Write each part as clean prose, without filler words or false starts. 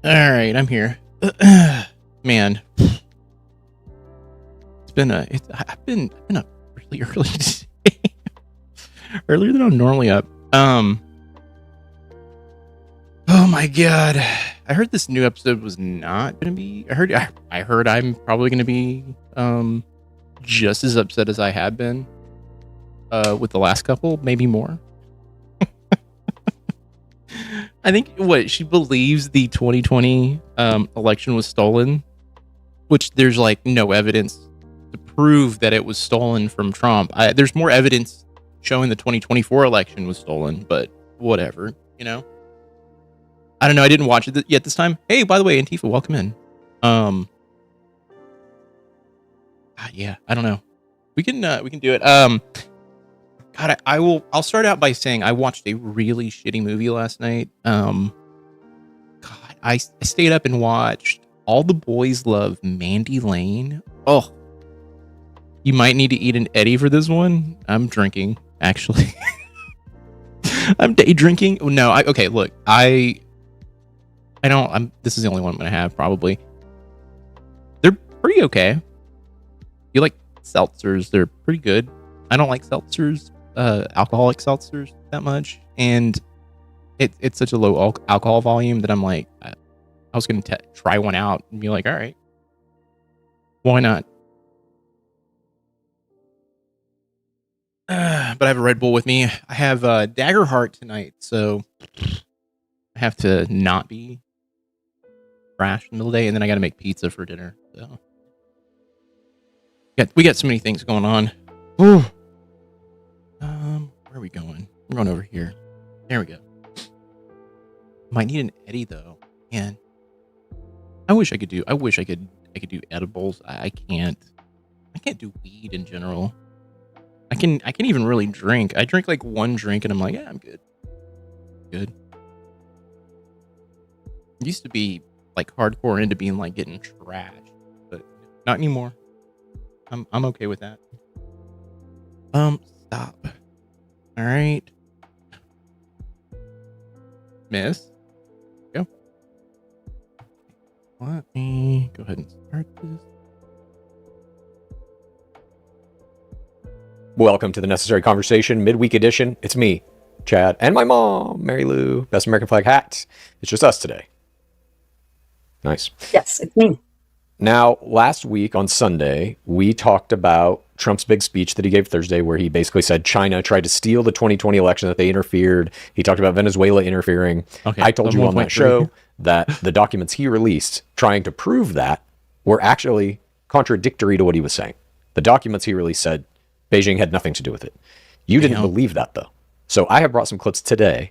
All right, I'm here. Man, I've been up really early today. Earlier than I'm normally up. Oh my god. I heard this new episode was not gonna be. I heard I'm probably gonna be just as upset as I had been with the last couple, maybe more. I think she believes the 2020 election was stolen, which there's like no evidence to prove that it was stolen from Trump. There's more evidence showing the 2024 election was stolen, but whatever, you know. I don't know. I didn't watch it yet this time. Hey, by the way, Antifa, welcome in. Yeah, I don't know. We can do it. God, I'll start out by saying I watched a really shitty movie last night. God, I stayed up and watched All the Boys Love Mandy Lane. Oh, you might need to eat an Eddie for this one. I'm drinking, actually. I'm day drinking. No, okay, look, I don't. This is the only one I'm gonna have probably. They're pretty okay. You like seltzers? They're pretty good. I don't like seltzers, alcoholic seltzers that much, and it's such a low alcohol volume that I'm like, I was gonna try one out and be like, all right, why not? But I have a Red Bull with me. I have Daggerheart tonight, so I have to not be trash in the middle of the day, and then I got to make pizza for dinner. So we got so many things going on. Where are we going? We're going over here. There we go. Might need an Eddie though, man. I wish I could do edibles. I can't do weed in general. I can even really drink. I drink like one drink and I'm like, yeah, I'm good. Good. It used to be like hardcore into being like getting trashed, but not anymore. I'm okay with that. Stop. All right. Miss. Go. Let me go ahead and start this. Welcome to the Necessary Conversation Midweek Edition. It's me, Chad, and my mom, Mary Lou. Best American flag hat. It's just us today. Nice. Yes, it's me. Now, last week on Sunday, we talked about Trump's big speech that he gave Thursday, where he basically said China tried to steal the 2020 election, that they interfered. He talked about Venezuela interfering. Okay, I told you on that show that the documents he released trying to prove that were actually contradictory to what he was saying. The documents he released said Beijing had nothing to do with it. You didn't believe that, though. So I have brought some clips today.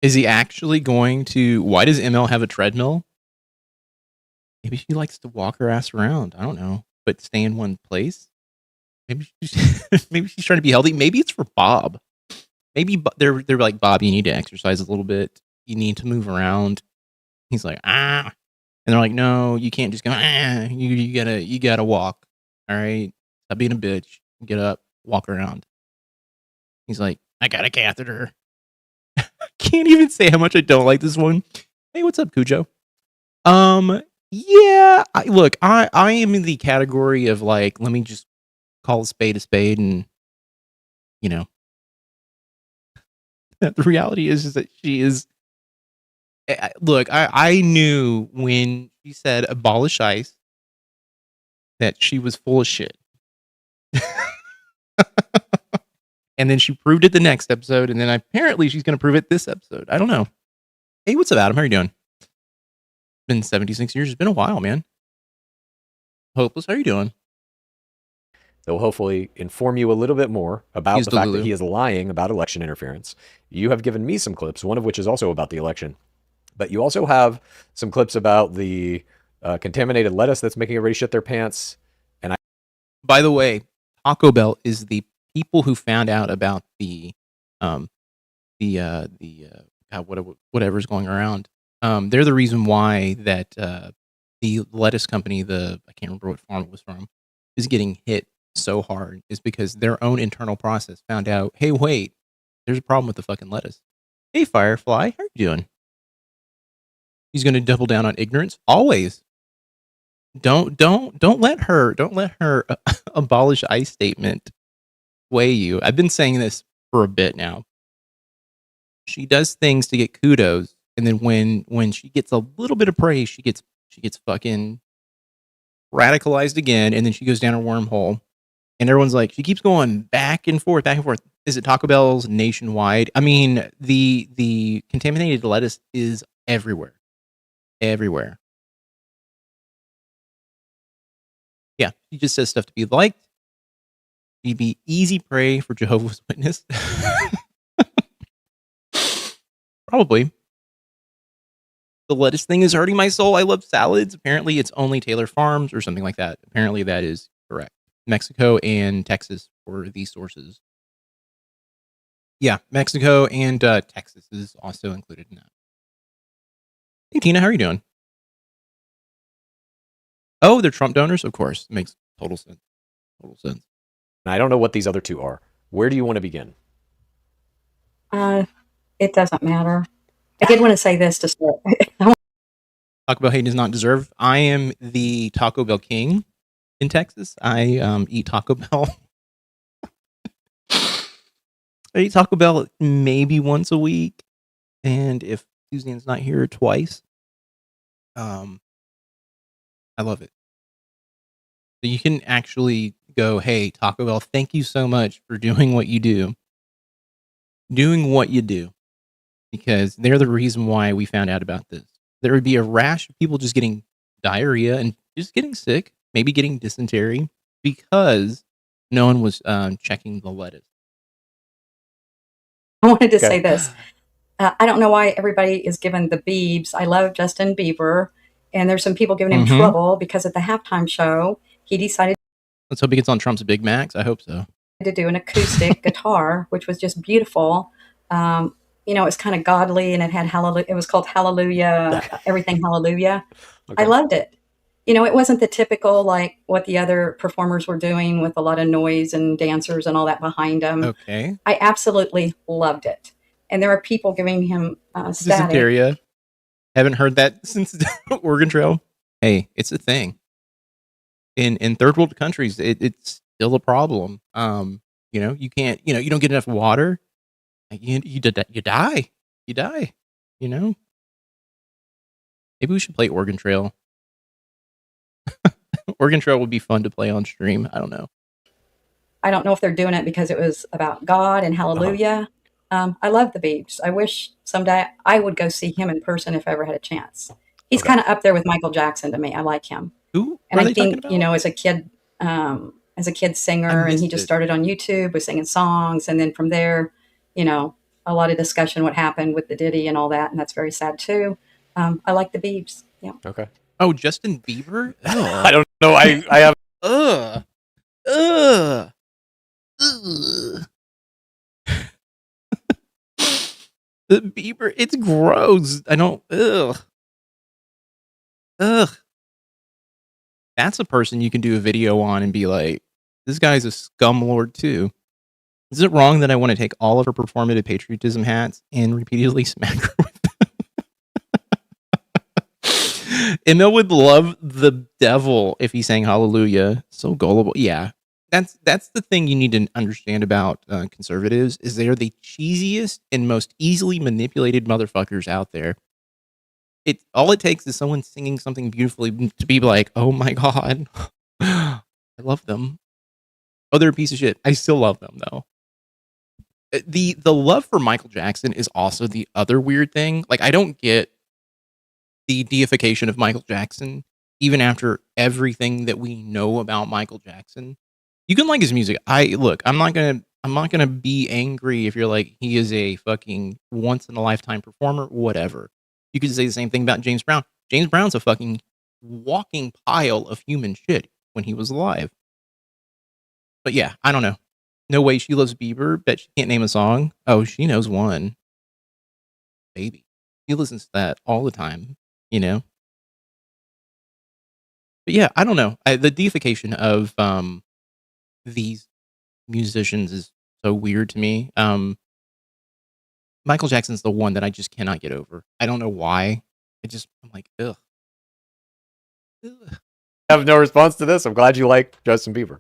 Is he actually going to... Why does ML have a treadmill? Maybe she likes to walk her ass around. I don't know. But stay in one place? Maybe she's trying to be healthy. Maybe it's for Bob. Maybe they're like, Bob, you need to exercise a little bit. You need to move around. He's like, ah. And they're like, no, you can't just go, ah. You gotta walk. All right? Stop being a bitch. Get up. Walk around. He's like, I got a catheter. Can't even say how much I don't like this one. Hey, what's up, Cujo? Yeah, I am in the category of like, let me just call a spade and, you know, the reality is that she is, look, I knew when she said abolish ICE that she was full of shit. And then she proved it the next episode, and then apparently she's going to prove it this episode. I don't know. Hey, what's up, Adam? How are you doing? It's been 76 years. It's been a while, man. Hopeless, how are you doing? They'll hopefully inform you a little bit more about the fact that he is lying about election interference. You have given me some clips, one of which is also about the election. But you also have some clips about the contaminated lettuce that's making everybody shit their pants. And by the way, Taco Bell is the people who found out about whatever's going around. They're the reason why that the lettuce company, I can't remember what farm it was from, is getting hit so hard, is because their own internal process found out, hey, wait, there's a problem with the fucking lettuce. Hey, Firefly, how are you doing? He's going to double down on ignorance always. Don't let her abolish I statement sway you. I've been saying this for a bit now. She does things to get kudos, and then when she gets a little bit of praise, she gets fucking radicalized again, and then she goes down a wormhole. And everyone's like, she keeps going back and forth, back and forth. Is it Taco Bell's nationwide? I mean, the contaminated lettuce is everywhere. Everywhere. Yeah, she just says stuff to be liked. She'd be easy prey for Jehovah's Witness. Probably. The lettuce thing is hurting my soul. I love salads. Apparently, it's only Taylor Farms or something like that. Apparently, that is correct. Mexico and Texas were the sources. Yeah, Mexico and Texas is also included in that. Hey, Tina, how are you doing? Oh, they're Trump donors? Of course. It makes total sense. Total sense. And I don't know what these other two are. Where do you want to begin? It doesn't matter. I did want to say this to start. Taco Bell hate does not deserve. I am the Taco Bell king in Texas. I eat Taco Bell. I eat Taco Bell maybe once a week, and if Suzanne's not here, twice. I love it. So you can actually go, hey, Taco Bell, thank you so much for doing what you do. Doing what you do. Because they're the reason why we found out about this. There would be a rash of people just getting diarrhea and just getting sick, maybe getting dysentery, because no one was checking the lettuce. I wanted to say this. I don't know why everybody is given the Biebs. I love Justin Bieber, and there's some people giving him trouble because at the halftime show, he decided. Let's hope he gets on Trump's Big Macs. I hope so. To do an acoustic guitar, which was just beautiful. You know, it's kind of godly, and it had hallelujah. It was called Hallelujah, everything Hallelujah. Okay. I loved it. You know, it wasn't the typical like what the other performers were doing with a lot of noise and dancers and all that behind them. Okay. I absolutely loved it. And there are people giving him static. Dysenteria. Haven't heard that since Oregon Trail. Hey, it's a thing. In third world countries, it's still a problem. You know, you can't. You know, you don't get enough water. You die. You die. You know. Maybe we should play Oregon Trail. Oregon Trail would be fun to play on stream. I don't know. I don't know if they're doing it because it was about God and Hallelujah. I love the Biebs. I wish someday I would go see him in person if I ever had a chance. He's kind of up there with Michael Jackson to me. I like him. Who? And I think, you know, as a kid singer, and he just started on YouTube, was singing songs. And then from there, you know, a lot of discussion what happened with the Diddy and all that. And that's very sad too. I like the Biebs. Yeah. Okay. Oh, Justin Bieber? I don't know. I have. Ugh. The Bieber, it's gross. I don't. Ugh. That's a person you can do a video on and be like, this guy's a scumlord too. Is it wrong that I want to take all of her performative patriotism hats and repeatedly smack her with them? Emil would love the devil if he sang hallelujah. So gullible. Yeah. That's the thing you need to understand about conservatives is they're the cheesiest and most easily manipulated motherfuckers out there. All it takes is someone singing something beautifully to be like, oh my God, I love them. Oh, they're a piece of shit. I still love them though. The love for Michael Jackson is also the other weird thing. Like, I don't get the deification of Michael Jackson, even after everything that we know about Michael Jackson. You can like his music. I'm not gonna be angry if you're like, he is a fucking once in a lifetime performer, whatever. You could say the same thing about James Brown. James Brown's a fucking walking pile of human shit when he was alive. But yeah, I don't know. No way she loves Bieber. Bet she can't name a song. Oh, she knows one. Baby. She listens to that all the time, you know? But yeah, I don't know. The deification of these musicians is so weird to me. Michael Jackson's the one that I just cannot get over. I don't know why. I'm like, ugh. I have no response to this. I'm glad you like Justin Bieber.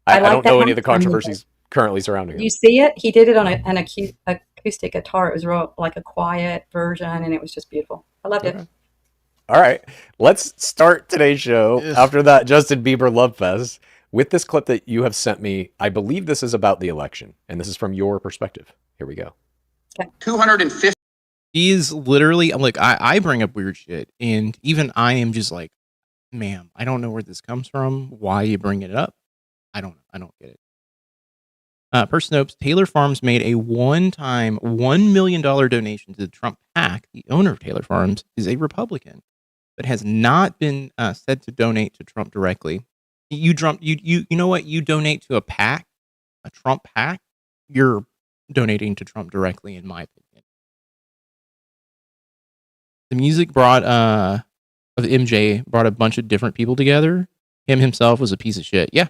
I like don't that know any of the halftime music. controversies currently surrounding Did him. you see it? He did it on an acoustic guitar. It was real, like a quiet version, and it was just beautiful. I loved Okay. it. All right. Let's start today's show Ugh. after that Justin Bieber love fest with this clip that you have sent me. I believe this is about the election, and this is from your perspective. Here we go. 250. He is literally, I'm like, I bring up weird shit, and even I am just like, ma'am, I don't know where this comes from. Why you bring it up? I don't get it. Person hopes Taylor Farms made a one-time $1 million donation to the Trump PAC. The owner of Taylor Farms is a Republican, but has not been said to donate to Trump directly. You know what? You donate to a PAC, a Trump PAC, you're donating to Trump directly, in my opinion. The music of MJ brought a bunch of different people together. Him himself was a piece of shit. Yeah.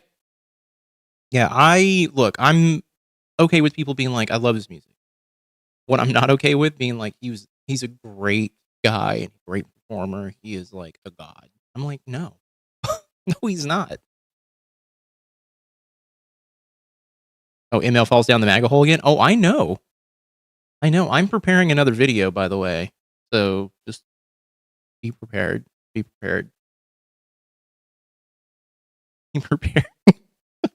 I'm okay with people being like, I love his music. What I'm not okay with being like, he's a great guy and a great performer. He is like a god. I'm like, no, no, he's not. Oh, ML falls down the MAGA hole again. Oh, I know. I'm preparing another video, by the way. So just be prepared. Be prepared.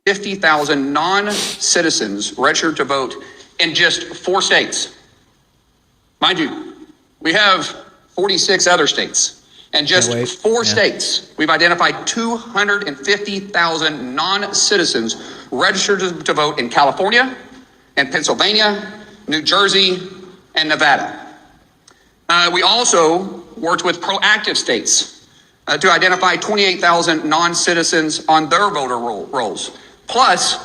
50,000 non-citizens registered to vote in just 4 states. Mind you, we have 46 other states. And just 4 states, we've identified 250,000 non-citizens registered to vote in California and Pennsylvania, New Jersey, and Nevada. We also worked with proactive states to identify 28,000 non-citizens on their voter rolls. Plus,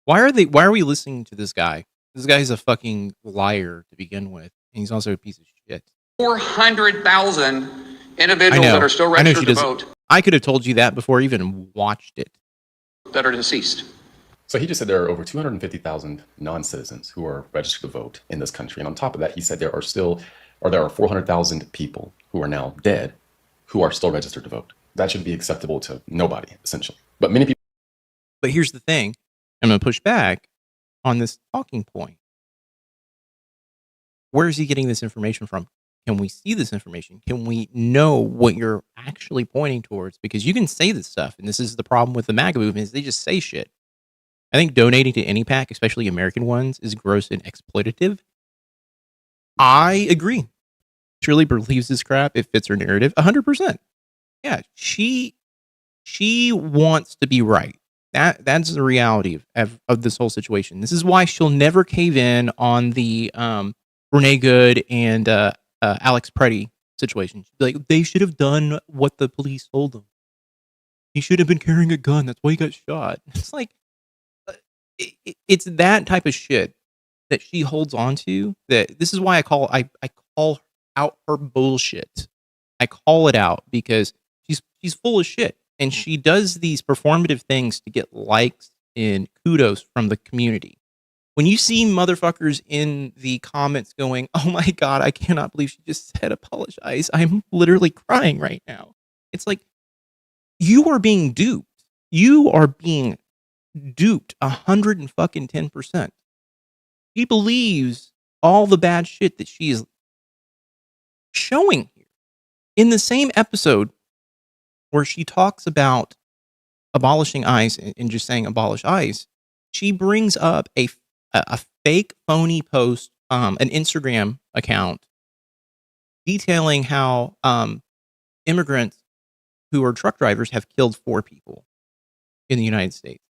why are we listening to this guy? This guy's a fucking liar to begin with, and he's also a piece of shit. 400,000 individuals that are still registered to vote. I could have told you that before I even watched it. That are deceased. So he just said there are over 250,000 non-citizens who are registered to vote in this country. And on top of that, he said there are 400,000 people who are now dead who are still registered to vote. That should be acceptable to nobody, essentially. But many people. But here's the thing. I'm going to push back on this talking point. Where is he getting this information from? Can we see this information? Can we know what you're actually pointing towards? Because you can say this stuff, and this is the problem with the MAGA movement, is they just say shit. I think donating to any PAC, especially American ones, is gross and exploitative. I agree. Truly believes this crap. It fits her narrative 100%. Yeah, she wants to be right. That's the reality of this whole situation. This is why she'll never cave in on the Renee Good and Alex Preddy situation. She'd be like, they should have done what the police told them. He should have been carrying a gun. That's why he got shot. It's like, it's that type of shit that she holds on to. That this is why I call out her bullshit. I call it out because she's full of shit, and she does these performative things to get likes and kudos from the community. When you see motherfuckers in the comments going, "Oh my god, I cannot believe she just said apologize. I'm literally crying right now." It's like, you are being duped. You are being duped 110%. She believes all the bad shit that she is showing here. In the same episode where she talks about abolishing ICE and just saying abolish ICE, she brings up a fake phony post, an Instagram account detailing how immigrants who are truck drivers have killed 4 people in the United States.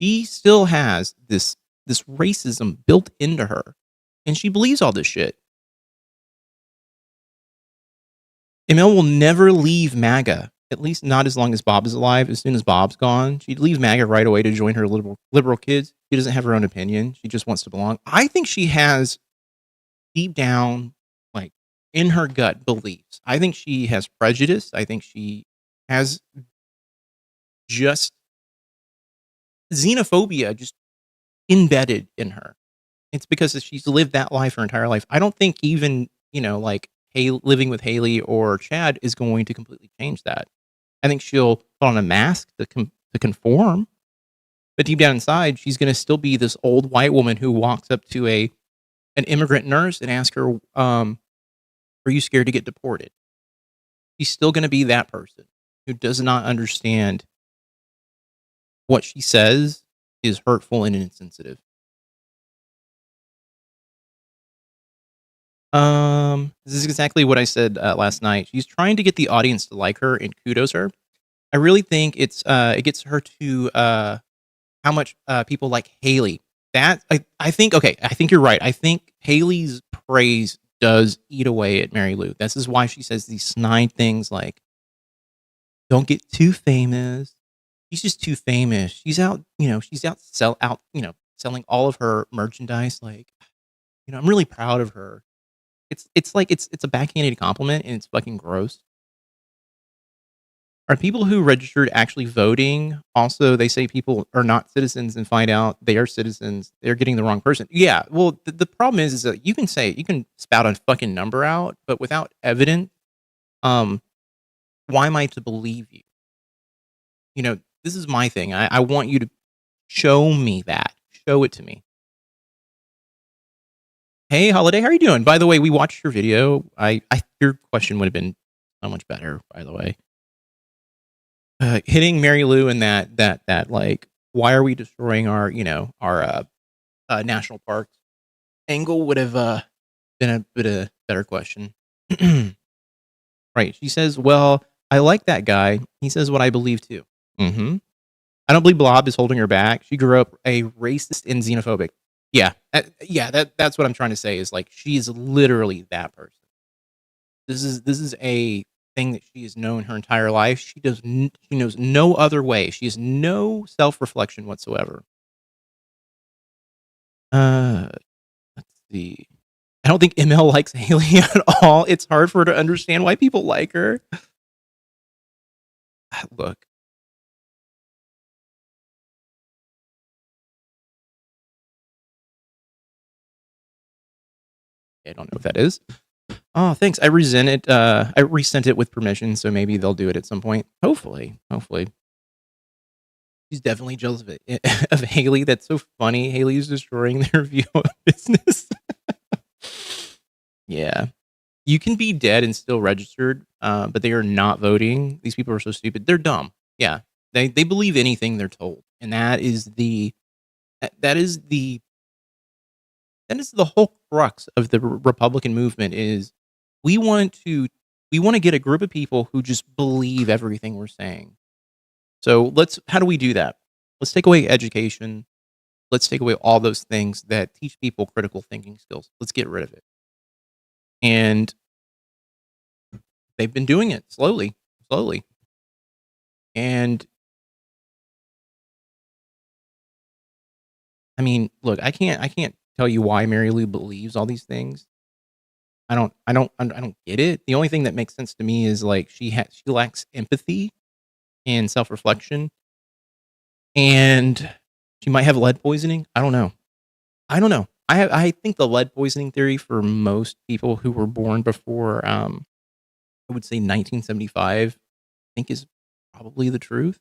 She still has this racism built into her, and she believes all this shit. Emil will never leave MAGA, at least not as long as Bob is alive. As soon as Bob's gone, she'd leave MAGA right away to join her liberal kids. She doesn't have her own opinion. She just wants to belong. I think she has, deep down, like in her gut, beliefs. I think she has prejudice. I think she has just xenophobia just embedded in her. It's because she's lived that life her entire life. I don't think even, like living with Haley or Chad is going to completely change that. I think she'll put on a mask to conform, but deep down inside, she's going to still be this old white woman who walks up to an immigrant nurse and asks her, "Are you scared to get deported?" She's still going to be that person who does not understand what she says is hurtful and insensitive. This is exactly what I said last night. She's trying to get the audience to like her and kudos her. I really think it gets her to how much people like Haley. That I think you're right. I think Haley's praise does eat away at Mary Lou. This is why she says these snide things like, "Don't get too famous." She's just too famous. She's out, selling all of her merchandise. Like, I'm really proud of her. It's like it's a backhanded compliment and it's fucking gross. Are people who registered actually voting? Also, they say people are not citizens and find out they are citizens. They're getting the wrong person. Yeah. Well, the problem is that you can spout a fucking number out, but without evidence, why am I to believe you? This is my thing. I want you to show me that. Show it to me. Hey, Holiday, how are you doing? By the way, we watched your video. Your question would have been so much better, by the way. Hitting Mary Lou and that like, why are we destroying our national parks angle would have been a bit of better question. Right. She says, well, I like that guy. He says what I believe too. Mm-hmm. I don't believe Blob is holding her back. She grew up a racist and xenophobic. Yeah. That's what I'm trying to say is like, she is literally that person. This is a thing that she has known her entire life. She knows no other way. She has no self-reflection whatsoever. Let's see. I don't think ML likes Haley at all. It's hard for her to understand why people like her. Look. I don't know what that is. Oh, thanks. I resent it. I resent it with permission, so maybe they'll do it at some point. Hopefully. She's definitely jealous of it. Of Haley. That's so funny. Haley's destroying their view of business. Yeah. You can be dead and still registered, but they are not voting. These people are so stupid. They're dumb. Yeah. They believe anything they're told. And that is the whole crux of the Republican movement is we want to get a group of people who just believe everything we're saying. So how do we do that? Let's take away education. Let's take away all those things that teach people critical thinking skills. Let's get rid of it. And they've been doing it slowly. And I mean, look, I can't tell you why Mary Lou believes all these things. I don't get it. The only thing that makes sense to me is like she lacks empathy and self-reflection, and she might have lead poisoning. I don't know. I think the lead poisoning theory for most people who were born before I would say 1975 I think is probably the truth.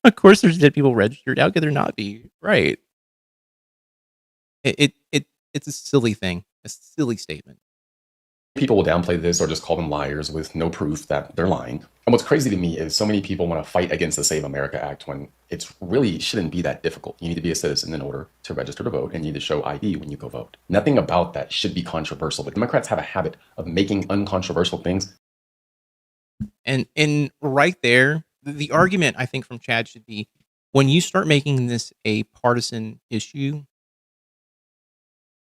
Of course there's dead people registered. How could there not be? Right. It's a silly thing, a silly statement. People will downplay this or just call them liars with no proof that they're lying. And what's crazy to me is so many people want to fight against the Save America Act when it really shouldn't be that difficult. You need to be a citizen in order to register to vote and you need to show ID when you go vote. Nothing about that should be controversial, but Democrats have a habit of making uncontroversial things. And right there, the argument I think from Chad should be when you start making this a partisan issue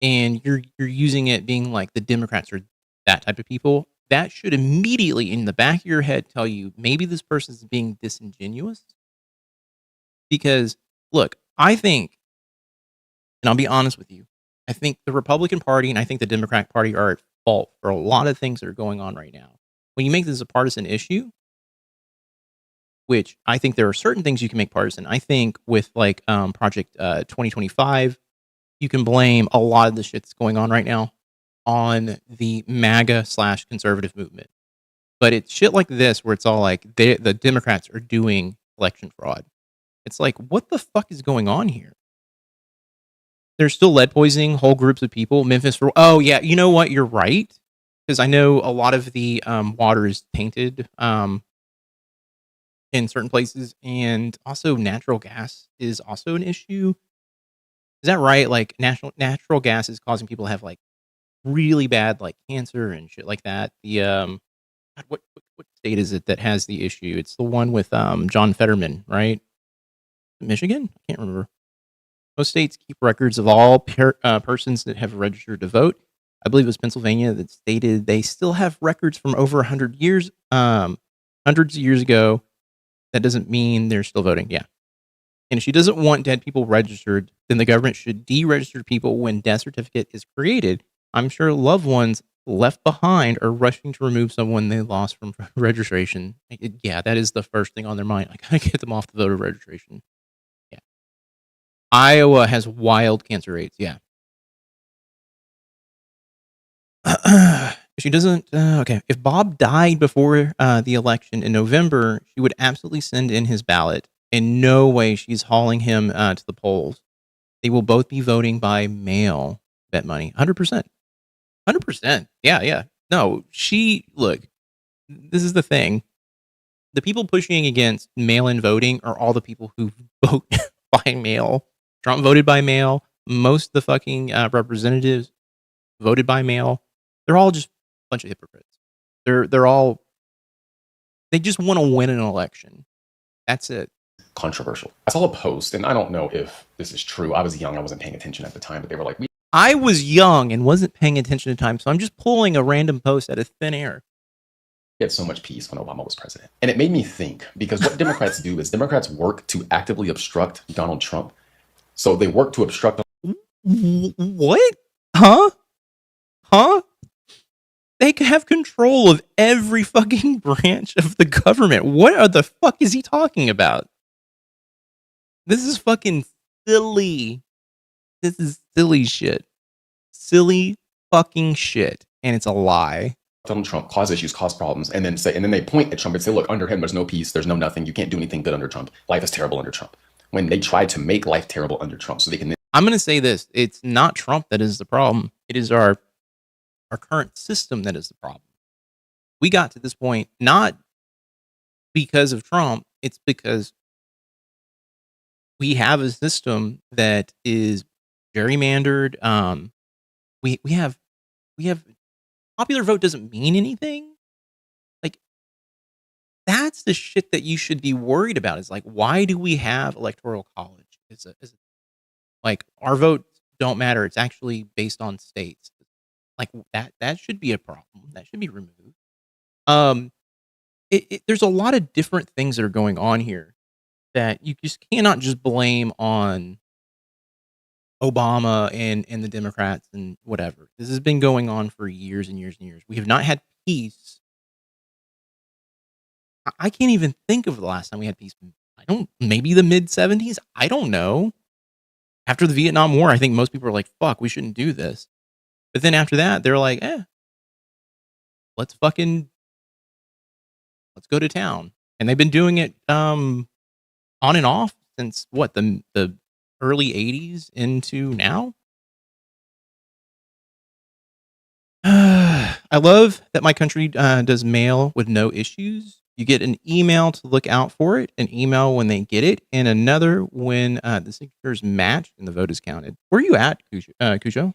and you're using it being like the Democrats are that type of people, that should immediately in the back of your head tell you maybe this person is being disingenuous. Because look, I think, and I'll be honest with you, I think the Republican Party and I think the Democratic Party are at fault for a lot of things that are going on right now. When you make this a partisan issue, which I think there are certain things you can make partisan. I think with like Project 2025, you can blame a lot of the shit that's going on right now on the MAGA / conservative movement. But it's shit like this where it's all like the Democrats are doing election fraud. It's like, what the fuck is going on here? There's still lead poisoning whole groups of people. Memphis for oh yeah, you know what? You're right, because I know a lot of the water is tainted in certain places, and also natural gas is also an issue. Is that right? Like natural gas is causing people to have like really bad like cancer and shit like that. The God, what state is it that has the issue? It's the one with John Fetterman, right? Michigan? I can't remember. Most states keep records of all persons that have registered to vote. I believe it was Pennsylvania that stated they still have records from over 100 years, hundreds of years ago. That doesn't mean they're still voting. Yeah. And if she doesn't want dead people registered, then the government should deregister people when death certificate is created. I'm sure loved ones left behind are rushing to remove someone they lost from registration. Yeah, that is the first thing on their mind. I gotta get them off the voter registration. Yeah. Iowa has wild cancer rates. Yeah. She doesn't. Okay. If Bob died before the election in November, she would absolutely send in his ballot. In no way she's hauling him to the polls. They will both be voting by mail. Bet money. 100%. 100%. Yeah, yeah. No, look, this is the thing. The people pushing against mail-in voting are all the people who vote by mail. Trump voted by mail. Most of the fucking representatives voted by mail. They're all just a bunch of hypocrites. They're all, they just want to win an election. That's it. Controversial. I saw a post, and I don't know if this is true. I was young. I wasn't paying attention at the time, but they were like, I was young and wasn't paying attention at the time, so I'm just pulling a random post out of thin air. We had so much peace when Obama was president. And it made me think, because what Democrats do is Democrats work to actively obstruct Donald Trump. So they work to obstruct. What? Huh? They can have control of every fucking branch of the government. What the fuck is he talking about? This is fucking silly. This is silly shit. Silly fucking shit. And it's a lie. Donald Trump cause issues, cause problems, and then they point at Trump and say, look, under him, there's no peace, there's no nothing. You can't do anything good under Trump. Life is terrible under Trump. When they try to make life terrible under Trump so they can. I'm going to say this. It's not Trump that is the problem. It is our current system that is the problem. We got to this point not because of Trump. It's because we have a system that is gerrymandered. We have popular vote doesn't mean anything. Like, that's the shit that you should be worried about. Is like, why do we have electoral college? Like, our votes don't matter. It's actually based on states. Like, that should be a problem. That should be removed. There's a lot of different things that are going on here that you just cannot just blame on Obama and the Democrats and whatever. This has been going on for years and years and years. We have not had peace. I can't even think of the last time we had peace. Maybe the mid 70s. I don't know. After the Vietnam War, I think most people are like, fuck, we shouldn't do this. But then after that, they're like, let's go to town. And they've been doing it on and off since what, the early 80s into now. I love that my country does mail with no issues. You get an email to look out for it, an email when they get it, and another when the signatures match and the vote is counted. Where are you at, Cujo?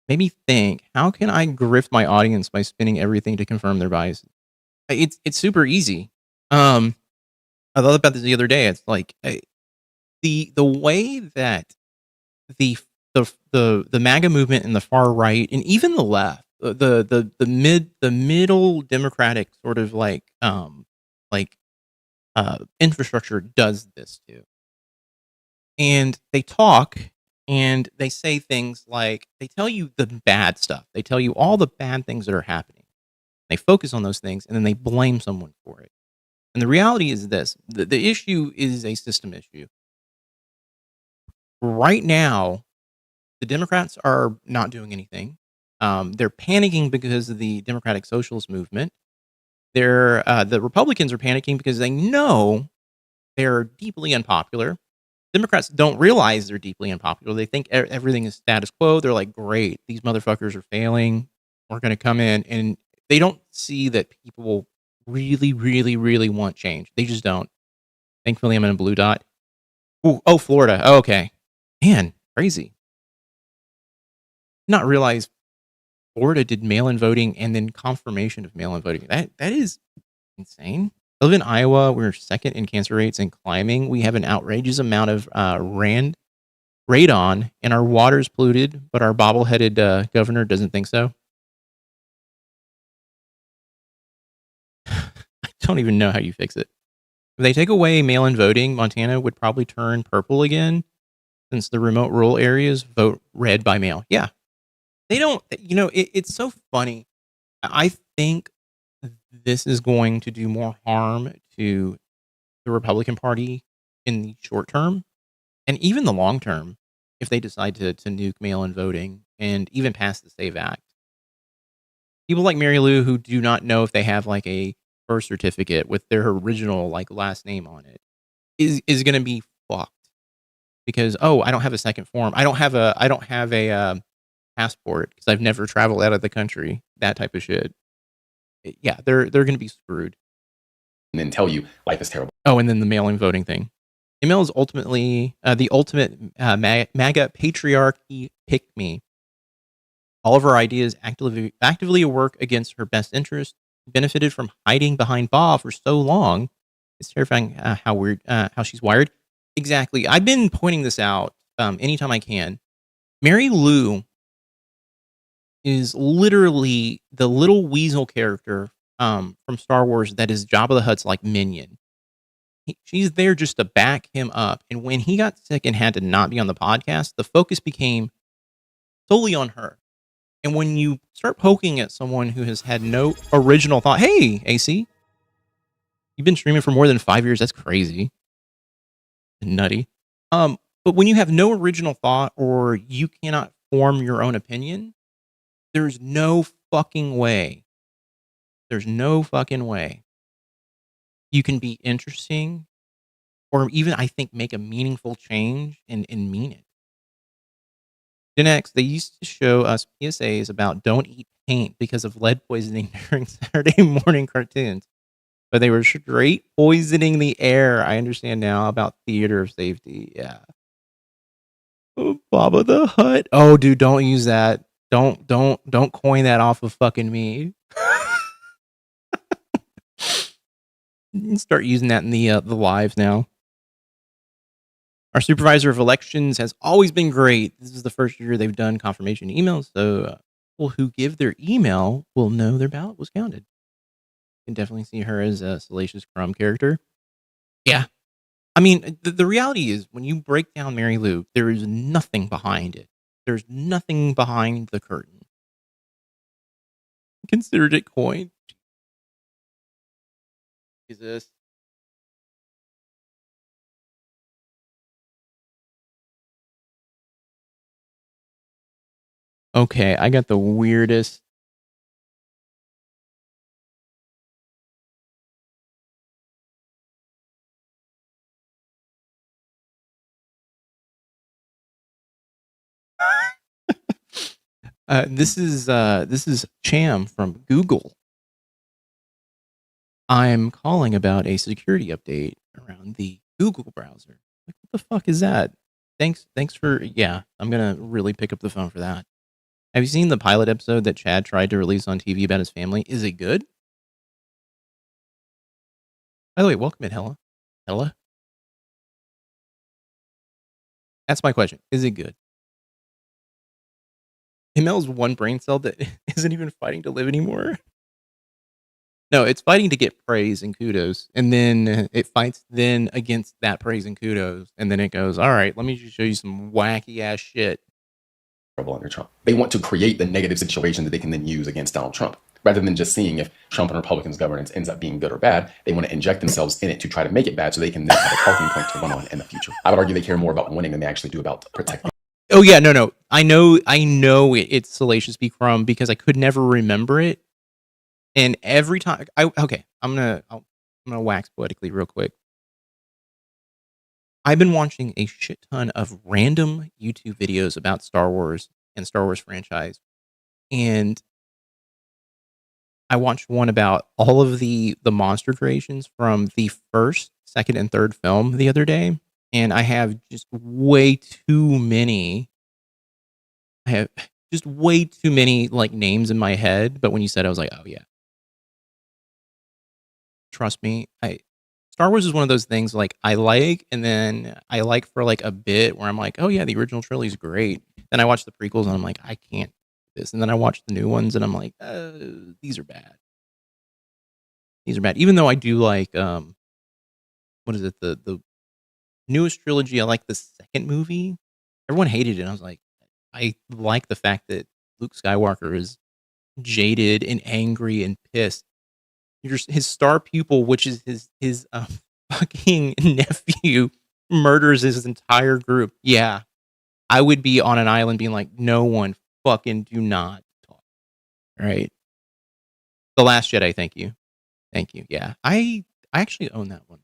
Made me think, how can I grift my audience by spinning everything to confirm their biases? It's super easy. I thought about this the other day. It's like the way that the MAGA movement and the far right and even the left, the middle Democratic sort of infrastructure does this too. And they talk and they say things like, they tell you the bad stuff. They tell you all the bad things that are happening. They focus on those things and then they blame someone for it. And the reality is this, the issue is a system issue. Right now, The Democrats are not doing anything. They're panicking because of the Democratic Socialist movement. The Republicans are panicking because they know they're deeply unpopular. Democrats don't realize they're deeply unpopular. They think everything is status quo. They're like, great, these motherfuckers are failing. We're going to come in. And they don't see that people really, really, really want change. They just don't. Thankfully, I'm in a blue dot. Ooh, oh, Florida. Oh, okay. Man, crazy. Not realize Florida did mail-in voting and then confirmation of mail-in voting. That is insane. I live in Iowa. We're second in cancer rates and climbing. We have an outrageous amount of radon, and our water's polluted, but our bobble-headed governor doesn't think so. I don't even know how you fix it. If they take away mail-in voting, Montana would probably turn purple again, since the remote rural areas vote red by mail. Yeah. They don't, it's so funny. I think this is going to do more harm to the Republican Party in the short term and even the long term if they decide to nuke mail-in voting and even pass the SAVE Act. People like Mary Lou who do not know if they have like a birth certificate with their original like last name on it is going to be fucked because I don't have a second form. I don't have a passport because I've never traveled out of the country. That type of shit. Yeah, they're going to be screwed. And then tell you life is terrible. Oh, and then the mail-in voting thing. Email is ultimately the ultimate MAGA patriarchy pick-me. All of her ideas actively work against her best interest. Benefited from hiding behind Bob for so long. It's terrifying how she's wired. Exactly. I've been pointing this out anytime I can. Mary Lou is literally the little weasel character from Star Wars that is Jabba the Hutt's like minion. She's there just to back him up. And when he got sick and had to not be on the podcast, the focus became solely on her. And when you start poking at someone who has had no original thought, hey, AC, you've been streaming for more than 5 years. That's crazy. Nutty. But when you have no original thought or you cannot form your own opinion, there's no fucking way. There's no fucking way you can be interesting or even, I think, make a meaningful change and mean it. Gen X, they used to show us PSAs about don't eat paint because of lead poisoning during Saturday morning cartoons. But they were straight poisoning the air. I understand now about theater of safety. Yeah. Oh, Baba the Hutt. Oh, dude, don't use that. Don't coin that off of fucking me. Start using that in the lives now. Our supervisor of elections has always been great. This is the first year they've done confirmation emails, so people who give their email will know their ballot was counted. You can definitely see her as a Salacious Crumb character. Yeah. I mean, the reality is when you break down Mary Lou, there is nothing behind it. There's nothing behind the curtain. Considered it coined. Jesus. Okay, I got the weirdest. This is Cham from Google. I'm calling about a security update around the Google browser. Like, what the fuck is that? Thanks for, yeah, I'm going to really pick up the phone for that. Have you seen the pilot episode that Chad tried to release on TV about his family? Is it good? By the way, welcome in, Hella. Hella? That's my question. Is it good? Himel's one brain cell that isn't even fighting to live anymore. No, it's fighting to get praise and kudos, and then it fights then against that praise and kudos, and then it goes, all right, let me just show you some wacky ass shit. Under Trump. They want to create the negative situation that they can then use against Donald Trump. Rather than just seeing if Trump and Republicans' governance ends up being good or bad, they want to inject themselves in it to try to make it bad so they can then have a talking point to run on in the future. I would argue they care more about winning than they actually do about protecting. Oh yeah, no. I know it's Salacious B. Crumb because I could never remember it. And every time I'm gonna wax poetically real quick. I've been watching a shit ton of random YouTube videos about Star Wars and Star Wars franchise. And I watched one about all of the monster creations from the first, second, and third film the other day. And I have just way too many. I have just way too many like names in my head. But when you said it, I was like, oh yeah. Trust me, I Star Wars is one of those things like I like, and then I like for like a bit where I'm like, oh yeah, the original trilogy is great. Then I watch the prequels and I'm like, I can't do this. And then I watch the new ones and I'm like, these are bad. These are bad. Even though I do like what is it, the newest trilogy, I like the second movie. Everyone hated it. And I was like, I like the fact that Luke Skywalker is jaded and angry and pissed. His star pupil, which is his fucking nephew, murders his entire group. Yeah, I would be on an island being like, no one fucking do not talk. Right? The Last Jedi. Thank you. Yeah, I actually own that one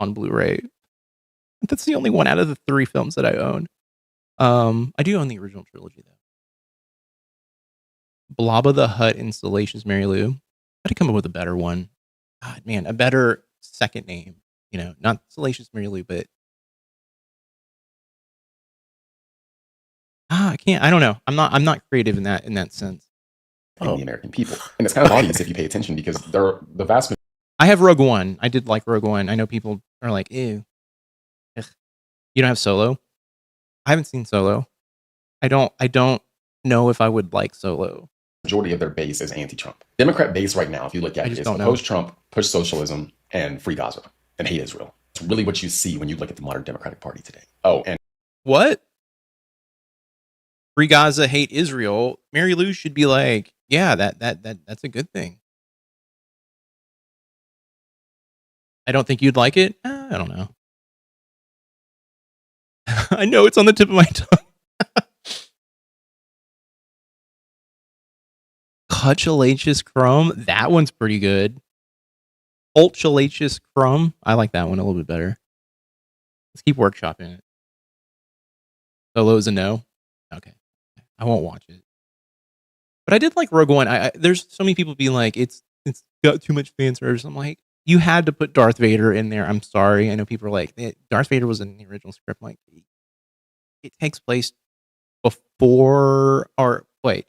on Blu-ray. That's the only one out of the 3 films that I own. I do own the original trilogy though. Blabba the Hutt and Salacious Mary Lou. Gotta come up with a better one. God, man, a better second name. You know, not Salacious Mary Lou, but I can't. I don't know. I'm not creative in that sense. The American people, and it's kind of obvious if you pay attention because they're the vast. I have Rogue One. I did like Rogue One. I know people are like, ew. Ugh. You don't have Solo. I haven't seen Solo. I don't know if I would like Solo. Majority of their base is anti-Trump. Democrat base right now, if you look at it, is post-Trump, push socialism, and free Gaza, and hate Israel. It's really what you see when you look at the modern Democratic Party today. Oh, and what? Free Gaza, hate Israel. Mary Lou should be like, yeah, that's a good thing. I don't think you'd like it. I don't know. I know it's on the tip of my tongue. Cutulacious Crumb. That one's pretty good. Ultulacious Crumb. I like that one a little bit better. Let's keep workshopping it. Solo's a no. Okay. I won't watch it. But I did like Rogue One. There's so many people being like, it's got too much fan service. I'm like, you had to put Darth Vader in there. I'm sorry. I know people are like, Darth Vader was in the original script. I'm like, it takes place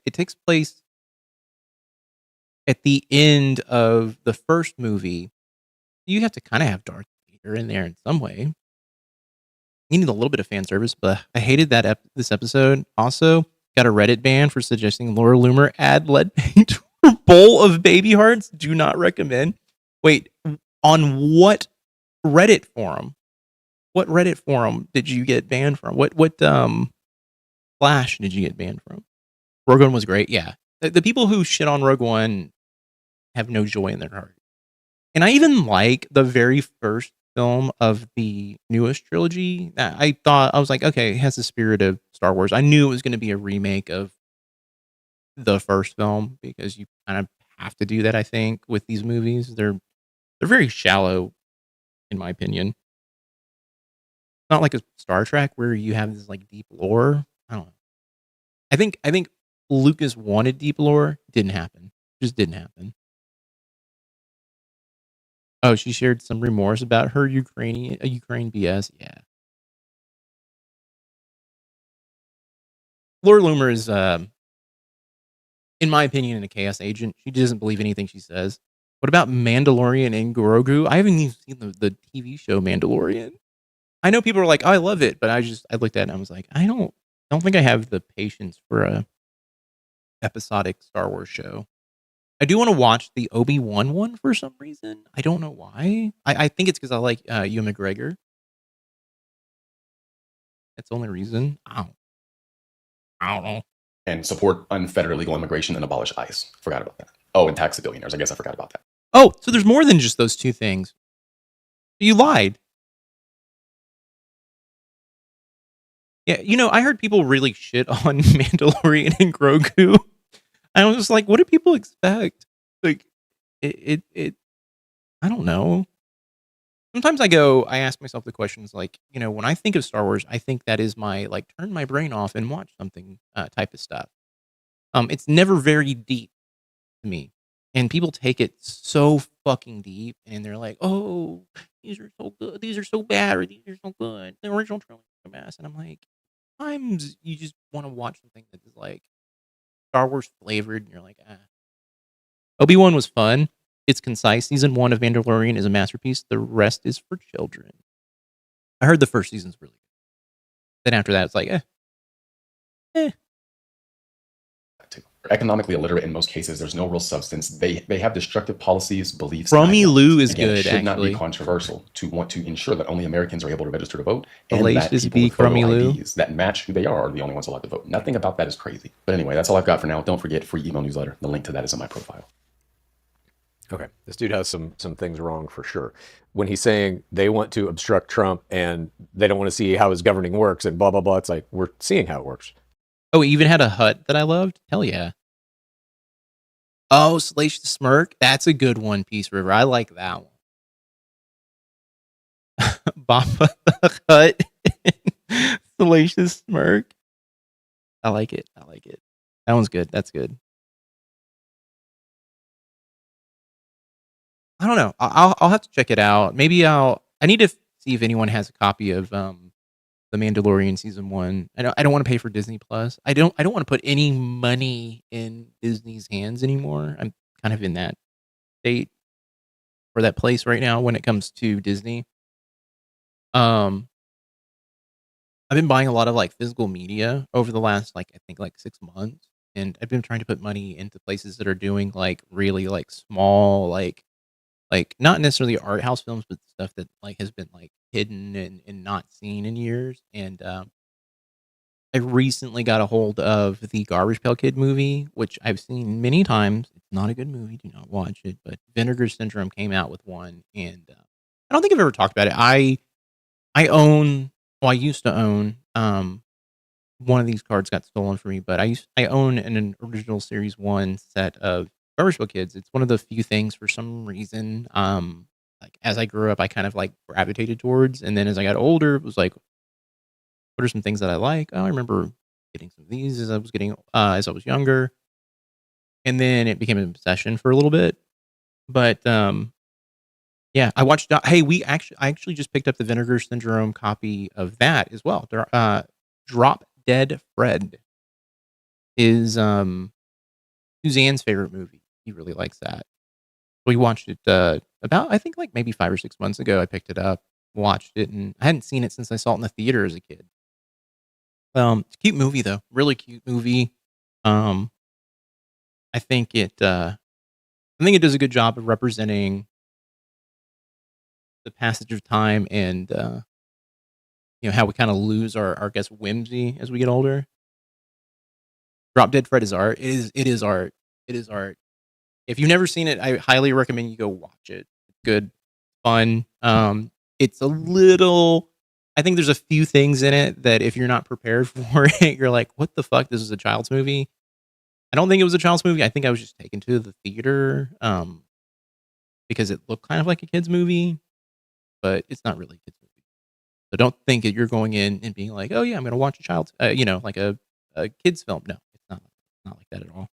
it takes place at the end of the first movie. You have to kind of have Darth Vader in there in some way. You need a little bit of fan service, but I hated that this episode. Also, got a Reddit ban for suggesting Laura Loomer add lead paint to her bowl of baby hearts. Do not recommend. Wait, on what Reddit forum? What Reddit forum did you get banned from? What Flash did you get banned from? Rogue One was great. Yeah, the people who shit on Rogue One have no joy in their heart. And I even like the very first film of the newest trilogy. I was like, okay, it has the spirit of Star Wars. I knew it was going to be a remake of the first film because you kind of have to do that. I think with these movies, they're very shallow, in my opinion. Not like a Star Trek where you have this like deep lore. I don't know. I think Lucas wanted deep lore. Didn't happen. Just didn't happen. Oh, she shared some remorse about her Ukraine BS. Yeah. Laura Loomer is, in my opinion, a chaos agent. She doesn't believe anything she says. What about Mandalorian and Grogu? I haven't even seen the TV show Mandalorian. I know people are like, oh, I love it, but I looked at it and I was like, I don't think I have the patience for a episodic Star Wars show. I do want to watch the Obi-Wan one for some reason. I don't know why. I think it's because I like Ewan McGregor. That's the only reason. I don't know. And support unfettered illegal immigration and abolish ICE. Forgot about that. Oh, and tax the billionaires. I guess I forgot about that. Oh, so there's more than just those two things. You lied. Yeah, I heard people really shit on Mandalorian and Grogu. I was just like, what do people expect? Like, it I don't know. Sometimes I ask myself the questions like, when I think of Star Wars, I think that is my, like, turn my brain off and watch something type of stuff. It's never very deep to me. And people take it so fucking deep and they're like, oh, these are so good. These are so bad or these are so good. The original trilogy is a mess. And I'm like, sometimes you just want to watch something that is like Star Wars flavored and you're like, ah. Obi-Wan was fun. It's concise. Season 1 of Mandalorian is a masterpiece. The rest is for children. I heard the first season's really good. Then after that, it's like, eh. Economically illiterate in most cases. There's no real substance. They have destructive policies, beliefs. Crummy Lou is Again, good, it should not actually. be controversial to want to ensure that only Americans are able to register to vote, and Salacious that people B. with photo Crummy Lou. IDs that match who they are the only ones allowed to vote. Nothing about that is crazy. But anyway, that's all I've got for now. Don't forget free email newsletter. The link to that is in my profile. Okay, this dude has some things wrong for sure. When he's saying they want to obstruct Trump and they don't want to see how his governing works and blah, blah, blah, it's like, we're seeing how it works. Oh, he even had a hut that I loved? Hell yeah. Oh, Salacious Smirk? That's a good one, Peace River. I like that one. Bamba the Hut. Salacious Smirk. I like it. That one's good. That's good. I don't know. I'll have to check it out. Maybe I need to see if anyone has a copy of The Mandalorian season 1. I don't want to pay for Disney Plus. I don't want to put any money in Disney's hands anymore. I'm kind of in that state or that place right now when it comes to Disney. I've been buying a lot of like physical media over the last I think 6 months, and I've been trying to put money into places that are doing like really like small like not necessarily art house films, but stuff that like has been like hidden and not seen in years. And I recently got a hold of the Garbage Pail Kid movie, which I've seen many times. It's not a good movie. Do not watch it. But Vinegar Syndrome came out with one, and I don't think I've ever talked about it. I used to own one of these cards got stolen from me, but I own an original series 1 set of Garbage Pail Kids. It's one of the few things for some reason, like as I grew up, I kind of like gravitated towards, and then as I got older, it was like, what are some things that I like? Oh, I remember getting some of these as I was younger, and then it became an obsession for a little bit. But yeah, I watched. Hey, I actually just picked up the Vinegar Syndrome copy of that as well. Drop Dead Fred is Suzanne's favorite movie. He really likes that. We watched it about I think like maybe 5 or 6 months ago. I picked it up, watched it, and I hadn't seen it since I saw it in the theater as a kid. It's a cute movie though, really cute movie. I think it does a good job of representing the passage of time and how we kind of lose our guess whimsy as we get older. Drop Dead Fred is art. It is art. It is art. If you've never seen it, I highly recommend you go watch it. It's good, fun. It's a little. I think there's a few things in it that if you're not prepared for it, you're like, "What the fuck? This is a child's movie." I don't think it was a child's movie. I think I was just taken to the theater because it looked kind of like a kid's movie, but it's not really a kid's movie. So don't think that you're going in and being like, "Oh yeah, I'm going to watch a child's," like a kid's film. No, it's not like that at all.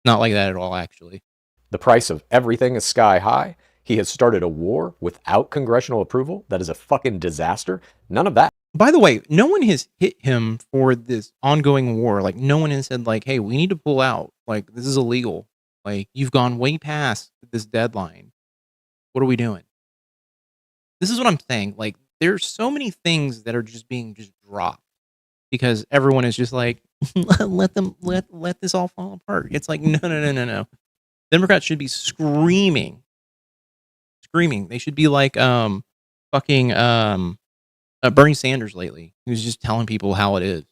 Not like that at all, actually. The price of everything is sky high. He has started a war without congressional approval. That is a fucking disaster. None of that. By the way, no one has hit him for this ongoing war. Like, no one has said, like, hey, we need to pull out. Like, this is illegal. Like, you've gone way past this deadline. What are we doing? This is what I'm saying. Like, there's so many things that are just being just dropped because everyone is just like, let this all fall apart. It's like, no. Democrats should be screaming. They should be like fucking Bernie Sanders lately, who's just telling people how it is.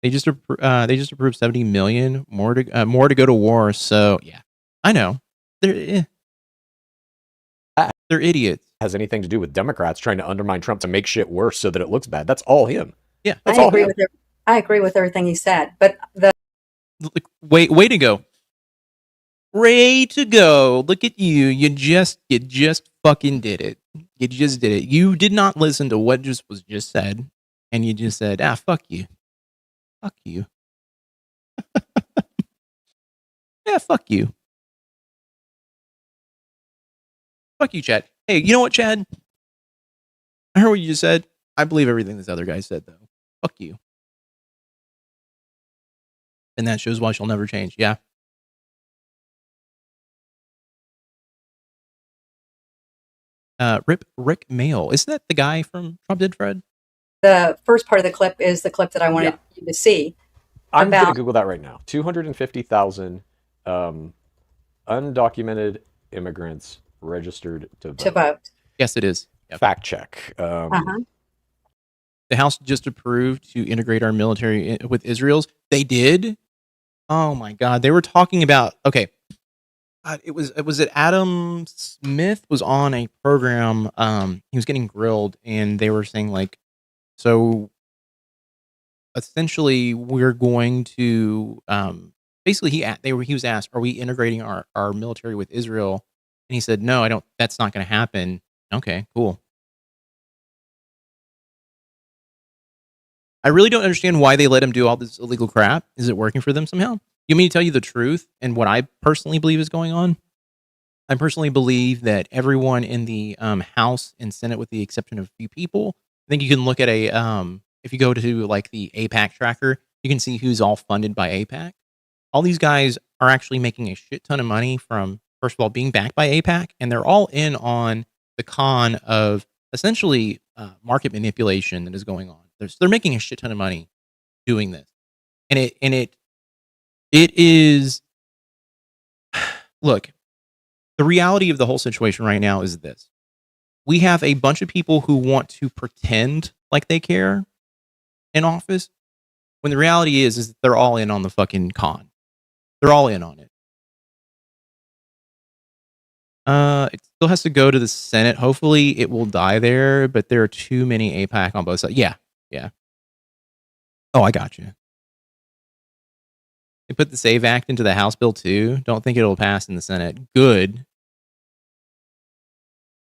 They just approved 70 million more to go to war. So yeah, I know. They're idiots. Has anything to do with Democrats trying to undermine Trump to make shit worse so that it looks bad. That's all him. Yeah. That's I all agree him. I agree with everything you said, but Way to go. Way to go. Look at you. You just fucking did it. You just did it. You did not listen to what was just said, and you just said, fuck you. Fuck you. Yeah, fuck you. Fuck you, Chad. Hey, you know what, Chad? I heard what you just said. I believe everything this other guy said, though. Fuck you. And that shows why she'll never change. Yeah. Rick Mail. Isn't that the guy from Trump Did Fred? the first part of the clip is the clip that I wanted you to see. I'm going to Google that right now. 250,000 undocumented immigrants registered to vote. Yes, it is. Yep. Fact check. Uh-huh. The House just approved to integrate our military with Israel's. They did? Oh my God. They were talking about, okay. It was Adam Smith was on a program. He was getting grilled and they were saying like, so essentially we're going to, basically he was asked, are we integrating our military with Israel? And he said, no, that's not going to happen. Okay, cool. I really don't understand why they let him do all this illegal crap. Is it working for them somehow? You want me to tell you the truth and what I personally believe is going on? I personally believe that everyone in the House and Senate, with the exception of a few people, I think you can look at if you go to like the AIPAC tracker, you can see who's all funded by AIPAC. All these guys are actually making a shit ton of money from, first of all, being backed by AIPAC, and they're all in on the con of essentially market manipulation that is going on. They're making a shit ton of money doing this, and it is. Look, the reality of the whole situation right now is this: we have a bunch of people who want to pretend like they care in office, when the reality is that they're all in on the fucking con. They're all in on it. It still has to go to the Senate. Hopefully, it will die there, but there are too many AIPAC on both sides. Yeah. Oh, I got you. They put the SAVE Act into the House bill too. Don't think it'll pass in the Senate. Good.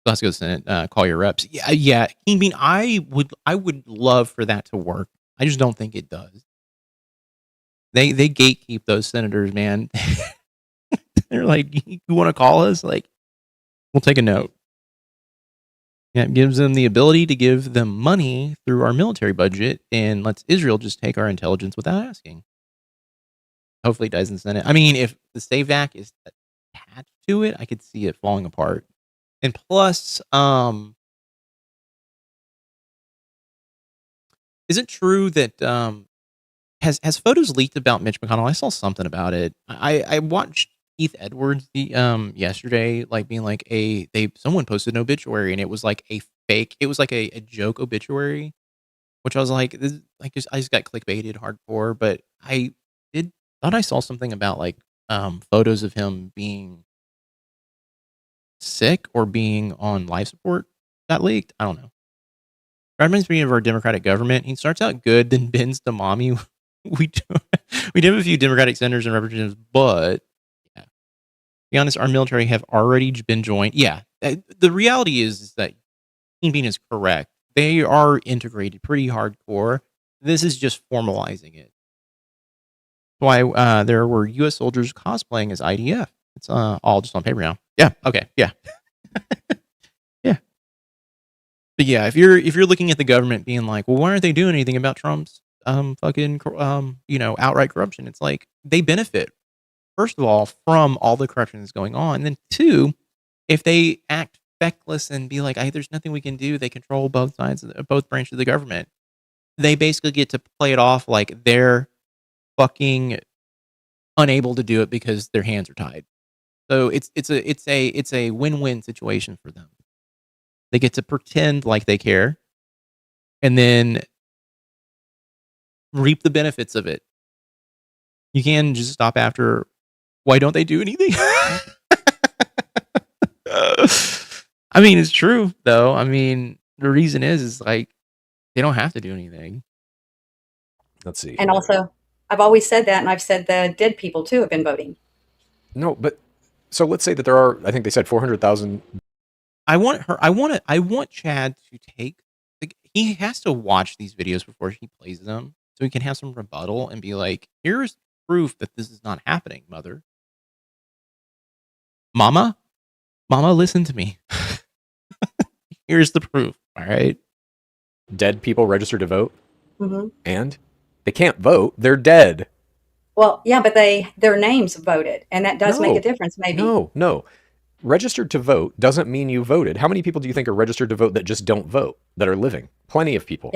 Let's go to the Senate. Call your reps. Yeah. I mean, I would love for that to work. I just don't think it does. They gatekeep those senators, man. They're like, you want to call us? Like, we'll take a note. Yeah, it gives them the ability to give them money through our military budget and lets Israel just take our intelligence without asking. Hopefully it dies in the Senate. I mean, if the SAVE Act is attached to it, I could see it falling apart. And plus, is it true that has photos leaked about Mitch McConnell? I saw something about it. I watched Keith Edwards yesterday, like being like someone posted an obituary and it was like a fake. It was like a joke obituary, which I was like, I just got clickbaited hardcore. But I thought I saw something about like photos of him being sick or being on life support got leaked. I don't know. That reminds me of our Democratic government. He starts out good, then bends to mommy. We do have a few Democratic senators and representatives, but yeah. To be honest, our military have already been joined. Yeah, the reality is that Bean is correct. They are integrated pretty hardcore. This is just formalizing it. That's why there were U.S. soldiers cosplaying as IDF. It's all just on paper now. Yeah. Okay. Yeah. Yeah. But yeah, if you're looking at the government being like, well, why aren't they doing anything about Trump's outright corruption? It's like they benefit, first of all, from all the corruption that's going on. And then two, if they act feckless and be like, hey, there's nothing we can do, they control both sides of both branches of the government. They basically get to play it off like they're fucking unable to do it because their hands are tied. So it's a win-win situation for them. They get to pretend like they care and then reap the benefits of it. You can just stop after, why don't they do anything? I mean, it's true though. I mean, the reason is like they don't have to do anything. Let's see. And also, I've always said that, and I've said the dead people too have been voting. No, but so let's say that there are, I think they said 400,000. I want Chad to take, like, he has to watch these videos before he plays them so he can have some rebuttal and be like, here's proof that this is not happening, mother. Mama, listen to me. Here's the proof. All right. Dead people registered to vote, Mm-hmm. and they can't vote. They're dead. Well, yeah, but their names voted, and that does make No. a difference, maybe. No. Registered to vote doesn't mean you voted. How many people do you think are registered to vote that just don't vote, that are living? Plenty of people.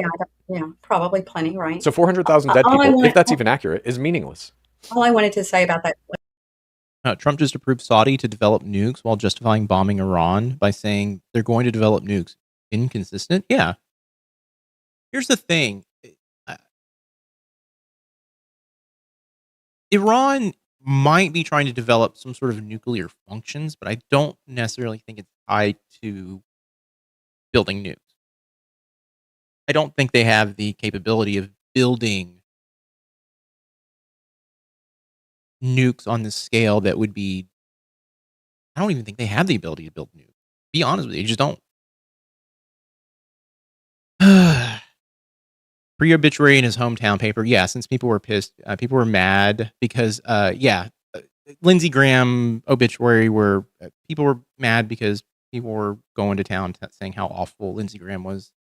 Yeah, probably plenty, right? So 400,000 dead All I people, want- if that's even accurate, is meaningless. All I wanted to say about that. Trump just approved Saudi to develop nukes while justifying bombing Iran by saying they're going to develop nukes. Inconsistent? Yeah. Here's the thing. Iran might be trying to develop some sort of nuclear functions, but I don't necessarily think it's tied to building nukes. I don't think they have the capability of building nukes on this scale that would be. I don't even think they have the ability to build nukes. Be honest with you, they just don't. Pre-obituary in his hometown paper. Yeah, since people were pissed, people were mad because, Lindsey Graham obituary where people were mad because people were going to town saying how awful Lindsey Graham was.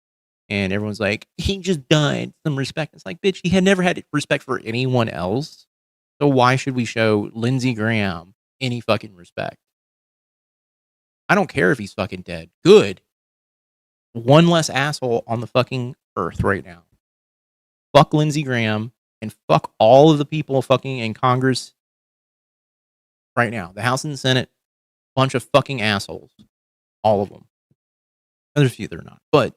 And everyone's like, he just died. Some respect. It's like, bitch, he had never had respect for anyone else. So why should we show Lindsey Graham any fucking respect? I don't care if he's fucking dead. Good. One less asshole on the fucking earth right now. Fuck Lindsey Graham and fuck all of the people fucking in Congress right now. The House and the Senate, bunch of fucking assholes. All of them. There's a few that are not, but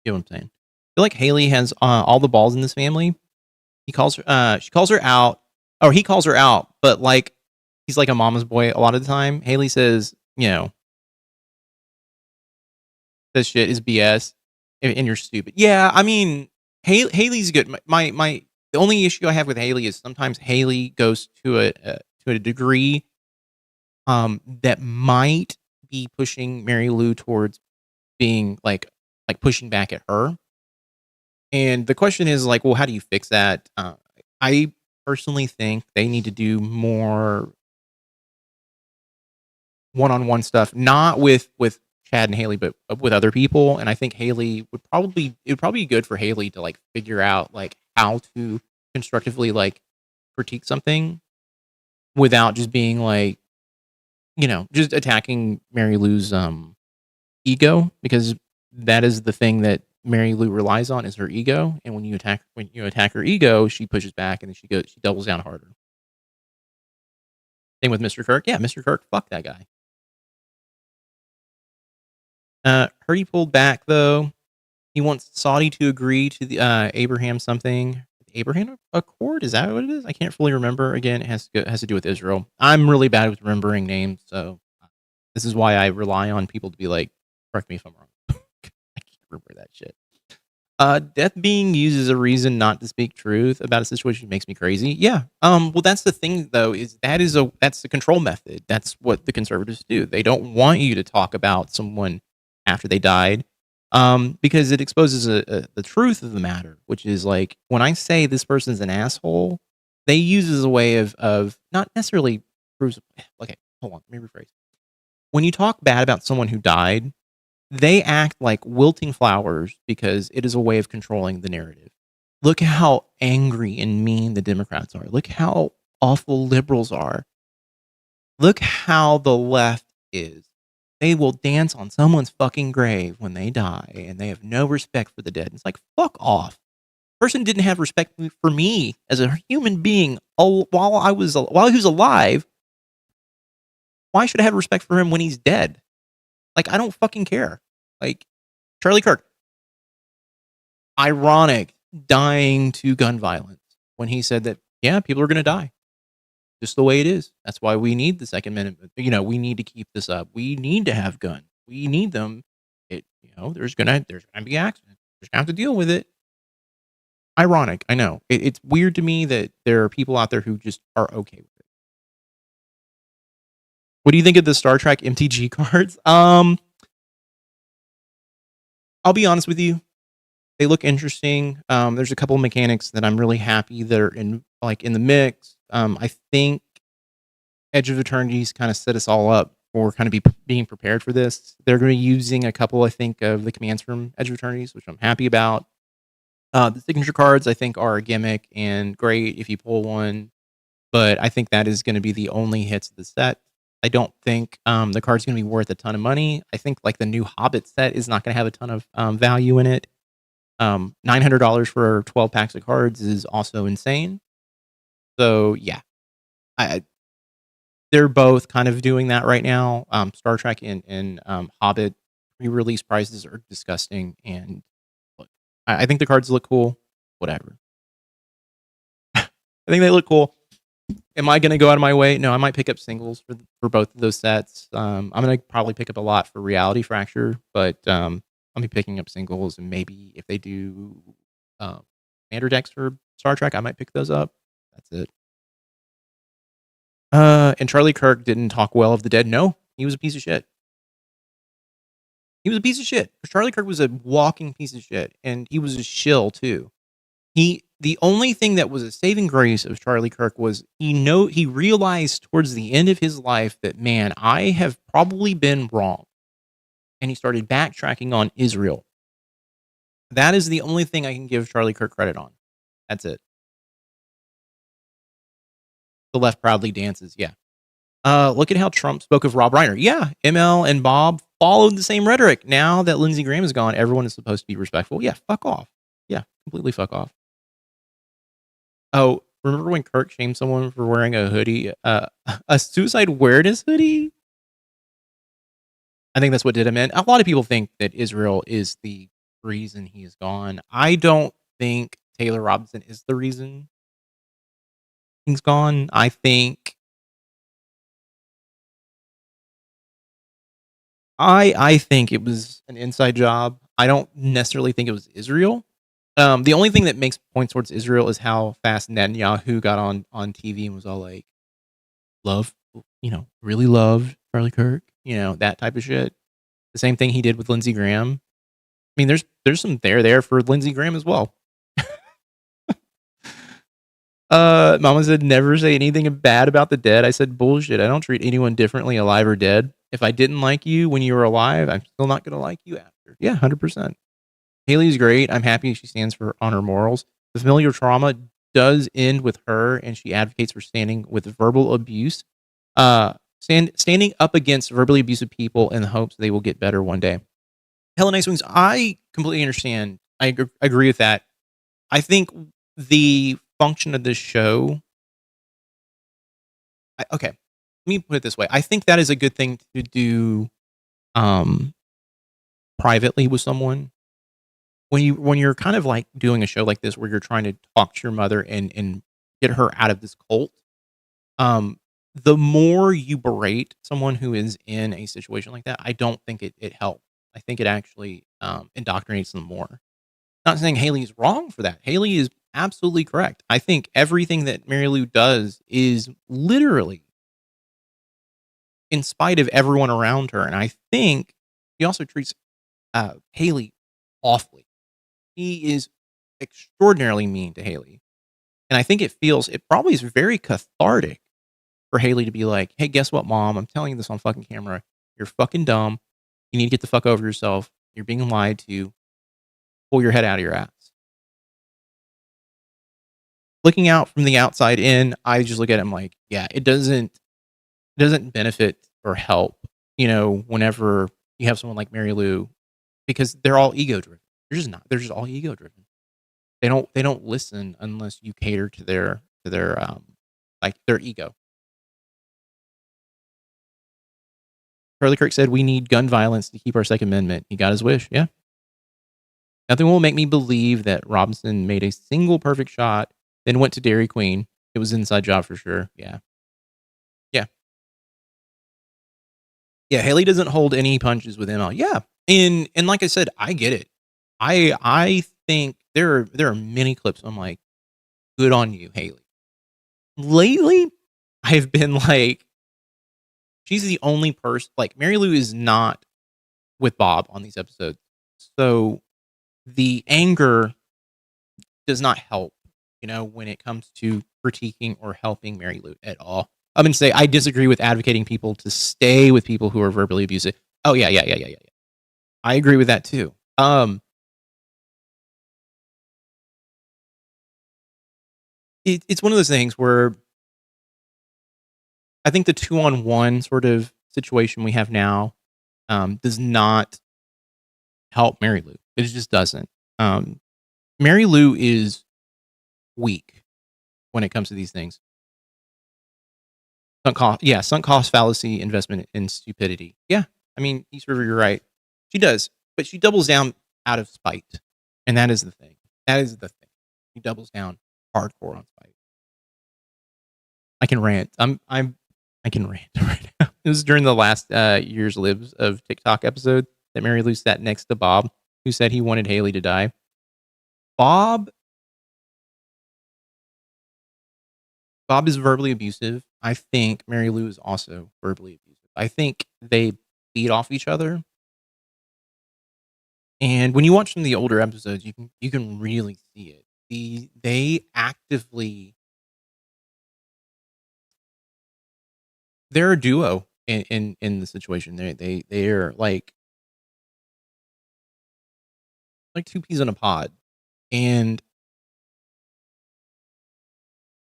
you know what I'm saying. I feel like Haley has all the balls in this family. She calls her out, or he calls her out, but like he's like a mama's boy a lot of the time. Haley says, this shit is BS and you're stupid. Yeah, I mean, Haley's good. The only issue I have with Haley is sometimes Haley goes to a degree that might be pushing Mary Lou towards being like pushing back at her. And the question is like, well, how do you fix that? I personally think they need to do more one-on-one stuff, not with Chad and Haley, but with other people. And I think it would probably be good for Haley to like figure out like how to constructively like critique something without just being like, just attacking Mary Lou's ego, because that is the thing that Mary Lou relies on, is her ego. And when you attack her ego, she pushes back and then she doubles down harder. Same with Mr. Kirk. Yeah, Mr. Kirk, fuck that guy. Hurdy pulled back though. He wants Saudi to agree to the Abraham something. Abraham Accord? Is that what it is? I can't fully remember. Again, it has to do with Israel. I'm really bad with remembering names, so this is why I rely on people to be like, correct me if I'm wrong. I can't remember that shit. Death being used as a reason not to speak truth about a situation makes me crazy. Yeah. Well, that's the thing though, that's the control method. That's what the conservatives do. They don't want you to talk about someone after they died, because it exposes the truth of the matter, which is like, when I say this person's an asshole, they use it as a way of not necessarily proves. Okay, hold on, let me rephrase. When you talk bad about someone who died, they act like wilting flowers because it is a way of controlling the narrative. Look how angry and mean the Democrats are. Look how awful liberals are. Look how the left is. They will dance on someone's fucking grave when they die, and they have no respect for the dead. It's like, fuck off. Person didn't have respect for me as a human being while he was alive. Why should I have respect for him when he's dead? Like, I don't fucking care. Like, Charlie Kirk, ironic, dying to gun violence when he said that, yeah, people are going to die. Just the way it is. That's why we need the Second Amendment. We need to keep this up. We need to have guns. we need them. There's gonna be accidents. We're just gonna have to deal with it. Ironic, I know. It's weird to me that there are people out there who just are okay with it. What do you think of the Star Trek MTG cards? I'll be honest with you. They look interesting. There's a couple of mechanics that I'm really happy that are in the mix. I think Edge of Eternity's kind of set us all up for kind of being prepared for this. They're going to be using a couple, I think, of the commands from Edge of Eternity's, which I'm happy about. The signature cards, I think, are a gimmick and great if you pull one, but I think that is going to be the only hits of the set. I don't think the card's going to be worth a ton of money. I think like the new Hobbit set is not going to have a ton of value in it. $900 for 12 packs of cards is also insane. So yeah, they're both kind of doing that right now. Star Trek and Hobbit pre-release prices are disgusting, and look, I think the cards look cool. Whatever. I think they look cool. Am I going to go out of my way? No, I might pick up singles for both of those sets. I'm going to probably pick up a lot for Reality Fracture, but I'll be picking up singles, and maybe if they do commander decks for Star Trek, I might pick those up. That's it. And Charlie Kirk didn't talk well of the dead. No, he was a piece of shit. He was a piece of shit. Charlie Kirk was a walking piece of shit, and he was a shill too. The only thing that was a saving grace of Charlie Kirk was he realized towards the end of his life that, man, I have probably been wrong. And he started backtracking on Israel. That is the only thing I can give Charlie Kirk credit on. That's it. The left proudly dances. Yeah. Look at how Trump spoke of Rob Reiner. Yeah. ML and Bob followed the same rhetoric. Now that Lindsey Graham is gone, everyone is supposed to be respectful. Yeah. Fuck off. Yeah. Completely fuck off. Oh, remember when Kirk shamed someone for wearing a hoodie? A suicide awareness hoodie? I think that's what did him in. A lot of people think that Israel is the reason he is gone. I don't think Taylor Robinson is the reason he's gone. I think it was an inside job. I don't necessarily think it was Israel. The only thing that makes points towards Israel is how fast Netanyahu got on TV and was all like, really loved Charlie Kirk, that type of shit. The same thing he did with Lindsey Graham. I mean, there's some there for Lindsey Graham as well. Mama said, never say anything bad about the dead. I said, bullshit. I don't treat anyone differently, alive or dead. If I didn't like you when you were alive, I'm still not going to like you after. Yeah, 100%. Haley's great. I'm happy she stands for honor morals. The familiar trauma does end with her, and she advocates for standing with verbal abuse. Standing up against verbally abusive people in the hopes they will get better one day. Hella Nice Wings, I completely understand. I agree with that. I think the function of this show... Okay, let me put it this way. I think that is a good thing to do privately with someone. When you're kind of like doing a show like this where you're trying to talk to your mother and get her out of this cult, the more you berate someone who is in a situation like that, I don't think it helps. I think it actually indoctrinates them more. Not saying Haley's wrong for that. Haley is absolutely correct. I think everything that Mary Lou does is literally in spite of everyone around her. And I think he also treats Haley awfully. He is extraordinarily mean to Haley. And I think it probably is very cathartic for Haley to be like, hey, guess what, Mom? I'm telling you this on fucking camera. You're fucking dumb. You need to get the fuck over yourself. You're being lied to. Pull your head out of your ass. Looking out from the outside in, I just look at him like, yeah, it doesn't benefit or help, whenever you have someone like Mary Lou, because they're all ego driven. They're just all ego driven. They don't listen unless you cater to their ego. Charlie Kirk said we need gun violence to keep our Second Amendment. He got his wish. Yeah. Nothing will make me believe that Robinson made a single perfect shot, then went to Dairy Queen. It was an inside job for sure. Yeah. Yeah. Yeah, Haley doesn't hold any punches with ML. Yeah, and like I said, I get it. I think there are many clips. I'm like, good on you, Haley. Lately, I've been like, she's the only person. Like Mary Lou is not with Bob on these episodes, so the anger does not help. When it comes to critiquing or helping Mary Lou at all. I'm going to say I disagree with advocating people to stay with people who are verbally abusive. Oh yeah. I agree with that too. It's one of those things where I think the 2-on-1 sort of situation we have now does not help Mary Lou. It just doesn't. Mary Lou is weak when it comes to these things. Sunk cost fallacy, investment in stupidity. Yeah, I mean, East River, you're right. She does, but she doubles down out of spite, and that is the thing. She doubles down hardcore on spite. I can rant. I can rant right now. It was during the last year's lives of TikTok episode that Mary Lou sat next to Bob, who said he wanted Haley to die. Bob is verbally abusive. I think Mary Lou is also verbally abusive. I think they feed off each other. And when you watch some of the older episodes, you can really see it. They actively, they're a duo in the situation. They're like two peas in a pod. And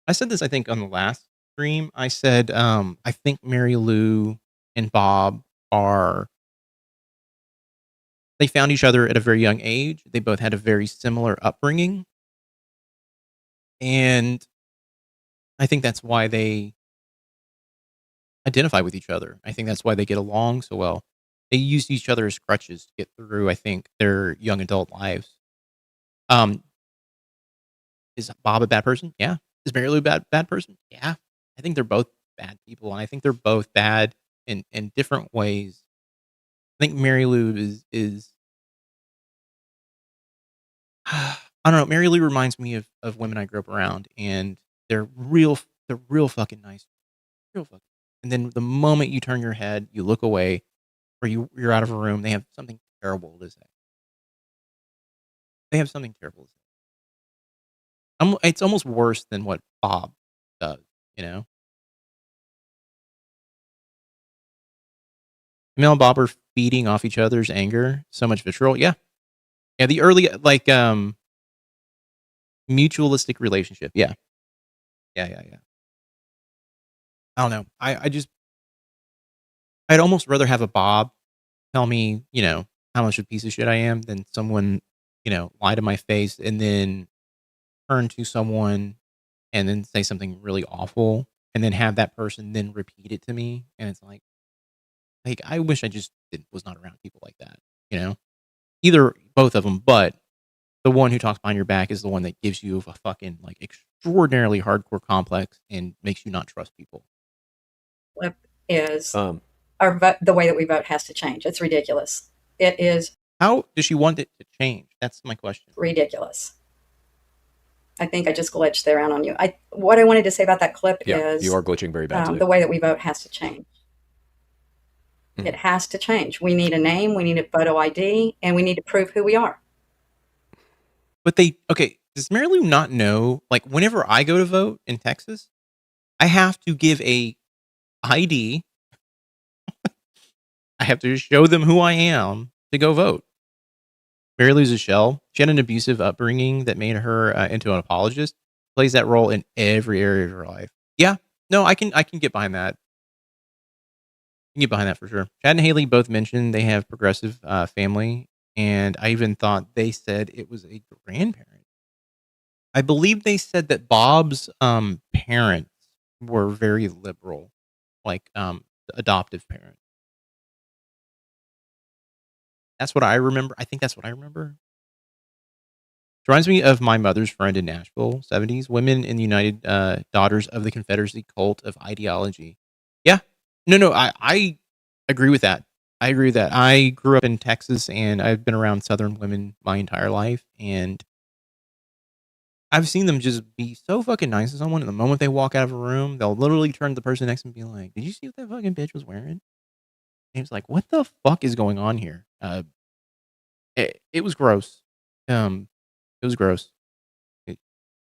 I said this, I think, on the last stream. I said, I think Mary Lou and Bob they found each other at a very young age. They both had a very similar upbringing. And I think that's why they identify with each other. I think that's why they get along so well. They used each other as crutches to get through, I think, their young adult lives. Is Bob a bad person? Yeah. Is Mary Lou a bad person? Yeah. I think they're both bad people, and I think they're both bad in different ways. I think Mary Lou is I don't know. Mary Lou reminds me of women I grew up around, and they're real fucking nice. Real fucking. And then the moment you turn your head, you look away, or you're out of a room, they have something terrible to say. They have something terrible to say. It's almost worse than what Bob does, Mel and Bob are feeding off each other's anger, so much vitriol. Yeah. Yeah, the early, mutualistic relationship. Yeah. Yeah. I don't know. I'd almost rather have a Bob tell me, how much of a piece of shit I am than someone, lie to my face and then turn to someone and then say something really awful and then have that person then repeat it to me. And it's like I wish I just was not around people like that, either both of them, but the one who talks behind your back is the one that gives you a fucking extraordinarily hardcore complex and makes you not trust people. Flip is the way that we vote has to change. It's ridiculous. It is. How does she want it to change? That's my question. Ridiculous. I think I just glitched there out on you. What I wanted to say about that clip is you are glitching very badly. The way that we vote has to change. Mm-hmm. It has to change. We need a name, we need a photo ID, and we need to prove who we are. But does Mary Lou not know? Whenever I go to vote in Texas, I have to give a ID. I have to show them who I am to go vote. Mary Lou's a shell. She had an abusive upbringing that made her into an apologist. Plays that role in every area of her life. Yeah, no, I can get behind that. I can get behind that for sure. Chad and Haley both mentioned they have progressive family, and I even thought they said it was a grandparent. I believe they said that Bob's parents were very liberal, adoptive parents. That's what I remember. I think that's what I remember. It reminds me of my mother's friend in Nashville, 70s. Women in the United Daughters of the Confederacy Cult of Ideology. Yeah. No, I agree with that. I agree with that. I grew up in Texas, and I've been around Southern women my entire life, and I've seen them just be so fucking nice to someone, and the moment they walk out of a room, they'll literally turn to the person next to them and be like, "Did you see what that fucking bitch was wearing?" And it's like, "What the fuck is going on here?" It was gross. Um, it was gross. It,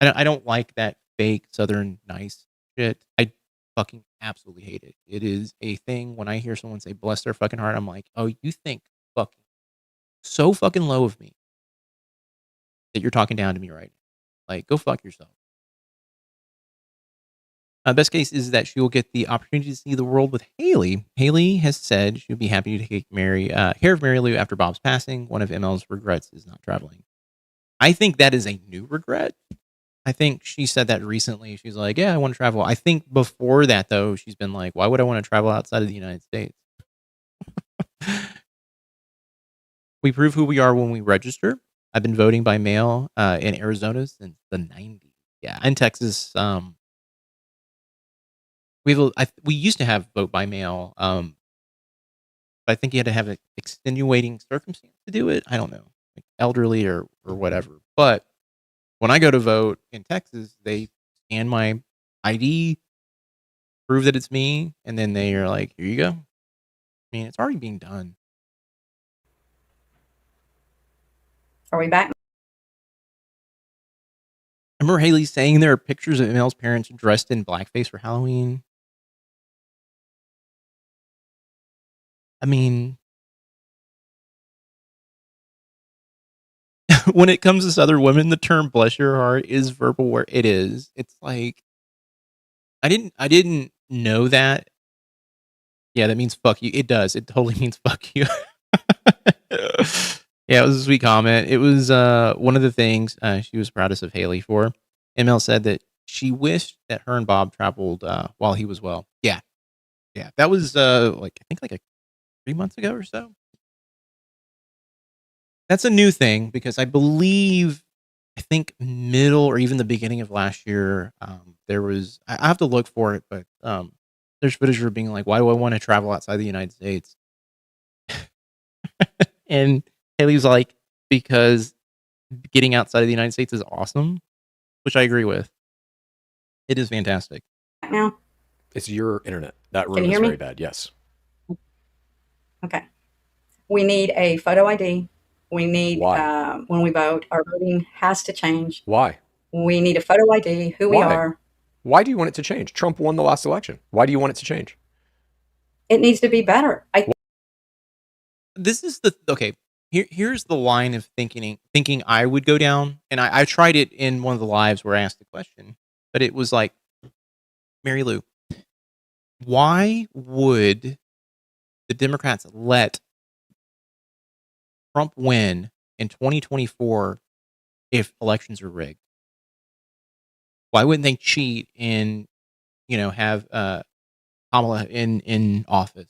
I don't like that fake Southern nice shit. I fucking absolutely hate it. It is a thing when I hear someone say "bless their fucking heart." I'm like, "Oh, you think fucking so fucking low of me that you're talking down to me right now? Like, go fuck yourself." Best case is that she will get the opportunity to see the world with Haley. Haley has said she would be happy to take care of Mary Lou after Bob's passing. One of ML's regrets is not traveling. I think that is a new regret. I think she said that recently. She's like, "Yeah, I want to travel." I think before that, though, she's been like, "Why would I want to travel outside of the United States?" We prove who we are when we register. I've been voting by mail in Arizona since the 90s. Yeah, in Texas, we used to have vote by mail, but I think you had to have an extenuating circumstance to do it. I don't know, like elderly or whatever. But when I go to vote in Texas, they scan my ID, prove that it's me, and then they are like, "Here you go." I mean, it's already being done. Are we back? I remember Haley saying there are pictures of Mel's parents dressed in blackface for Halloween. I mean, when it comes to Southern women, the term "bless your heart" is verbal where it is. It's like I didn't know that. Yeah, that means fuck you. It does. It totally means fuck you. Yeah, it was a sweet comment. It was one of the things she was proudest of Haley for. ML said that she wished that her and Bob traveled while he was well. Yeah. Yeah. That was like I think like 3 months ago or so. That's a new thing because I believe I think middle or even the beginning of last year, there was I have to look for it, but there's footage of her being like, "Why do I want to travel outside the United States?" And Haley's like, "Because getting outside of the United States is awesome," which I agree with. It is fantastic. Now, It's your internet. That can room you is hear me? very bad. Yes. Okay. We need a photo ID. We need, Why? when we vote, our voting has to change. Why? We need a photo ID, who we Why? are. Why do you want it to change? Trump won the last election. Why do you want it to change? It needs to be better. This is the okay. Here's the line of thinking I would go down, and I tried it in one of the lives where I asked the question, but it was like, Mary Lou, why would the Democrats let Trump win in 2024 if elections are rigged? Why wouldn't they cheat and have Kamala in office?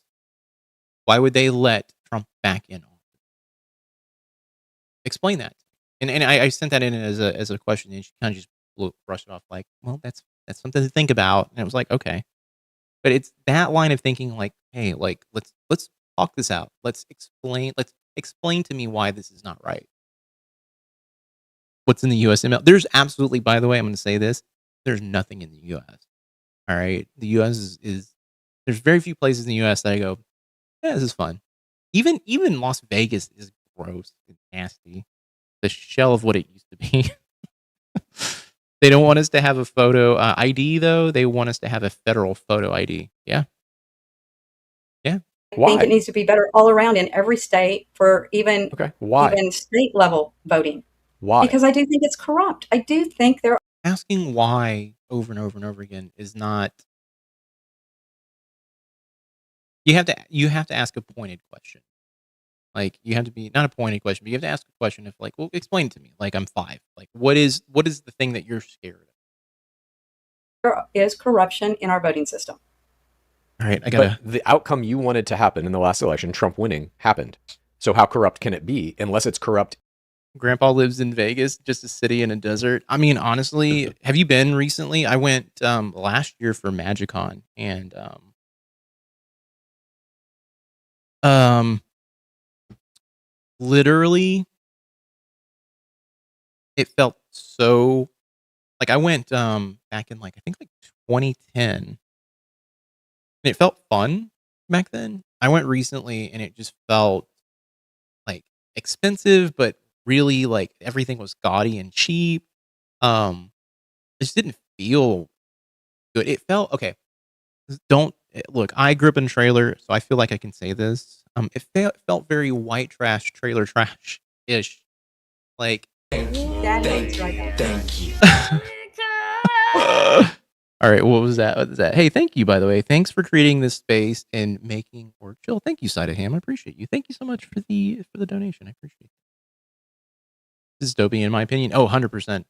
Why would they let Trump back in office? Explain that. And I sent that in as a question, and she kind of just brushed it off like, well, that's something to think about. And it was like, okay, but it's that line of thinking, like, hey, like let's talk this out. Let's explain to me why this is not right. What's in the USML? There's absolutely, by the way, I'm going to say this. There's nothing in the US. All right, the US is there's very few places in the US that I go, yeah, this is fun. Even Las Vegas is gross and nasty. The shell of what it used to be. They don't want us to have a photo ID, though. They want us to have a federal photo ID. Yeah. Yeah. I think it needs to be better all around in every state for even state level voting. Why? Because I do think it's corrupt. I do think there Asking why over and over and over again is not. You have to ask a pointed question. Like, you have to be not a pointed question, but you have to ask a question of like, well, explain it to me. Like, I'm 5. Like, what is the thing that you're scared of? there is corruption in our voting system. All right, I gotta. But the outcome you wanted to happen in the last election, Trump winning, happened. So how corrupt can it be unless it's corrupt? Grandpa lives in Vegas, just a city in a desert. I mean, honestly, have you been recently? I went last year for MagicCon, and Um, literally, it felt so like I went back in like I think like 2010. And it felt fun back then. I went recently and it just felt like expensive, but really like everything was gaudy and cheap. It just didn't feel good. It felt okay. Don't look. I grew up in a trailer, so I feel like I can say this. It felt very white trash, trailer trash ish. Like, That is right. Thank you. all right, what was that? What was that? Hey, thank you, by the way. Thanks for creating this space and making work chill. Thank you, Side of Ham. I appreciate you. Thank you so much for the donation. I appreciate it. This is dopey, in my opinion. Oh, 100%.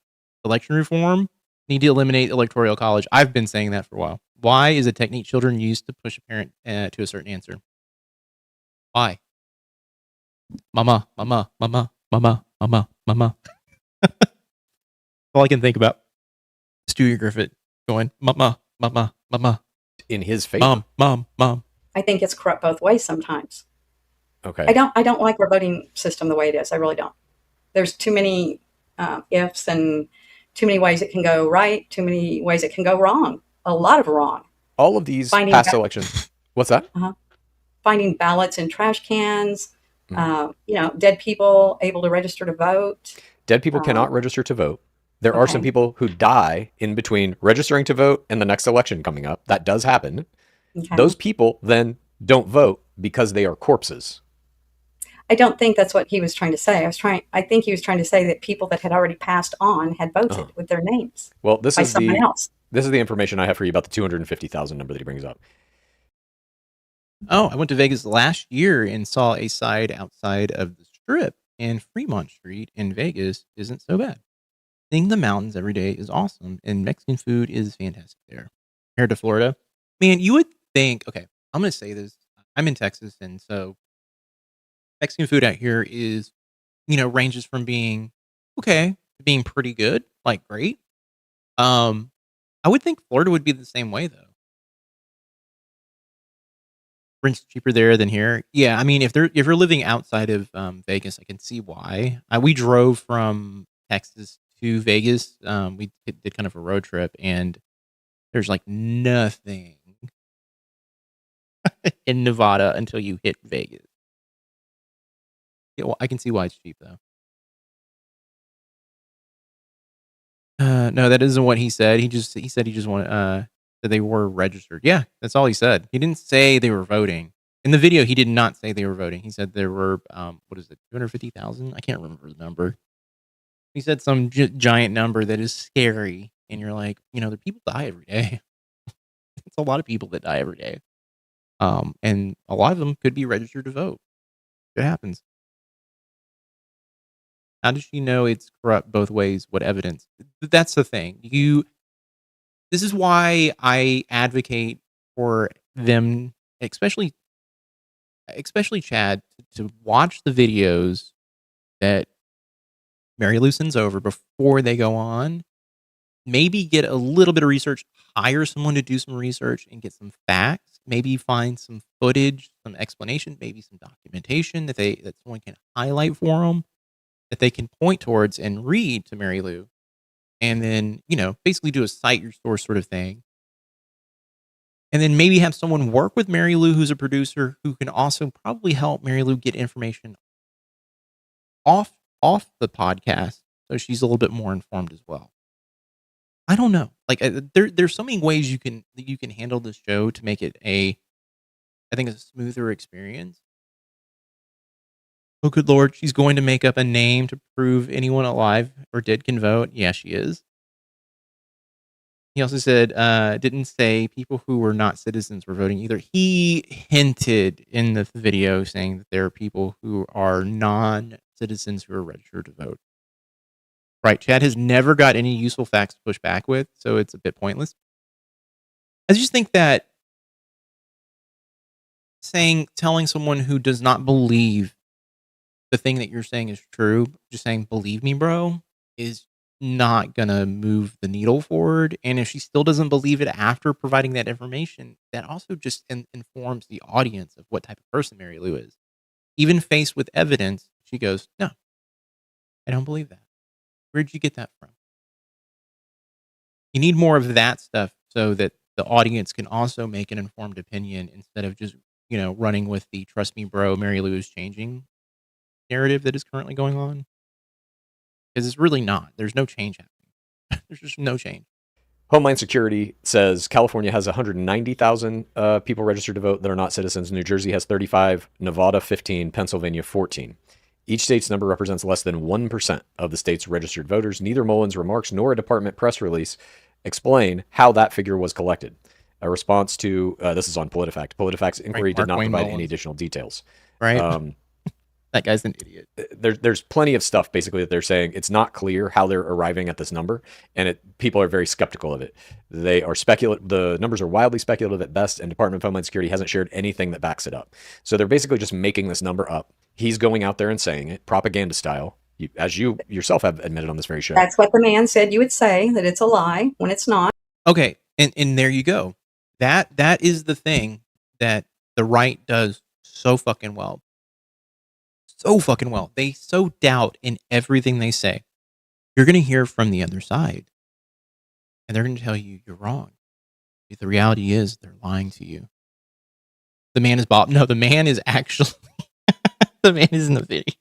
Election reform, need to eliminate electoral college. I've been saying that for a while. Why is a technique children use to push a parent to a certain answer? Why? Mama, mama, mama, mama, mama, mama. All I can think about. Stewie Griffith going, mama, mama, mama. In his favor. Mom. I think it's corrupt both ways sometimes. Okay. I don't like our voting system the way it is. I really don't. There's too many ifs and too many ways it can go right, too many ways it can go wrong. A lot of wrong. All of these Finding past ba- elections. What's that? Finding ballots in trash cans, dead people able to register to vote. Dead people cannot register to vote. There are some people who die in between registering to vote and the next election coming up. That does happen. Okay. Those people then don't vote because they are corpses. I don't think that's what he was trying to say. I think he was trying to say that people that had already passed on had voted with their names. Well, this by is someone else. This is the information I have for you about the 250,000 number that he brings up. Oh, I went to Vegas last year and saw a side outside of the Strip, and Fremont Street in Vegas isn't so bad. Seeing the mountains every day is awesome, and Mexican food is fantastic there. Compared to Florida, man, you would think, okay, I'm going to say this. I'm in Texas, and so Mexican food out here is, ranges from being okay to being pretty good, like great. I would think Florida would be the same way, though. Rent's cheaper there than here. Yeah, I mean, if you're living outside of Vegas, I can see why. We drove from Texas to Vegas. We did kind of a road trip, and there's like nothing in Nevada until you hit Vegas. Yeah, well, I can see why it's cheap though. No, that isn't what he said. He said he just wanted that they were registered. Yeah, that's all he said. He didn't say they were voting. In the video, he did not say they were voting. He said there were, what is it, 250,000? I can't remember the number. He said some giant number that is scary. And you're like, the people die every day. It's a lot of people that die every day. And a lot of them could be registered to vote. It happens. How does she know it's corrupt both ways? What evidence? That's the thing. This is why I advocate for them, especially Chad, to watch the videos that Mary Lou sends over before they go on. Maybe get a little bit of research, hire someone to do some research and get some facts. Maybe find some footage, some explanation, maybe some documentation that someone can highlight for them, that they can point towards and read to Mary Lou. And then, basically do a cite your source sort of thing. And then maybe have someone work with Mary Lou, who's a producer, who can also probably help Mary Lou get information off the podcast, so she's a little bit more informed as well. I don't know. Like there's so many ways you can handle this show to make it I think, a smoother experience. Oh, good Lord, she's going to make up a name to prove anyone alive or dead can vote. Yeah, she is. He also said, didn't say people who were not citizens were voting either. He hinted in the video saying that there are people who are non-citizens who are registered to vote. Right. Chad has never got any useful facts to push back with, so it's a bit pointless. I just think that telling someone who does not believe the thing that you're saying is true, just saying, believe me, bro, is not gonna move the needle forward. And if she still doesn't believe it after providing that information, that also just informs the audience of what type of person Mary Lou is. Even faced with evidence, she goes, "No, I don't believe that. Where'd you get that from?" You need more of that stuff so that the audience can also make an informed opinion instead of just, running with the "trust me, bro, Mary Lou is changing" narrative that is currently going on. Because it's really not. There's no change happening. There's just no change. Homeland Security says California has 190,000 people registered to vote that are not citizens. New Jersey has 35, Nevada 15, Pennsylvania 14. Each state's number represents less than 1% of the state's registered voters. Neither Mullins' remarks nor a department press release explain how that figure was collected. A response to this is on PolitiFact. PolitiFact's inquiry did not provide any additional details. Right. That guy's an idiot. There's plenty of stuff basically that they're saying it's not clear how they're arriving at this number, and people are very skeptical of it. They are the numbers are wildly speculative at best, and Department of Homeland Security hasn't shared anything that backs it up. So they're basically just making this number up. He's going out there and saying it, propaganda style, as you yourself have admitted on this very show. That's what the man said you would say, that it's a lie when it's not. Okay, and there you go. That is the thing that the right does so fucking well. So fucking well. They so doubt in everything they say. You're going to hear from the other side. And they're going to tell you you're wrong. The reality is they're lying to you. The man is Bob. No, the man is actually... the man is in the video.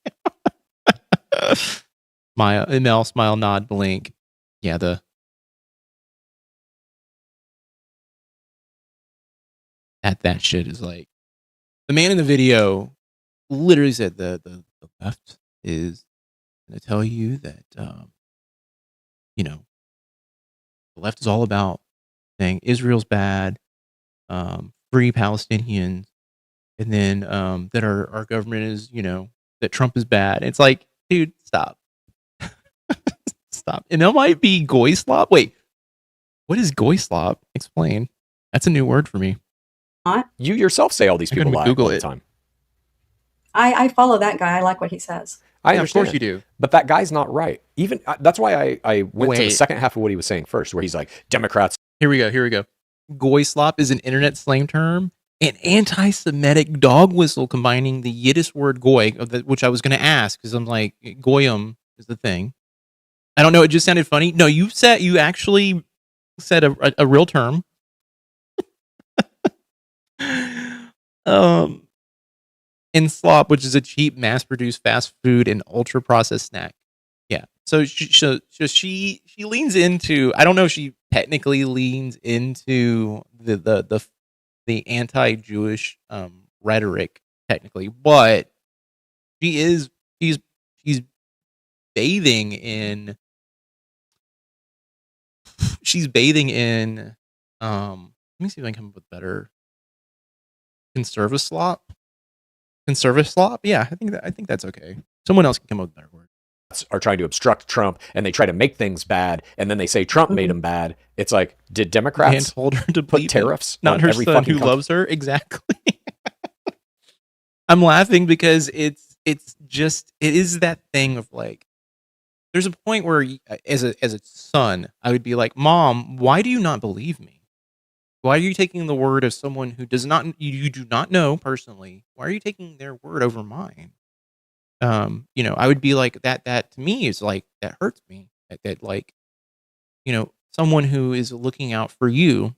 ML, smile, nod, blink. Yeah, that shit is like... The man in the video literally said the left is going to tell you that, the left is all about saying Israel's bad, free Palestinians, and then that our government is, that Trump is bad. It's like, dude, stop. Stop. And that might be goy slop. Wait, what is goy slop? Explain. That's a new word for me. You yourself say all these people lie all the time. I follow that guy. I like what he says. I understand. Of course you do. But that guy's not right. Even that's why I went to the second half of what he was saying first, where he's like, Democrats. Here we go. Goy slop is an internet slang term, an anti-Semitic dog whistle combining the Yiddish word goy, which I was going to ask because I'm like, goyim is the thing. I don't know. It just sounded funny. No, you actually said a real term. And slop, which is a cheap, mass-produced fast food and ultra-processed snack. Yeah. So she leans into. I don't know if she technically leans into the anti-Jewish rhetoric technically, but she's bathing in. She's bathing in. Let me see if I can come up with better. Conservative slop. Yeah, I think that's okay. Someone else can come up with a better word. Are trying to obstruct Trump, and they try to make things bad, and then they say Trump made them bad. It's like, did Democrats told her to put tariffs not on her every son fucking who country? loves her? Exactly. I'm laughing because it is that thing of like, there's a point where as a son, I would be like, Mom, why do you not believe me? Why are you taking the word of someone who you do not know personally? Why are you taking their word over mine? I would be like, that to me is like, that hurts me. That like, someone who is looking out for you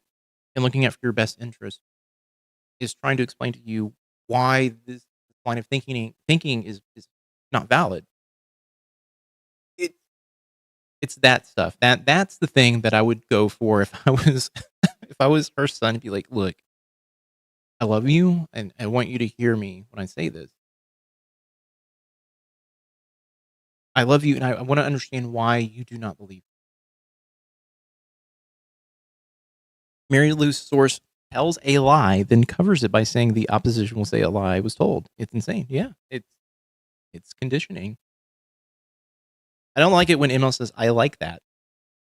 and looking out for your best interest is trying to explain to you why this line of thinking is not valid. It's that stuff. That's the thing that I would go for if I was her son. I'd be like, look, I love you, and I want you to hear me when I say this. I love you, and I want to understand why you do not believe. Mary Lou's source tells a lie, then covers it by saying the opposition will say a lie was told. It's insane. Yeah, it's conditioning. I don't like it when ML says, I like that.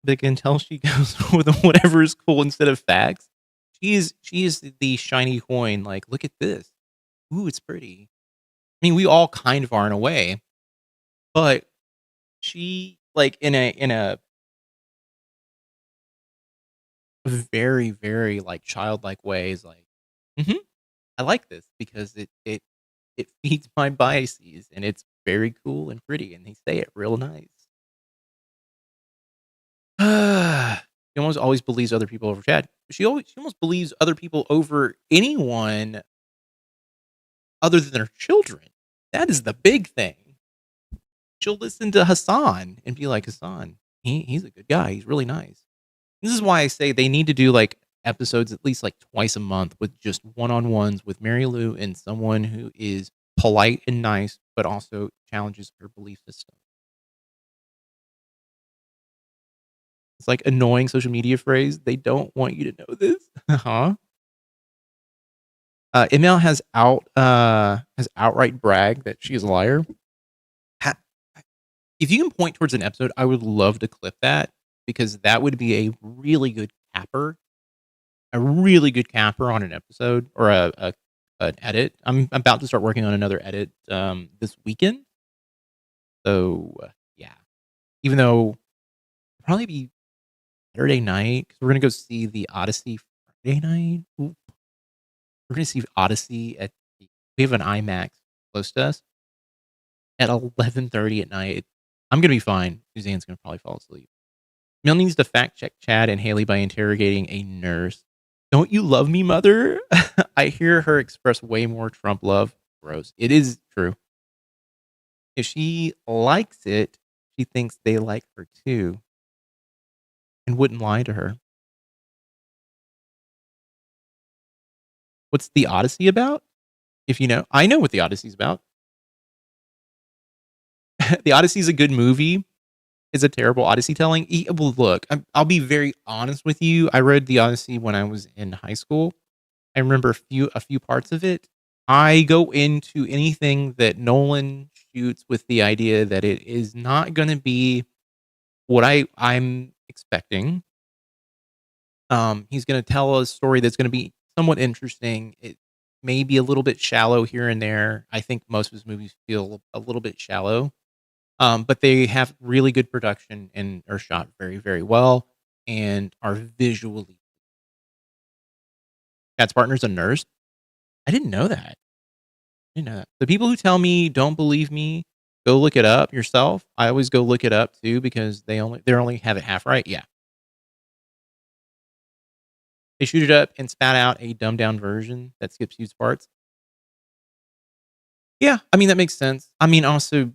But until she goes with whatever is cool instead of facts, she is the shiny coin. Like, look at this. Ooh, it's pretty. I mean, we all kind of are in a way. But she like in a very, very like childlike way is like, "Mhm, I like this because it feeds my biases and it's very cool and pretty and they say it real nice." She almost always believes other people over Chad. She almost believes other people over anyone other than her children. That is the big thing. She'll listen to Hassan and be like, "Hassan, he's a good guy. He's really nice." This is why I say they need to do like episodes at least like twice a month with just one-on-ones with Mary Lou and someone who is polite and nice, but also challenges her belief system. It's like annoying social media phrase. They don't want you to know this. Huh? ML has outright bragged that she is a liar. Ha- if you can point towards an episode, I would love to clip that because that would be a really good capper, on an episode or an edit. I'm about to start working on another edit this weekend. So yeah, even though it'll probably be Saturday night because we're gonna go see the Odyssey Friday night. Ooh. We're gonna see Odyssey we have an IMAX close to us at 11:30 at night. I'm gonna be fine. Suzanne's gonna probably fall asleep. Mel needs to fact check Chad and Haley by interrogating a nurse. Don't you love me, mother? I hear her express way more Trump love. Gross. It is true. If she likes it, she thinks they like her too and wouldn't lie to her. What's the Odyssey about? If you know, I know what the Odyssey's about. The Odyssey's a good movie. It's a terrible Odyssey telling. Well, look, I'll be very honest with you. I read the Odyssey when I was in high school. I remember a few parts of it. I go into anything that Nolan shoots with the idea that it is not going to be what I'm expecting. He's going to tell a story that's going to be somewhat interesting. It may be a little bit shallow here and there. I think most of his movies feel a little bit shallow, but they have really good production and are shot very, very well and are visually. Cat's partner's a nurse. I didn't know that. The people who tell me don't believe me, go look it up yourself. I always go look it up too because they only have it half right. Yeah. They shoot it up and spat out a dumbed down version that skips huge parts. Yeah, I mean that makes sense. I mean also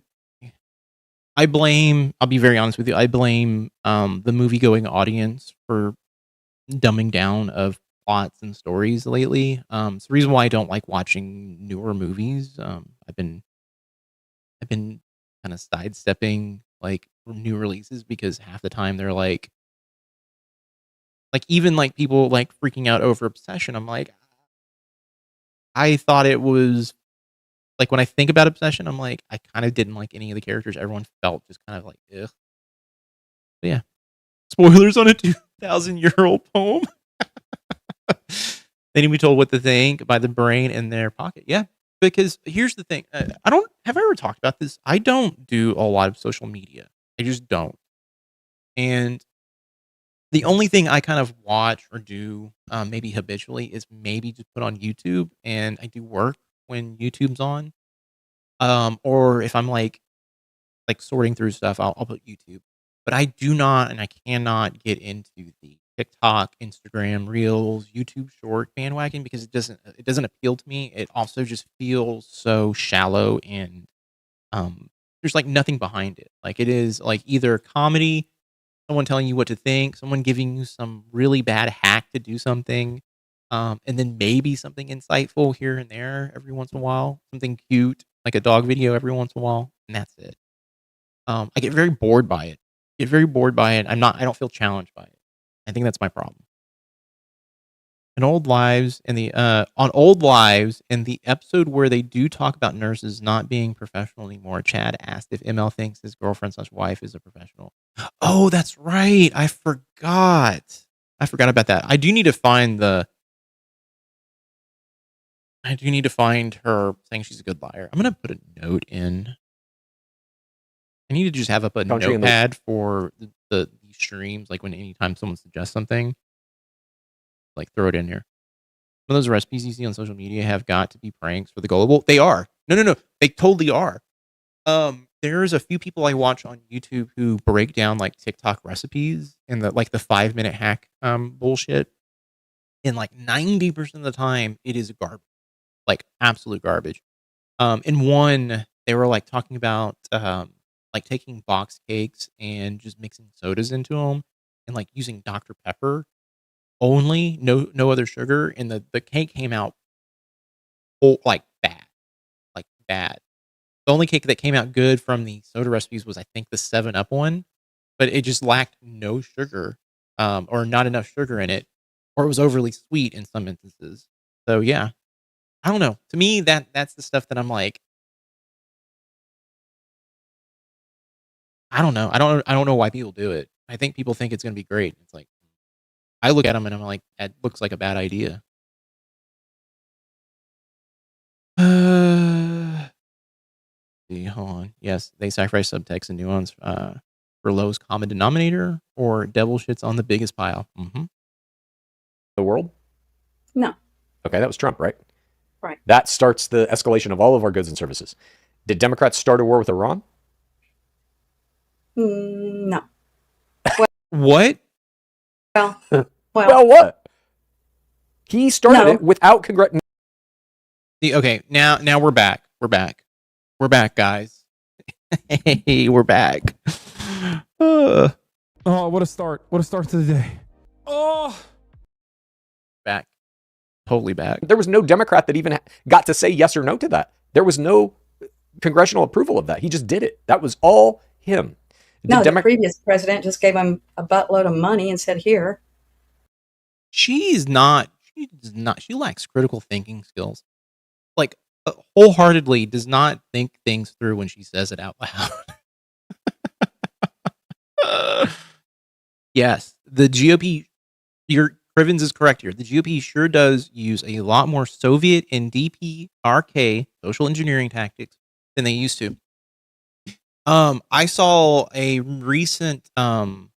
I'll be very honest with you, I blame the movie going audience for dumbing down of plots and stories lately. It's the reason why I don't like watching newer movies. I've been kind of sidestepping like new releases because half the time they're like even like people like freaking out over Obsession. I'm like, I thought it was like when I think about Obsession, I'm like, I kind of didn't like any of the characters. Everyone felt just kind of like, ugh. But yeah, spoilers on a 2,000-year-old poem. They need to be told what to think by the brain in their pocket. Yeah, because here's the thing. I don't have I ever talked about this. I don't do a lot of social media. I just don't. And the only thing I kind of watch or do maybe habitually is maybe just put on YouTube, and I do work when YouTube's on. Or if I'm like sorting through stuff, I'll put YouTube. But I do not and I cannot get into the TikTok, Instagram Reels, YouTube Short bandwagon because it doesn't appeal to me. It also just feels so shallow and there's like nothing behind it. Like it is like either comedy, someone telling you what to think, someone giving you some really bad hack to do something, and then maybe something insightful here and there every once in a while, something cute like a dog video every once in a while, and that's it. I get very bored by it. Get very bored by it. I don't feel challenged by it. I think that's my problem. On Old Lives in the episode where they do talk about nurses not being professional anymore, Chad asked if ML thinks his girlfriend/wife is a professional. Oh, that's right. I forgot. I forgot about that. I do need to find her saying she's a good liar. I'm gonna put a note in I need to just have up a Country and notepad for the streams, like when anytime someone suggests something, like throw it in here. Some of those recipes you see on social media have got to be pranks for the gullible. They are. No. They totally are. There's a few people I watch on YouTube who break down like TikTok recipes and the 5-minute hack bullshit. And like 90% of the time it is garbage. Like absolute garbage. In one, they were like talking about like taking box cakes and just mixing sodas into them and like using Dr. Pepper only, no other sugar, and the cake came out like bad. The only cake that came out good from the soda recipes was I think the 7-Up one, but it just lacked no sugar, or not enough sugar in it, or it was overly sweet in some instances. So yeah, I don't know. To me, that's the stuff that I'm like, I don't know. I don't know why people do it. I think people think it's gonna be great. It's like I look at them and I'm like, that looks like a bad idea. See, hold on. Yes, they sacrifice subtext and nuance for lowest common denominator, or devil shits on the biggest pile. The world? No. Okay, that was Trump, right? Right. That starts the escalation of all of our goods and services. Did Democrats start a war with Iran? No. What? Well, Well, what? He started it without Congress. Okay, now we're back. We're back, guys. Hey, we're back. Oh, what a start. What a start to the day. Oh. Back. Totally back. There was no Democrat that even got to say yes or no to that. There was no congressional approval of that. He just did it. That was all him. The previous president just gave him a buttload of money and said, here. She lacks critical thinking skills. Like, wholeheartedly does not think things through when she says it out loud. Yes, the GOP, Crivens is correct here. The GOP sure does use a lot more Soviet and DPRK social engineering tactics than they used to. I saw a recent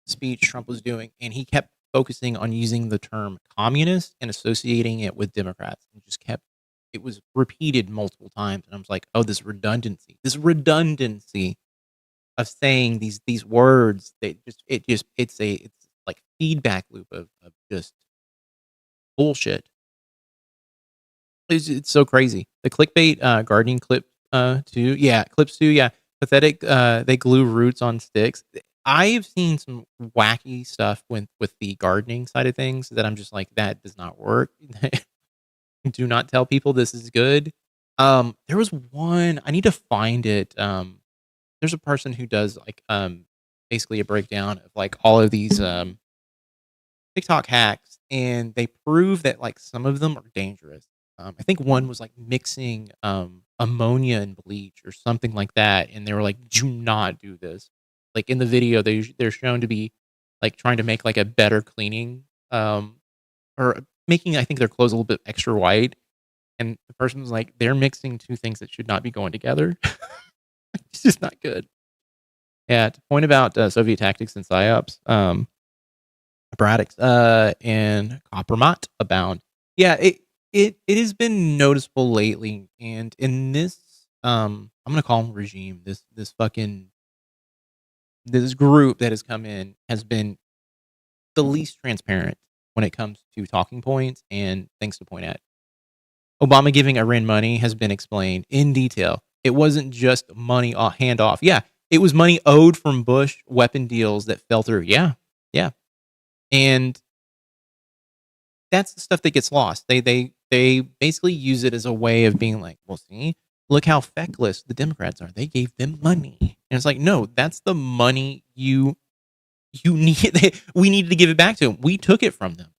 speech Trump was doing, and he kept focusing on using the term communist and associating it with Democrats, and it was repeated multiple times, and I was like, oh, this redundancy of saying these words, it's like feedback loop of just bullshit. It's so crazy. The clickbait gardening clips too. Pathetic. They glue roots on sticks. I've seen some wacky stuff with the gardening side of things that I'm just like, that does not work. Do not tell people this is good. There was one, I need to find it. There's a person who does like basically a breakdown of like all of these TikTok hacks, and they prove that like some of them are dangerous. I think one was like mixing ammonia and bleach or something like that, and they were like, do not do this. Like in the video, they're shown to be like trying to make like a better cleaning, or making, I think, their clothes a little bit extra white, and the person was like, they're mixing two things that should not be going together. It's just not good. Yeah, to point about Soviet tactics and psyops, Braddock's and Coppermot abound. Yeah, it has been noticeable lately, and in this I'm gonna call them regime, this group that has come in has been the least transparent when it comes to talking points and things to point at. Obama giving Iran money has been explained in detail. It wasn't just money handoff. Yeah, it was money owed from Bush weapon deals that fell through. Yeah. And that's the stuff that gets lost. They basically use it as a way of being like, well, see, look how feckless the Democrats are. They gave them money. And it's like, no, that's the money you need. We needed to give it back to them. We took it from them.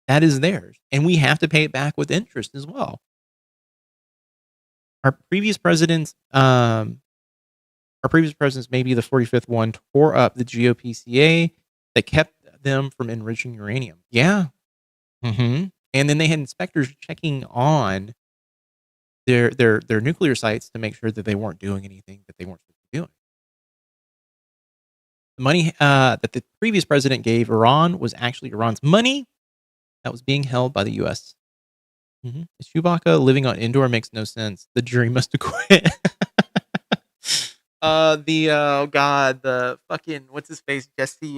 That is theirs. And we have to pay it back with interest as well. Our previous presidents, maybe the 45th one, tore up the GOPCA that kept them from enriching uranium. Yeah. And then they had inspectors checking on their nuclear sites to make sure that they weren't doing anything that they weren't supposed to be doing. The money that the previous president gave Iran was actually Iran's money that was being held by the U.S. Chewbacca living on Endor makes no sense. The jury must acquit. Oh god, the fucking what's his face, Jesse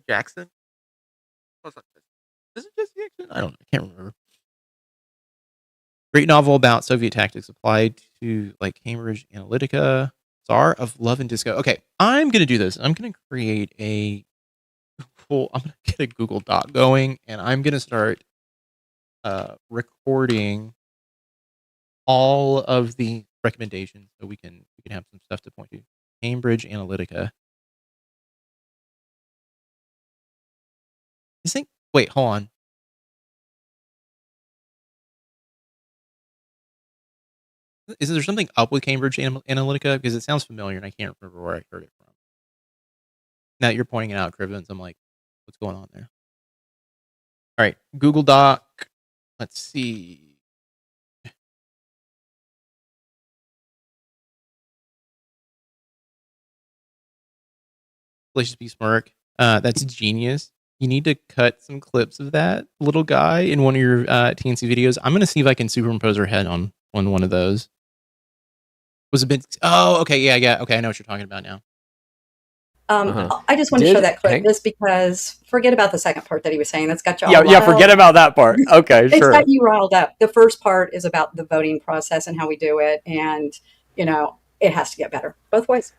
Jackson. What's that? Is it Jesse Jackson? I don't know. I can't remember. Great novel about Soviet tactics applied to like Cambridge Analytica. Czar of Love and Disco. Okay, I'm gonna do this. I'm gonna create a I'm gonna get a Google Doc going, and I'm gonna start recording all of the recommendations so we can have some stuff to point to. Cambridge Analytica. You think? Wait, hold on. Is there something up with Cambridge Analytica? Because it sounds familiar, and I can't remember where I heard it from. Now you're pointing it out, Crivens. I'm like, what's going on there? All right, Google Doc. Let's see. Delicious Be Smirk. That's genius. You need to cut some clips of that little guy in one of your TNC videos. I'm gonna see if I can superimpose her head on one of those. Was a bit. Oh, okay, yeah. Okay, I know what you're talking about now. I just want to show that clip just because forget about the second part that he was saying. That's got you all Yeah, forget about that part. Okay, it's sure. got you riled up. The first part is about the voting process and how we do it. And, it has to get better both ways.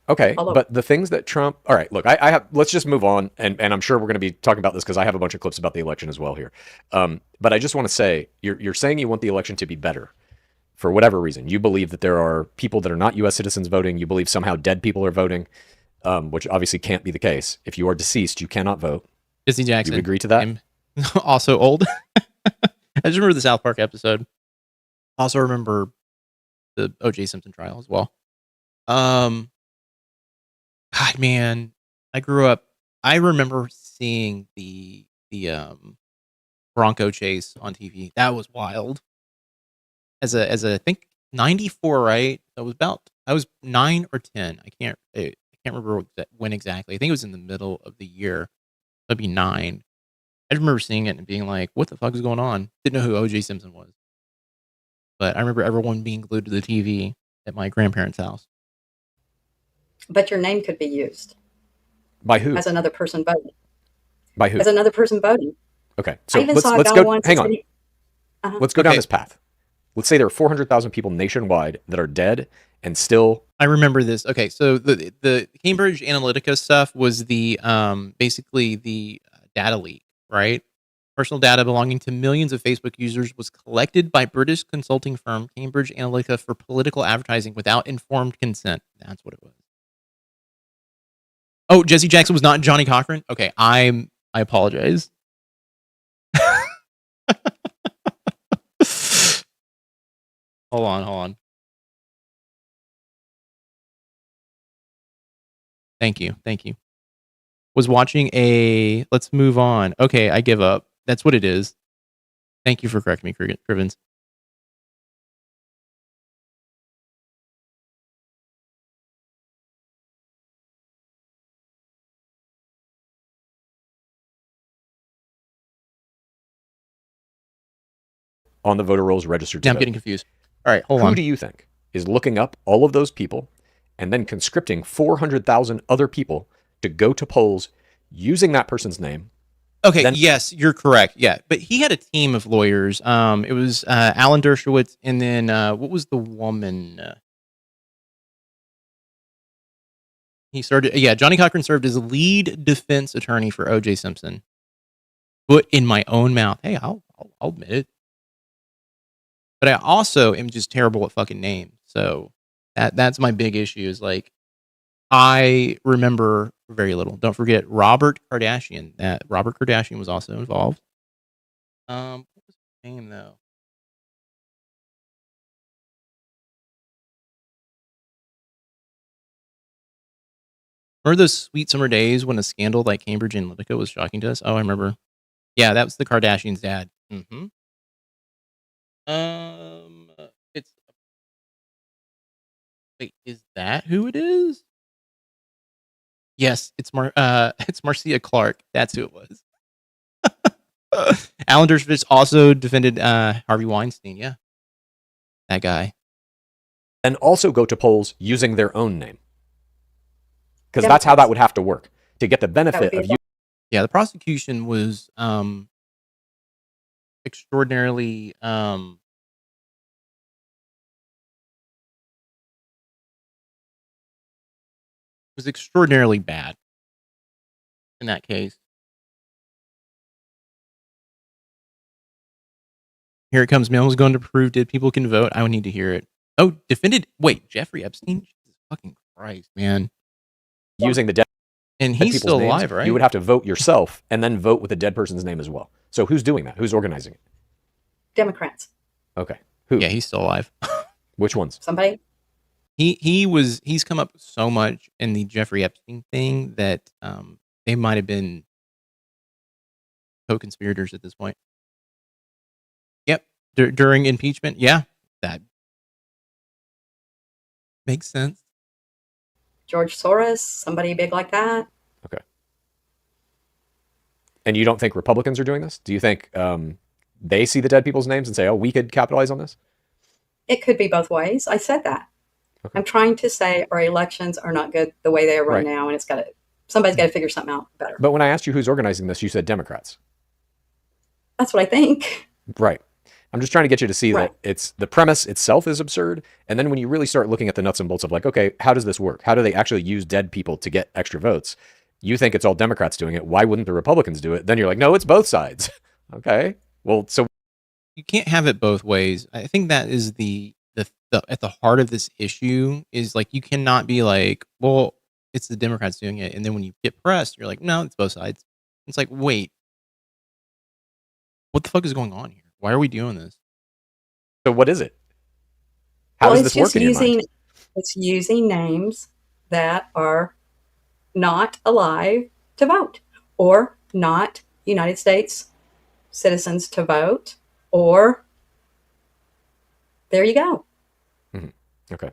Okay, but the things that Trump... All right, look, I have... Let's just move on, and I'm sure we're going to be talking about this because I have a bunch of clips about the election as well here. But I just want to say, you're saying you want the election to be better for whatever reason. You believe that there are people that are not U.S. citizens voting. You believe somehow dead people are voting, which obviously can't be the case. If you are deceased, you cannot vote. Jesse Jackson. Do you agree to that? I'm also old. I just remember the South Park episode. Also remember the O.J. Simpson trial as well. God, man, I grew up. I remember seeing the Bronco chase on TV. That was wild. As a I think 94, right? I was 9 or 10. I can't remember when exactly. I think it was in the middle of the year. That'd be 9. I remember seeing it and being like, "What the fuck is going on?" Didn't know who O.J. Simpson was, but I remember everyone being glued to the TV at my grandparents' house. But your name could be used. By who? As another person voting. By who? As another person voting. Okay, so I even saw a guy go. once. Hang on. Let's go down this path. Let's say there are 400,000 people nationwide that are dead and still... I remember this. Okay, so the Cambridge Analytica stuff was the basically the data leak, right? Personal data belonging to millions of Facebook users was collected by British consulting firm Cambridge Analytica for political advertising without informed consent. That's what it was. Oh, Jesse Jackson was not Johnny Cochran? Okay, I apologize. Hold on. Thank you. Was watching let's move on. Okay, I give up. That's what it is. Thank you for correcting me, Crivens. On the voter rolls registered. Now I'm getting confused. All right, hold on. Who do you think is looking up all of those people and then conscripting 400,000 other people to go to polls using that person's name? Okay, yes, you're correct. Yeah, but he had a team of lawyers. It was Alan Dershowitz, and then what was the woman? He started. Yeah, Johnny Cochran served as lead defense attorney for O.J. Simpson. Put in my own mouth. Hey, I'll admit it. But I also am just terrible at fucking names. So that's my big issue is like, I remember very little. Don't forget Robert Kardashian. That Robert Kardashian was also involved. What was his name though? Remember those sweet summer days when a scandal like Cambridge Analytica was shocking to us? Oh, I remember. Yeah, that was the Kardashians' dad. Mm-hmm. It's wait, is that who it is? Yes, it's it's Marcia Clark. That's who it was. Alan Dershowitz also defended Harvey Weinstein. Yeah, that guy. And also go to polls using their own name, because that's how that would have to work to get the benefit of you. Yeah, the prosecution was extraordinarily bad in that case. Here it comes. Mail was going to prove did people can vote. I would need to hear it. Oh, defended. Wait, Jeffrey Epstein? Jesus fucking Christ, man. Using the dead, and he's still alive, names, right? You would have to vote yourself and then vote with the dead person's name as well. So who's doing that? Who's organizing it? Democrats. Okay. Who? Yeah, he's still alive. Which ones? Somebody. He's come up so much in the Jeffrey Epstein thing that they might have been co-conspirators at this point. Yep. During impeachment, yeah, that makes sense. George Soros, somebody big like that. Okay. And you don't think Republicans are doing this? Do you think they see the dead people's names and say, oh, we could capitalize on this? It could be both ways. I said that. Okay. I'm trying to say our elections are not good the way they are right now, and somebody's got to figure something out better. But when I asked you who's organizing this, you said Democrats. That's what I think. Right. I'm just trying to get you to see that it's the premise itself is absurd. And then when you really start looking at the nuts and bolts of like, okay, how does this work? How do they actually use dead people to get extra votes? You think it's all Democrats doing it. Why wouldn't the Republicans do it? Then you're like, no, it's both sides. Okay. Well, so you can't have it both ways. I think that is the at the heart of this issue is like, you cannot be like, well, it's the Democrats doing it. And then when you get pressed, you're like, no, it's both sides. It's like, wait, what the fuck is going on here? Why are we doing this? So what is it? How does this work in your mind? It's using names that are not alive to vote, or not United States citizens to vote, or there you go. Mm-hmm. Okay.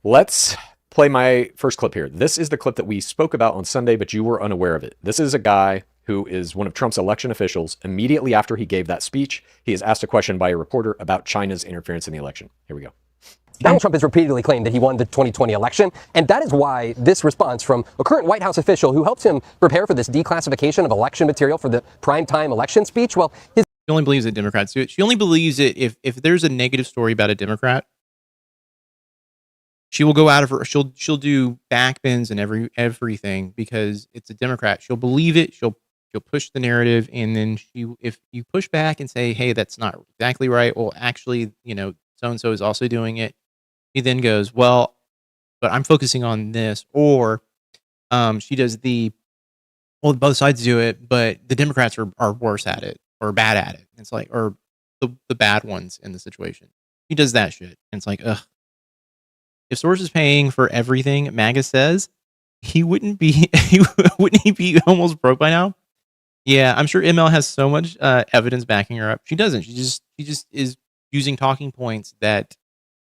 Let's play my first clip here. This is the clip that we spoke about on Sunday, but you were unaware of it. This is a guy who is one of Trump's election officials. Immediately after he gave that speech, he is asked a question by a reporter about China's interference in the election. Here we go. Donald Trump has repeatedly claimed that he won the 2020 election, and that is why this response from a current White House official who helped him prepare for this declassification of election material for the primetime election speech, well, she only believes that Democrats do it. She only believes it if there's a negative story about a Democrat, she will go out of her. She'll do backbends and everything because it's a Democrat. She'll believe it. She'll push the narrative, and then if you push back and say, hey, that's not exactly right. Well, actually, so-and-so is also doing it. He then goes, well, but I'm focusing on this. Or she does both sides do it, but the Democrats are worse at it or bad at it. It's like, or the bad ones in the situation. He does that shit. And it's like, ugh. If Soros is paying for everything MAGA says, wouldn't he be almost broke by now? Yeah, I'm sure ML has so much evidence backing her up. She doesn't. She just is using talking points that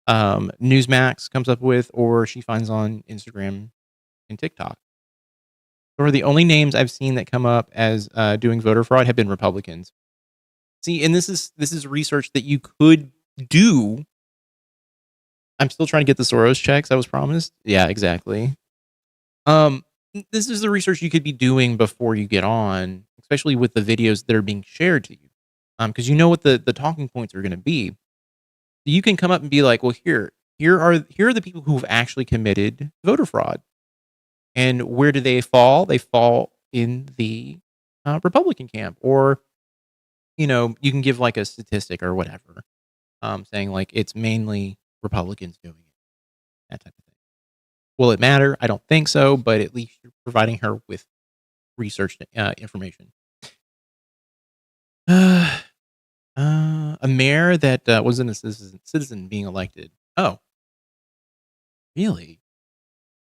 Newsmax comes up with, or she finds on Instagram and TikTok. Or the only names I've seen that come up as doing voter fraud have been Republicans. See, and this is research that you could do. I'm still trying to get the Soros checks I was promised. Yeah, exactly. This is the research you could be doing before you get on, especially with the videos that are being shared to you, because you know what the talking points are going to be. You can come up and be like, well, here are the people who have actually committed voter fraud, and where do they fall? They fall in the Republican camp, or you can give like a statistic or whatever, saying like it's mainly Republicans doing it, that type of thing. Will it matter? I don't think so, but at least you're providing her with research information. A mayor that wasn't a citizen being elected. Oh, really?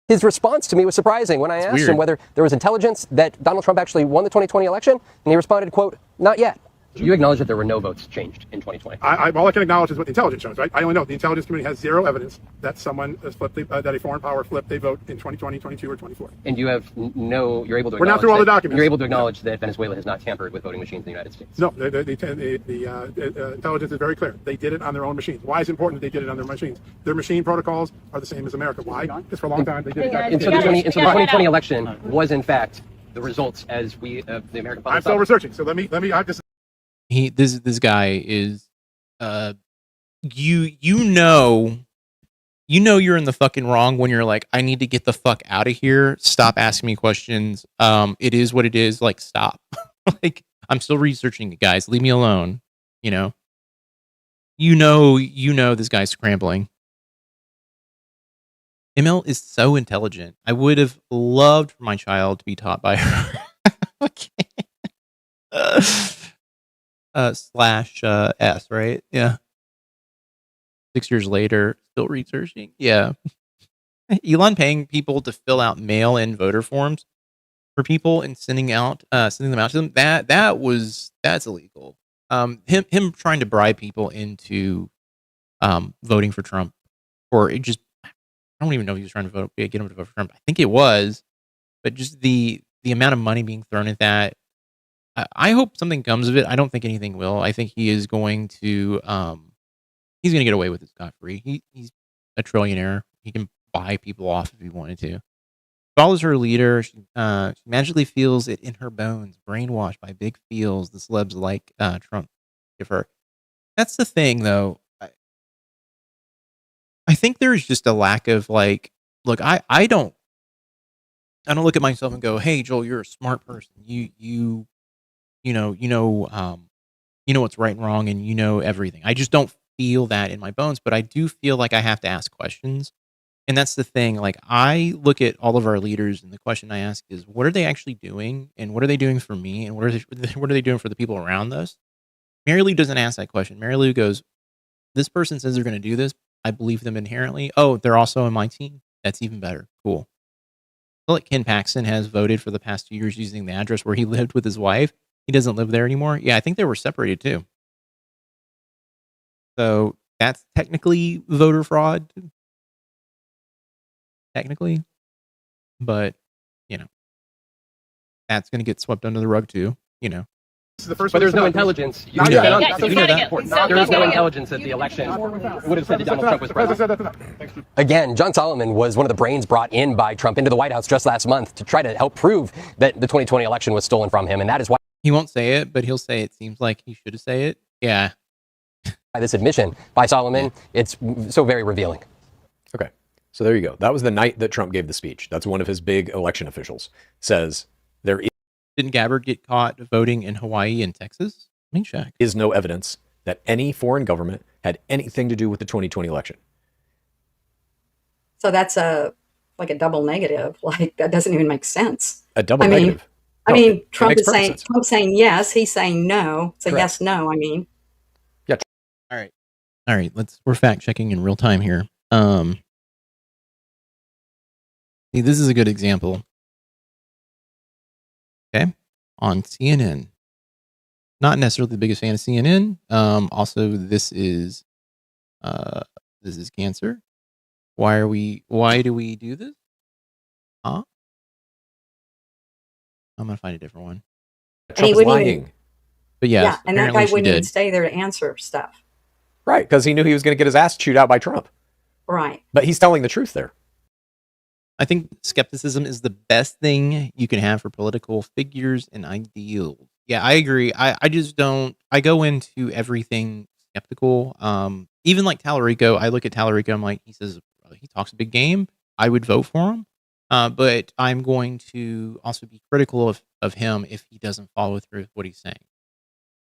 His response to me was surprising when I asked him whether there was intelligence that Donald Trump actually won the 2020 election, and he responded, quote, not yet. You acknowledge that there were no votes changed in 2020. All I can acknowledge is what the intelligence shows, right? I only know the intelligence community has zero evidence that someone has flipped, that a foreign power flipped a vote in 2020, 22, or 24. And you have you're able to. We're not through all the documents. You're able to acknowledge that Venezuela has not tampered with voting machines in the United States. No, the intelligence is very clear. They did it on their own machines. Why is it important that they did it on their machines? Their machine protocols are the same as America. Why? Because for a long time they did it. And so the 2020 election was in fact the results as the American public. I'm still researching, so let me. This guy is you know you're in the fucking wrong when you're like, I need to get the fuck out of here. Stop asking me questions. It is what it is. Like, stop. Like, I'm still researching it, guys. Leave me alone. You know this guy's scrambling. ML is so intelligent. I would have loved for my child to be taught by her. Slash S, right? Yeah. 6 years later, still researching. Yeah. Elon paying people to fill out mail-in voter forms for people and sending them out to them. That's illegal. Him trying to bribe people into voting for Trump, or it just, I don't even know if he was trying to get them to vote for Trump. I think it was, but just the amount of money being thrown at that. I hope something comes of it. I don't think anything will. I think he is going to he's going to get away with it scot-free. He's a trillionaire. He can buy people off if he wanted to. Follows her leader. She magically feels it in her bones, brainwashed by big feels the celebs like Trump give her. That's the thing, though. I think there's just a lack of like, look, I don't look at myself and go, hey, Joel, you're a smart person. You know what's right and wrong, and you know everything. I just don't feel that in my bones, but I do feel like I have to ask questions. And that's the thing. Like, I look at all of our leaders, and the question I ask is, what are they actually doing? And what are they doing for me? And what are they doing for the people around us? Mary Lou doesn't ask that question. Mary Lou goes, this person says they're going to do this. I believe them inherently. Oh, they're also on my team. That's even better. Cool. I feel like Ken Paxton has voted for the past 2 years using the address where he lived with his wife. He doesn't live there anymore. Yeah, I think they were separated too. So that's technically voter fraud. Technically. But, that's going to get swept under the rug too, But there's no intelligence. There is no intelligence that the election would have said that Donald Trump was president. Again, John Solomon was one of the brains brought in by Trump into the White House just last month to try to help prove that the 2020 election was stolen from him. And that is why he won't say it, but he'll say it seems like he should have said it. Yeah. This admission by Solomon, it's so very revealing. Okay. So there you go. That was the night that Trump gave the speech. That's one of his big election officials. Says there didn't Gabbard get caught voting in Hawaii and Texas? Let me check. Is no evidence that any foreign government had anything to do with the 2020 election. So that's like a double negative. Like, that doesn't even make sense. A double negative. I mean, Trump's saying yes. He's saying no. It's a yes, no. I mean, yeah. All right. We're fact checking in real time here. See, this is a good example. Okay, on CNN. Not necessarily the biggest fan of CNN. Also, this is cancer. Why do we do this? Huh? I'm gonna find a different one. Trump is lying. But yes, and that guy wouldn't even stay there to answer stuff. Right, because he knew he was going to get his ass chewed out by Trump. Right. But he's telling the truth there. I think skepticism is the best thing you can have for political figures and ideals. Yeah, I agree. I just don't. I go into everything skeptical. Even like Tallarico, I look at Tallarico. I'm like, he talks a big game. I would vote for him. But I'm going to also be critical of him if he doesn't follow through with what he's saying.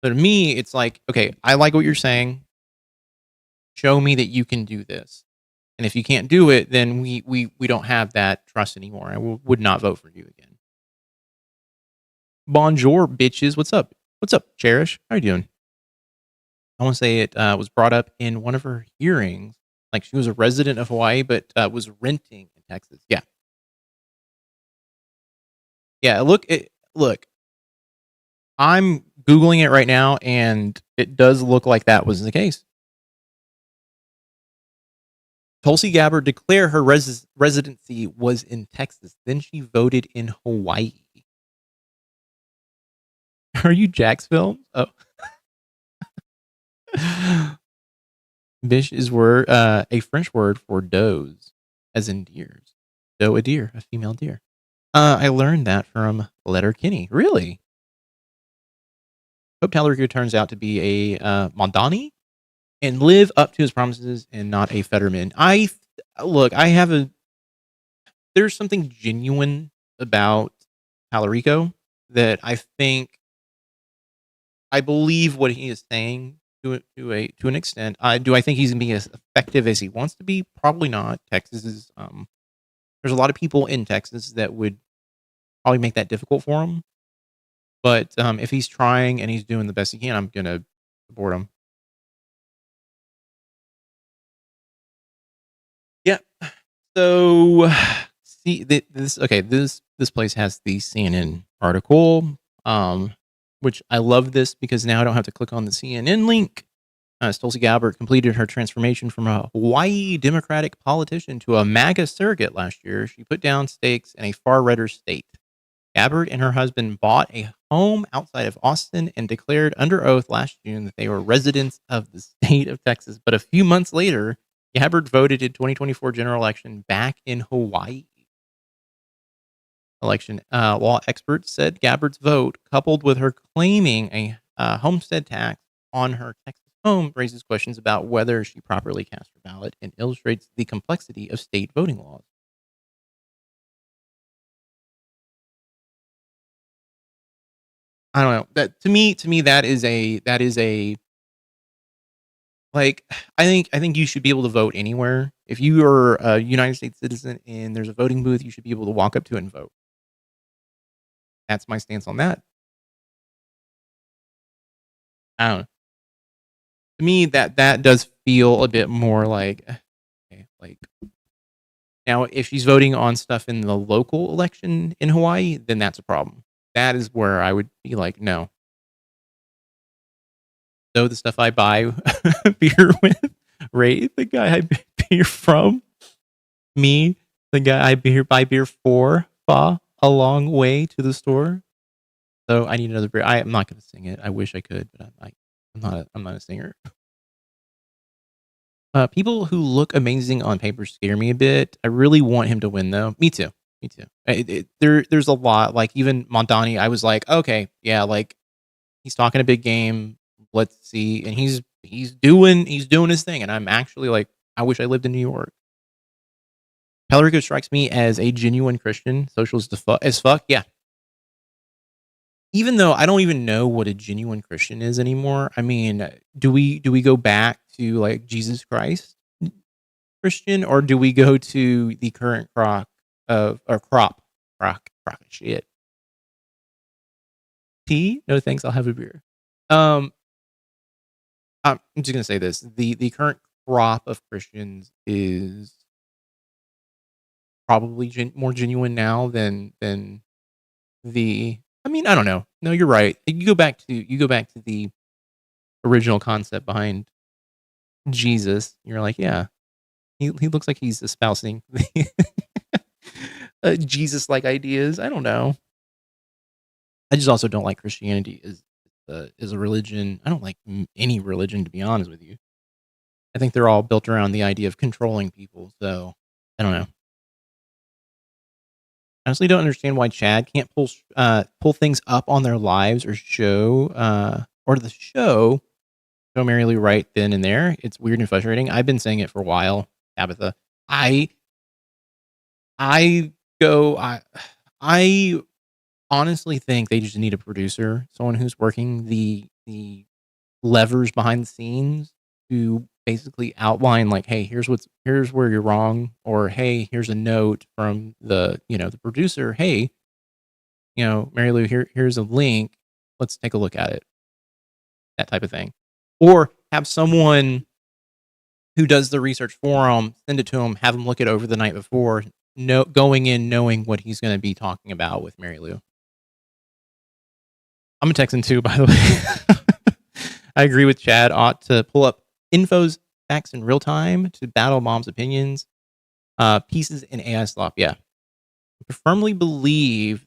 So to me, it's like, okay, I like what you're saying. Show me that you can do this. And if you can't do it, then we don't have that trust anymore. I would not vote for you again. Bonjour, bitches. What's up? What's up, Cherish? How are you doing? I want to say it was brought up in one of her hearings. Like, she was a resident of Hawaii, but was renting in Texas. Yeah. Yeah, look. I'm Googling it right now, and it does look like that was the case. Tulsi Gabbard declared her residency was in Texas. Then she voted in Hawaii. Are you Jack's film? Oh. Biche is a French word for does, as in deers. Doe, a deer, a female deer. I learned that from Letterkenny. Really? Hope Talarico turns out to be a Mondani and live up to his promises and not a Fetterman. There's something genuine about Talarico that I believe what he is saying to an extent. Do I think he's gonna be as effective as he wants to be? Probably not. Texas is there's a lot of people in Texas that would probably make that difficult for him. But if he's trying and he's doing the best he can, I'm gonna support him. Yeah. So see this place has the CNN article, which I love this because now I don't have to click on the CNN link. Tulsi Gabbard completed her transformation from a Hawaii Democratic politician to a MAGA surrogate last year. She put down stakes in a far-righter state. Gabbard and her husband bought a home outside of Austin and declared under oath last June that they were residents of the state of Texas. But a few months later, Gabbard voted in 2024 general election back in Hawaii. Election law experts said Gabbard's vote, coupled with her claiming a homestead tax on her Texas home, raises questions about whether she properly cast her ballot and illustrates the complexity of state voting laws. I don't know. That to me that is a like I think you should be able to vote anywhere. If you are a United States citizen and there's a voting booth, you should be able to walk up to it and vote. That's my stance on that. I don't know. To me, that does feel a bit more like, okay, like now if she's voting on stuff in the local election in Hawaii, then that's a problem. That is where I would be like, no. So the stuff I buy beer with, Ray, the guy I buy beer from, me, the guy I buy beer for, a long way to the store. So I need another beer. I'm not going to sing it. I wish I could, but I'm not a singer. People who look amazing on paper scare me a bit. I really want him to win, though. Me too. There's a lot. Like even Mondani, I was like, okay, yeah, like he's talking a big game. Let's see, and he's doing his thing, and I'm actually like, I wish I lived in New York. Talarico strikes me as a genuine Christian, socialist as fuck. Yeah. Even though I don't even know what a genuine Christian is anymore. I mean, do we go back to like Jesus Christ Christian, or do we go to the current crop shit? Tea? No thanks, I'll have a beer. I'm just gonna say this: the current crop of Christians is probably more genuine now than the. I mean, I don't know. No, you're right. You go back to the original concept behind Jesus. You're like, yeah, he looks like he's espousing the Jesus-like ideas. I don't know. I just also don't like Christianity as a religion. I don't like any religion, to be honest with you. I think they're all built around the idea of controlling people. So I don't know. I honestly don't understand why Chad can't pull things up on their lives or show Mary Lou right then and there. It's weird and frustrating. I've been saying it for a while, Tabitha. I honestly think they just need a producer, someone who's working the levers behind the scenes to basically outline like, hey, here's where you're wrong, or hey, here's a note from the producer, hey, Mary Lou, here's a link, let's take a look at it, that type of thing. Or have someone who does the research for them, send it to him, have him look it over the night before, going in knowing what he's going to be talking about with Mary Lou. I'm a Texan too, by the way. I agree with Chad. Ought to pull up infos, facts in real time to battle mom's opinions. Pieces in AI slop. Yeah. I firmly believe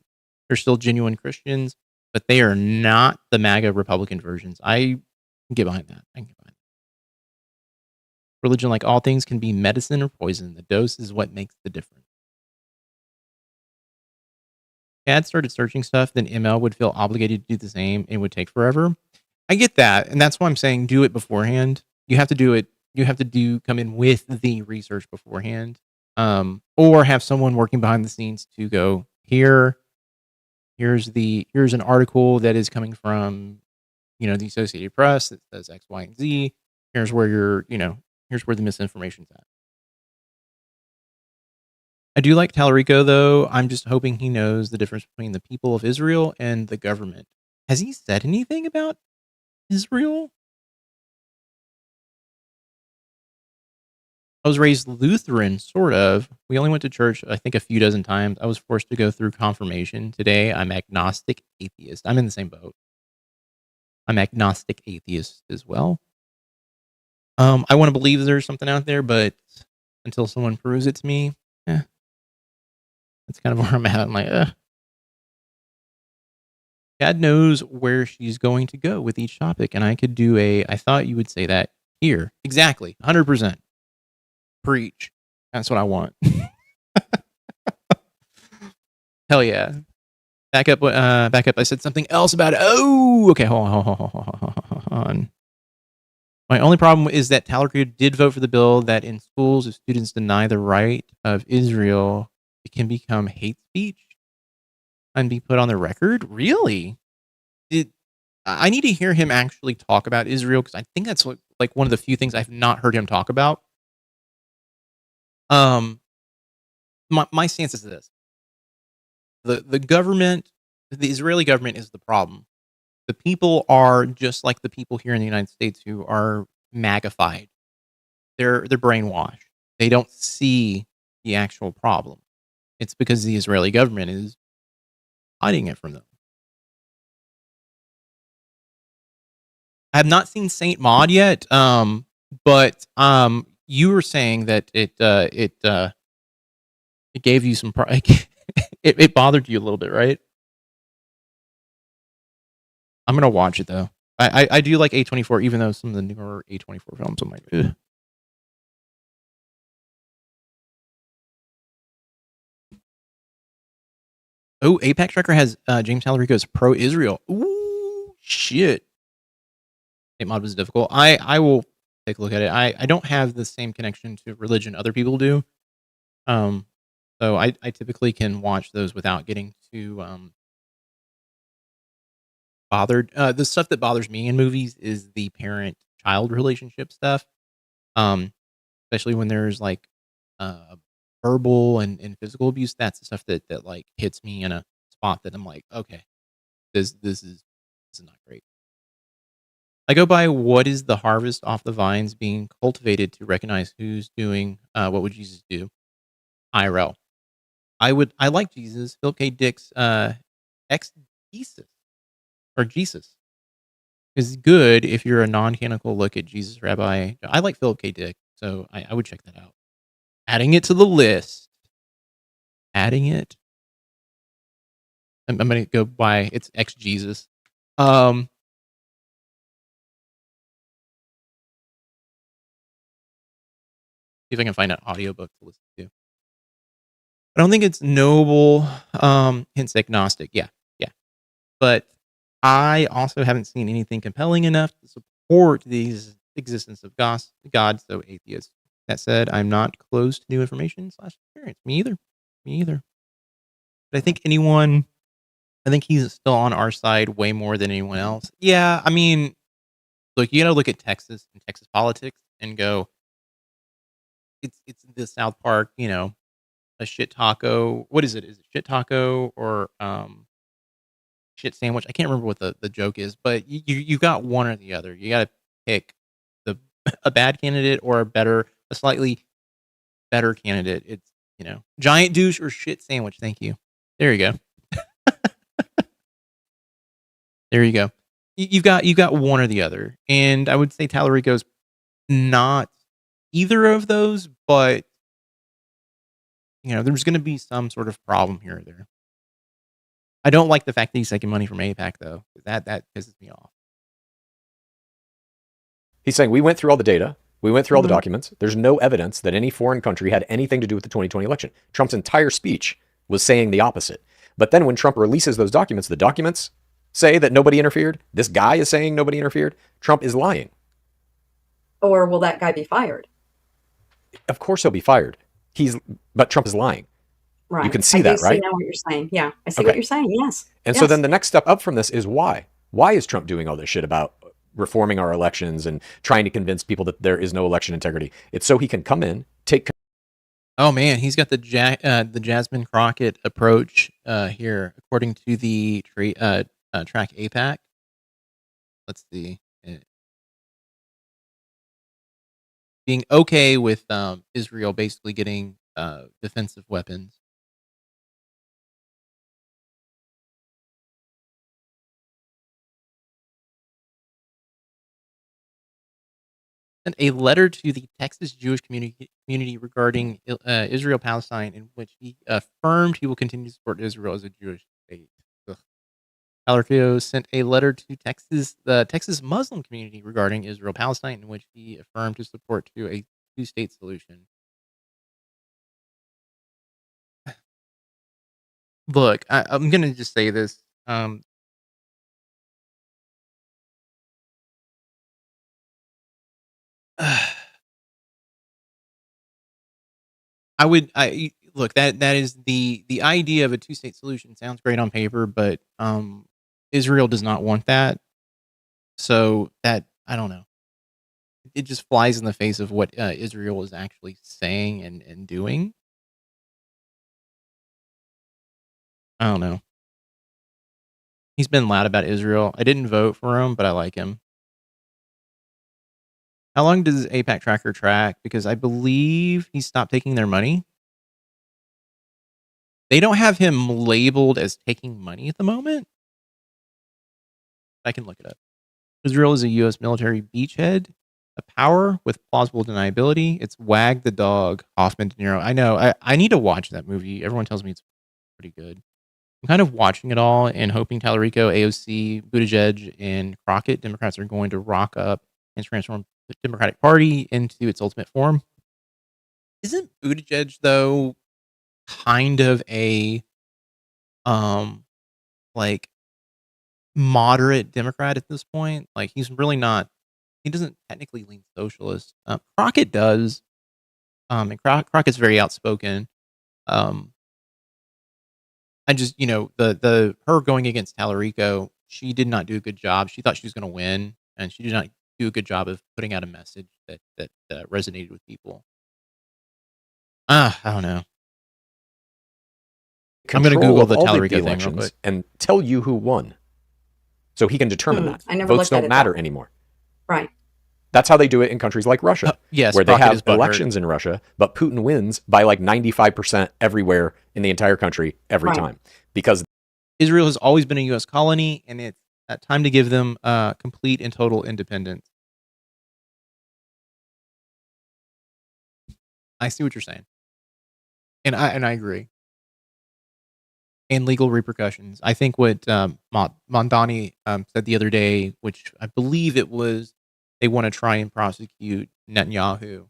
they're still genuine Christians, but they are not the MAGA Republican versions. I can get behind that. I can get behind that. Religion, like all things, can be medicine or poison. The dose is what makes the difference. Chad started searching stuff, then ML would feel obligated to do the same. It would take forever. I get that, and that's why I'm saying do it beforehand. You have to do it. You have to come in with the research beforehand, or have someone working behind the scenes to go here. Here's an article that is coming from, the Associated Press that says X, Y, and Z. Here's where here's where the misinformation's at. I do like Tallarico, though. I'm just hoping he knows the difference between the people of Israel and the government. Has he said anything about Israel? I was raised Lutheran, sort of. We only went to church, I think, a few dozen times. I was forced to go through confirmation. Today, I'm agnostic atheist. I'm in the same boat. I'm agnostic atheist as well. I want to believe there's something out there, but until someone proves it to me, that's kind of where I'm at. I'm like, God knows where she's going to go with each topic, and I could do I thought you would say that here. Exactly, 100%. Preach. That's what I want. Hell yeah. Back up. I said something else about it. Oh, okay. Hold on. My only problem is that Tallarico did vote for the bill that in schools, if students deny the right of Israel, it can become hate speech and be put on the record. Really? I need to hear him actually talk about Israel, because I think that's like one of the few things I've not heard him talk about. My stance is this: the government, the Israeli government, is the problem. The people are just like the people here in the United States who are MAGAfied. They're brainwashed. They don't see the actual problem. It's because the Israeli government is hiding it from them. I have not seen Saint Maud yet, but you were saying that it gave you some it bothered you a little bit, right? I'm gonna watch it though. I do like A24, even though some of the newer A24 films, I'm like, ugh. Oh, Apex Tracker has James Tallarico's pro-Israel. Ooh, shit. Saint Maud was difficult. I will take a look at it. I don't have the same connection to religion other people do. So I typically can watch those without getting too bothered. The stuff that bothers me in movies is the parent-child relationship stuff. Especially when there's like verbal and physical abuse. That's the stuff that like hits me in a spot that I'm like, okay, this is not great. I go by what is the harvest off the vines being cultivated to recognize who's doing what would Jesus do? IRL. I like Jesus. Philip K. Dick's ex Jesus or Jesus is good if you're a non-canonical look at Jesus Rabbi. I like Philip K. Dick, so I would check that out. Adding it to the list. Adding it. I'm gonna go by it's ex Jesus. See if I can find an audiobook to listen to. I don't think it's noble, hence agnostic. Yeah. But I also haven't seen anything compelling enough to support the existence of God, so atheist. That said, I'm not closed to new information / experience. Me either. But I think he's still on our side way more than anyone else. Yeah, I mean, look, you gotta look at Texas and Texas politics and go, it's the South Park, a shit taco. What is it? Is it shit taco or shit sandwich? I can't remember what the joke is, but you got one or the other. You got to pick a bad candidate or a slightly better candidate. It's giant douche or shit sandwich. Thank you. There you go. There you go. You've got one or the other, and I would say Tallarico's not either of those, but there's going to be some sort of problem here or there. I don't like the fact that he's taking money from AIPAC though. That pisses me off. He's saying we went through all the data. We went through all the documents. There's no evidence that any foreign country had anything to do with the 2020 election. Trump's entire speech was saying the opposite. But then when Trump releases those documents, the documents say that nobody interfered. This guy is saying nobody interfered. Trump is lying. Or will that guy be fired? Of course he'll be fired. But Trump is lying. Right. You can see that, right? I know what you're saying. Yeah, I see what you're saying. Yes. And so then the next step up from this is why? Why is Trump doing all this shit about reforming our elections and trying to convince people that there is no election integrity? It's so he can come in, take. Oh man, he's got the Jasmine Crockett approach here, according to the track AIPAC. Let's see, being okay with Israel basically getting defensive weapons. Sent a letter to the Texas Jewish community regarding Israel-Palestine, in which he affirmed he will continue to support Israel as a Jewish state. Tallarico sent a letter to the Texas Muslim community regarding Israel-Palestine, in which he affirmed his support to a two-state solution. Look, I'm going to just say this. Look, that is the idea of a two-state solution sounds great on paper, but Israel does not want that. So that, I don't know. It just flies in the face of what Israel is actually saying and doing. I don't know. He's been loud about Israel. I didn't vote for him, but I like him. How long does AIPAC Tracker track? Because I believe he stopped taking their money. They don't have him labeled as taking money at the moment. I can look it up. Israel is a U.S. military beachhead, a power with plausible deniability. It's Wag the Dog, Hoffman De Niro. I know. I need to watch that movie. Everyone tells me it's pretty good. I'm kind of watching it all and hoping Tallarico, AOC, Buttigieg, and Crockett, Democrats, are going to rock up and transform the Democratic Party into its ultimate form. Isn't Buttigieg, though, kind of a like moderate Democrat at this point? Like, he's really not. He doesn't technically lean socialist. Crockett does, and Crockett's very outspoken. I just, the her going against Tallarico, she did not do a good job. She thought she was going to win, and she did not do a good job of putting out a message that resonated with people. I don't know. I'm going to Google the Tallarico thing real quick and tell you who won, so he can determine that. Votes don't matter anymore. Right. That's how they do it in countries like Russia, yes, where they have elections in Russia, but Putin wins by like 95% everywhere in the entire country every time, because Israel has always been a U.S. colony, and it's time to give them complete and total independence. I see what you're saying, and I agree. And legal repercussions. I think what Mondani said the other day, which I believe it was, they want to try and prosecute Netanyahu,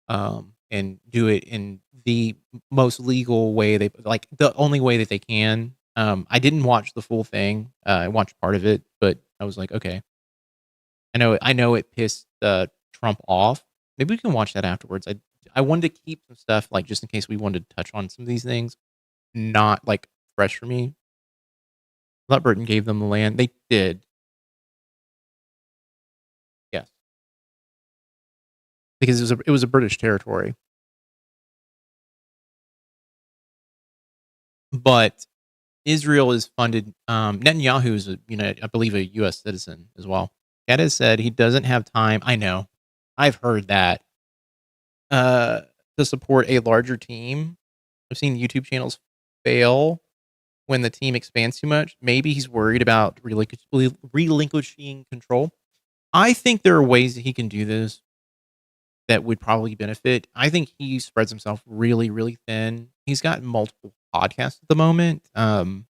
and do it in the most legal way the only way that they can. I didn't watch the full thing. I watched part of it, but I was like, okay. I know it pissed Trump off. Maybe we can watch that afterwards. I wanted to keep some stuff, like, just in case we wanted to touch on some of these things, not like fresh for me. I thought Britain gave them the land. They did. Yes. Because it was a British territory. But Israel is funded. Netanyahu is, I believe, a U.S. citizen as well. Kat has said he doesn't have time. I know. I've heard that. To support a larger team. I've seen YouTube channels fail when the team expands too much. Maybe he's worried about relinquishing control. I think there are ways that he can do this that would probably benefit. I think he spreads himself really, really thin. He's got multiple podcasts at the moment. And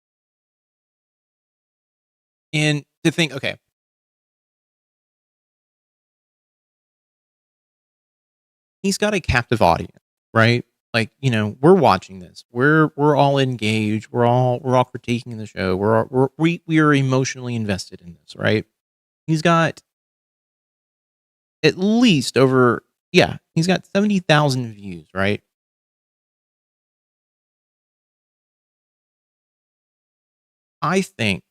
to think, okay, he's got a captive audience, right? Like, we're watching this. We're all engaged. We're all critiquing the show. We are emotionally invested in this, right? He's got at least he's got 70,000 views, right? I think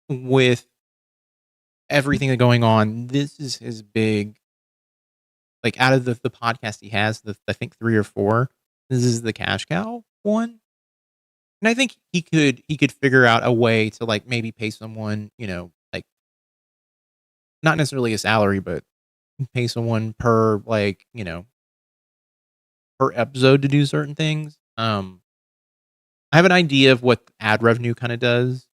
with everything that's going on, this is his big, like, out of the podcast he has, I think 3 or 4, this is the cash cow one. And I think he could figure out a way to, like, maybe pay someone, like, not necessarily a salary, but pay someone per, like, per episode to do certain things. I have an idea of what ad revenue kind of does.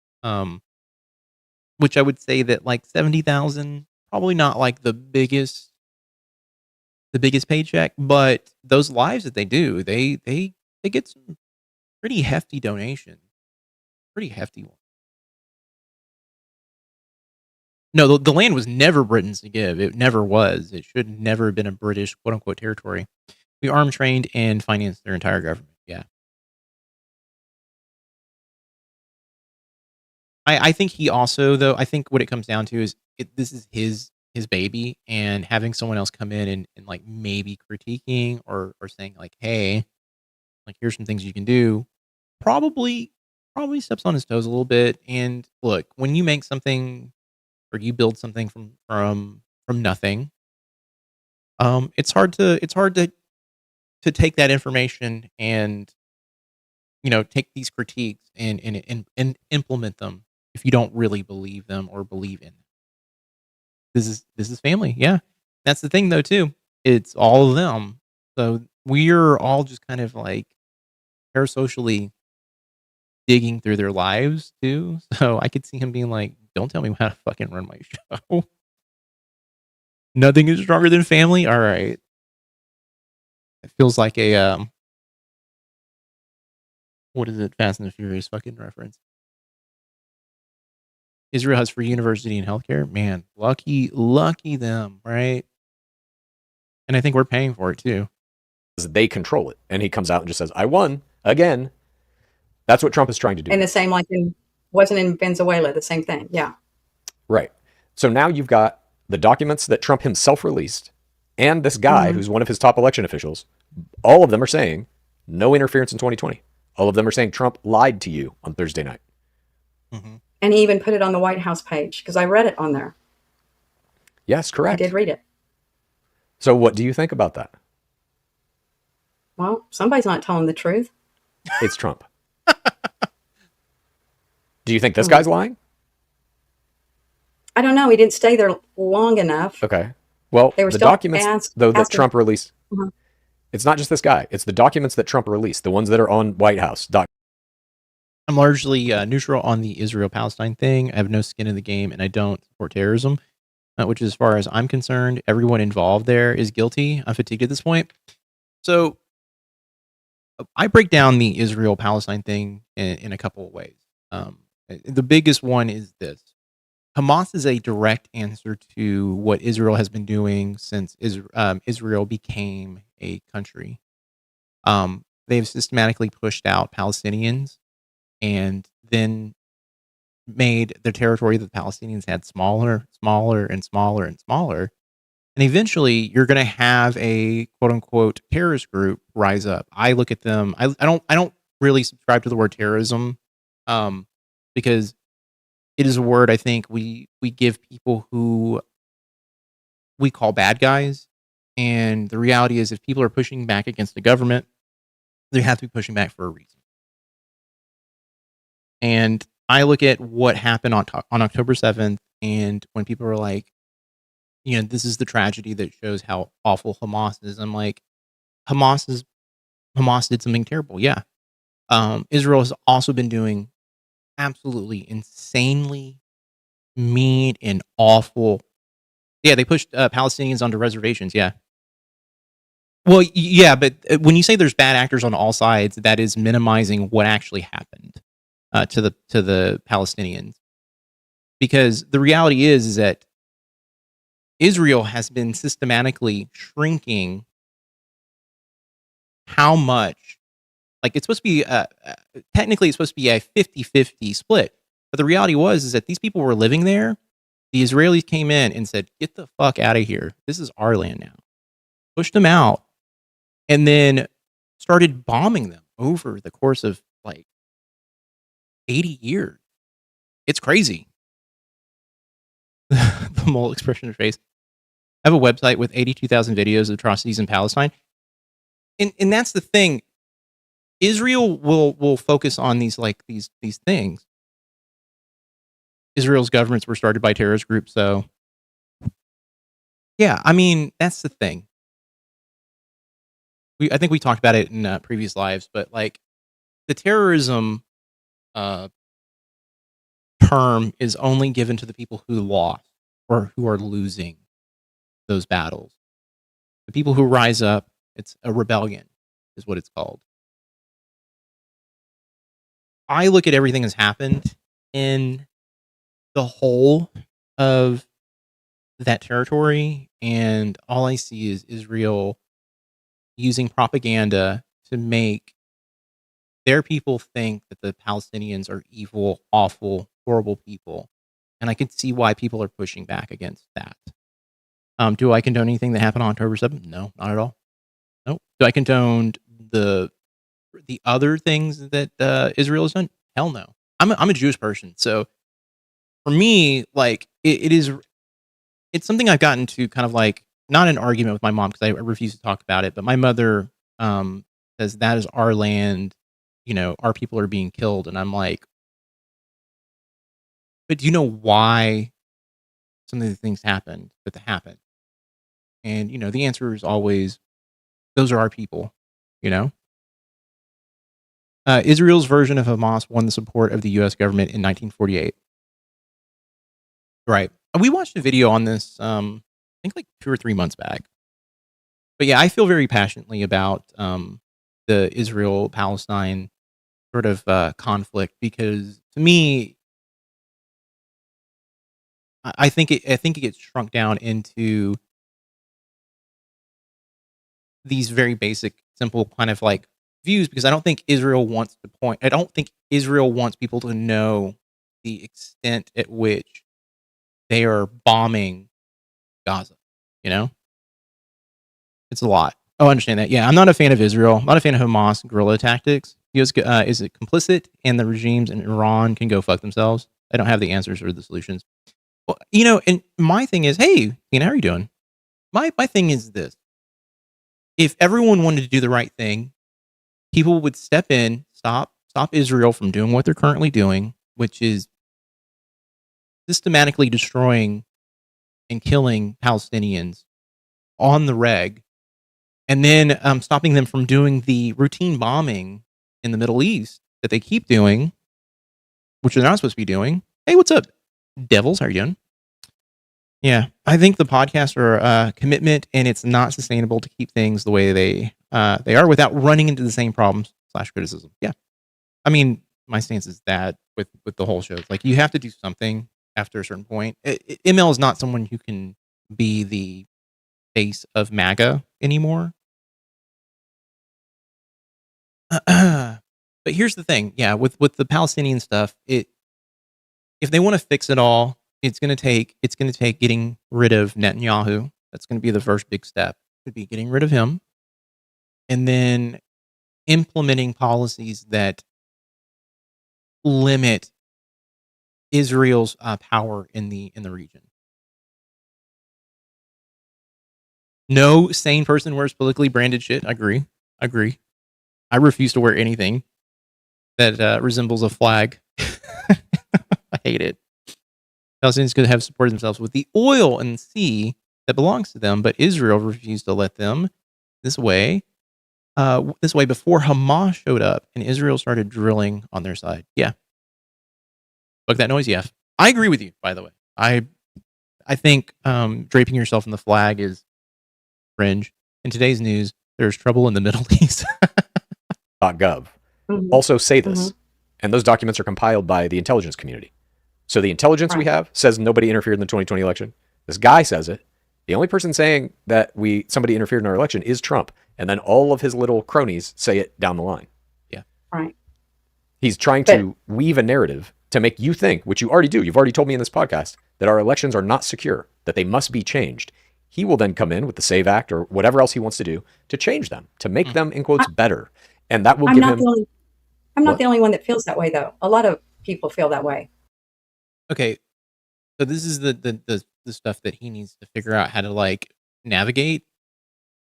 Which I would say that, like, 70,000, probably not like the biggest paycheck, but those lives that they do, they get some pretty hefty donations, pretty hefty ones. No, the land was never Britain's to give. It never was. It should never have been a British quote unquote territory. We armed, trained, and financed their entire government. Yeah. I think he also, though, I think what it comes down to is this is his baby, and having someone else come in and like maybe critiquing or saying like, hey, like, here's some things you can do, probably steps on his toes a little bit. And look, when you make something or you build something from nothing, it's hard to take that information and take these critiques and implement them if you don't really believe them or believe in them. This is family. Yeah. That's the thing though too. It's all of them. So we're all just kind of like parasocially digging through their lives too. So I could see him being like, don't tell me how to fucking run my show. Nothing is stronger than family. All right. It feels like a what is it? Fast and the Furious fucking reference. Israel has free university and healthcare. Man, lucky them, right? And I think we're paying for it too. They control it. And he comes out and just says, I won again. That's what Trump is trying to do. And the same, like, wasn't in Venezuela, the same thing. Yeah. Right. So now you've got the documents that Trump himself released and this guy who's one of his top election officials. All of them are saying no interference in 2020. All of them are saying Trump lied to you on Thursday night. Mm-hmm. And he even put it on the White House page because I read it on there. Yes, correct. I did read it. So what do you think about that? Well, somebody's not telling the truth. It's Trump. Do you think this guy's lying? I don't know. He didn't stay there long enough. Okay. Well, the documents, that Trump released, it's not just this guy. It's the documents that Trump released, the ones that are on White House. I'm largely neutral on the Israel-Palestine thing. I have no skin in the game, and I don't support terrorism, which, as far as I'm concerned, everyone involved there is guilty. I'm fatigued at this point. So I break down the Israel-Palestine thing in a couple of ways. The biggest one is this. Hamas is a direct answer to what Israel has been doing since Israel became a country. They've systematically pushed out Palestinians and then made the territory that the Palestinians had smaller and smaller and smaller. And eventually you're going to have a quote unquote terrorist group rise up. I look at them. I don't really subscribe to the word terrorism because it is a word I think we give people who we call bad guys. And the reality is if people are pushing back against the government, they have to be pushing back for a reason. And I look at what happened on October 7th, and when people are like, this is the tragedy that shows how awful Hamas is. I'm like, Hamas did something terrible. Yeah. Israel has also been doing absolutely insanely mean and awful. Yeah, they pushed Palestinians onto reservations. Yeah. Well, yeah, but when you say there's bad actors on all sides, that is minimizing what actually happened to the Palestinians. Because the reality is that Israel has been systematically shrinking how much, like it's supposed to be, technically it's supposed to be a 50-50 split. But the reality is that these people were living there. The Israelis came in and said, get the fuck out of here. This is our land now. Pushed them out and then started bombing them over the course of like 80 years. It's crazy. The mole expression of face. I have a website with 82,000 videos of atrocities in Palestine. And that's the thing. Israel will focus on these things. Israel's governments were started by terrorist groups, so yeah, I mean, that's the thing. I think we talked about it in previous lives, but like the terrorism term is only given to the people who lost or who are losing those battles. The people who rise up, it's a rebellion, is what it's called. I look at everything that's happened in the whole of that territory, and all I see is Israel using propaganda to make their people think that the Palestinians are evil, awful, horrible people. And I can see why people are pushing back against that. Do I condone anything that happened on October 7th? No, not at all. No. Do I condone the other things that Israel has done? Hell no. I'm a Jewish person, so for me, like it's something I've gotten to kind of like not an argument with my mom because I refuse to talk about it, but my mother says that is our land. You know, our people are being killed, and I'm like, but do you know why some of the things happened that happened? And you know, the answer is always, those are our people. You know, Israel's version of Hamas won the support of the U.S. government in 1948. Right. We watched a video on this, I think like 2 or 3 months back. But yeah, I feel very passionately about the Israel-Palestine sort of conflict because to me, I think it gets shrunk down into these very basic, simple kind of like views because I don't think Israel wants people to know the extent at which they are bombing Gaza. You know, it's a lot. Oh, I understand that. Yeah, I'm not a fan of Israel. I'm not a fan of Hamas guerrilla tactics. Is it complicit, and the regimes in Iran can go fuck themselves? I don't have the answers or the solutions. Well, you know, and my thing is, hey, Tina, how are you doing? My thing is this: if everyone wanted to do the right thing, people would step in, stop Israel from doing what they're currently doing, which is systematically destroying and killing Palestinians on the reg, and then stopping them from doing the routine bombing in the Middle East that they keep doing, which they're not supposed to be doing. Hey, what's up, devils? How are you doing? Yeah, I think the podcasts are a commitment, and it's not sustainable to keep things the way they are without running into the same problems / criticism. Yeah, I mean, my stance is that with the whole show, like you have to do something after a certain point. ML is not someone who can be the face of MAGA anymore. But here's the thing, yeah, with the Palestinian stuff, if they want to fix it all, it's gonna take getting rid of Netanyahu. That's gonna be the first big step. Would be getting rid of him, and then implementing policies that limit Israel's power in the region. No sane person wears politically branded shit. I agree. I refuse to wear anything that resembles a flag. I hate it. Palestinians could have supported themselves with the oil and sea that belongs to them, but Israel refused to let them this way. this way before Hamas showed up and Israel started drilling on their side. Yeah. Fuck that noise, yeah. I agree with you, by the way. I think draping yourself in the flag is cringe. In today's news, there's trouble in the Middle East. .gov also say this, and those documents are compiled by the intelligence community. So the intelligence we have says nobody interfered in the 2020 election. This guy says it. The only person saying that somebody interfered in our election is Trump, and then all of his little cronies say it down the line. Yeah, right. He's trying to weave a narrative to make you think, which you already do. You've already told me in this podcast that our elections are not secure, that they must be changed. He will then come in with the SAVE Act or whatever else he wants to do to change them, to make them, in quotes, better. And that will give him... I'm not the only one that feels that way, though. A lot of people feel that way. Okay, so this is the stuff that he needs to figure out how to like navigate,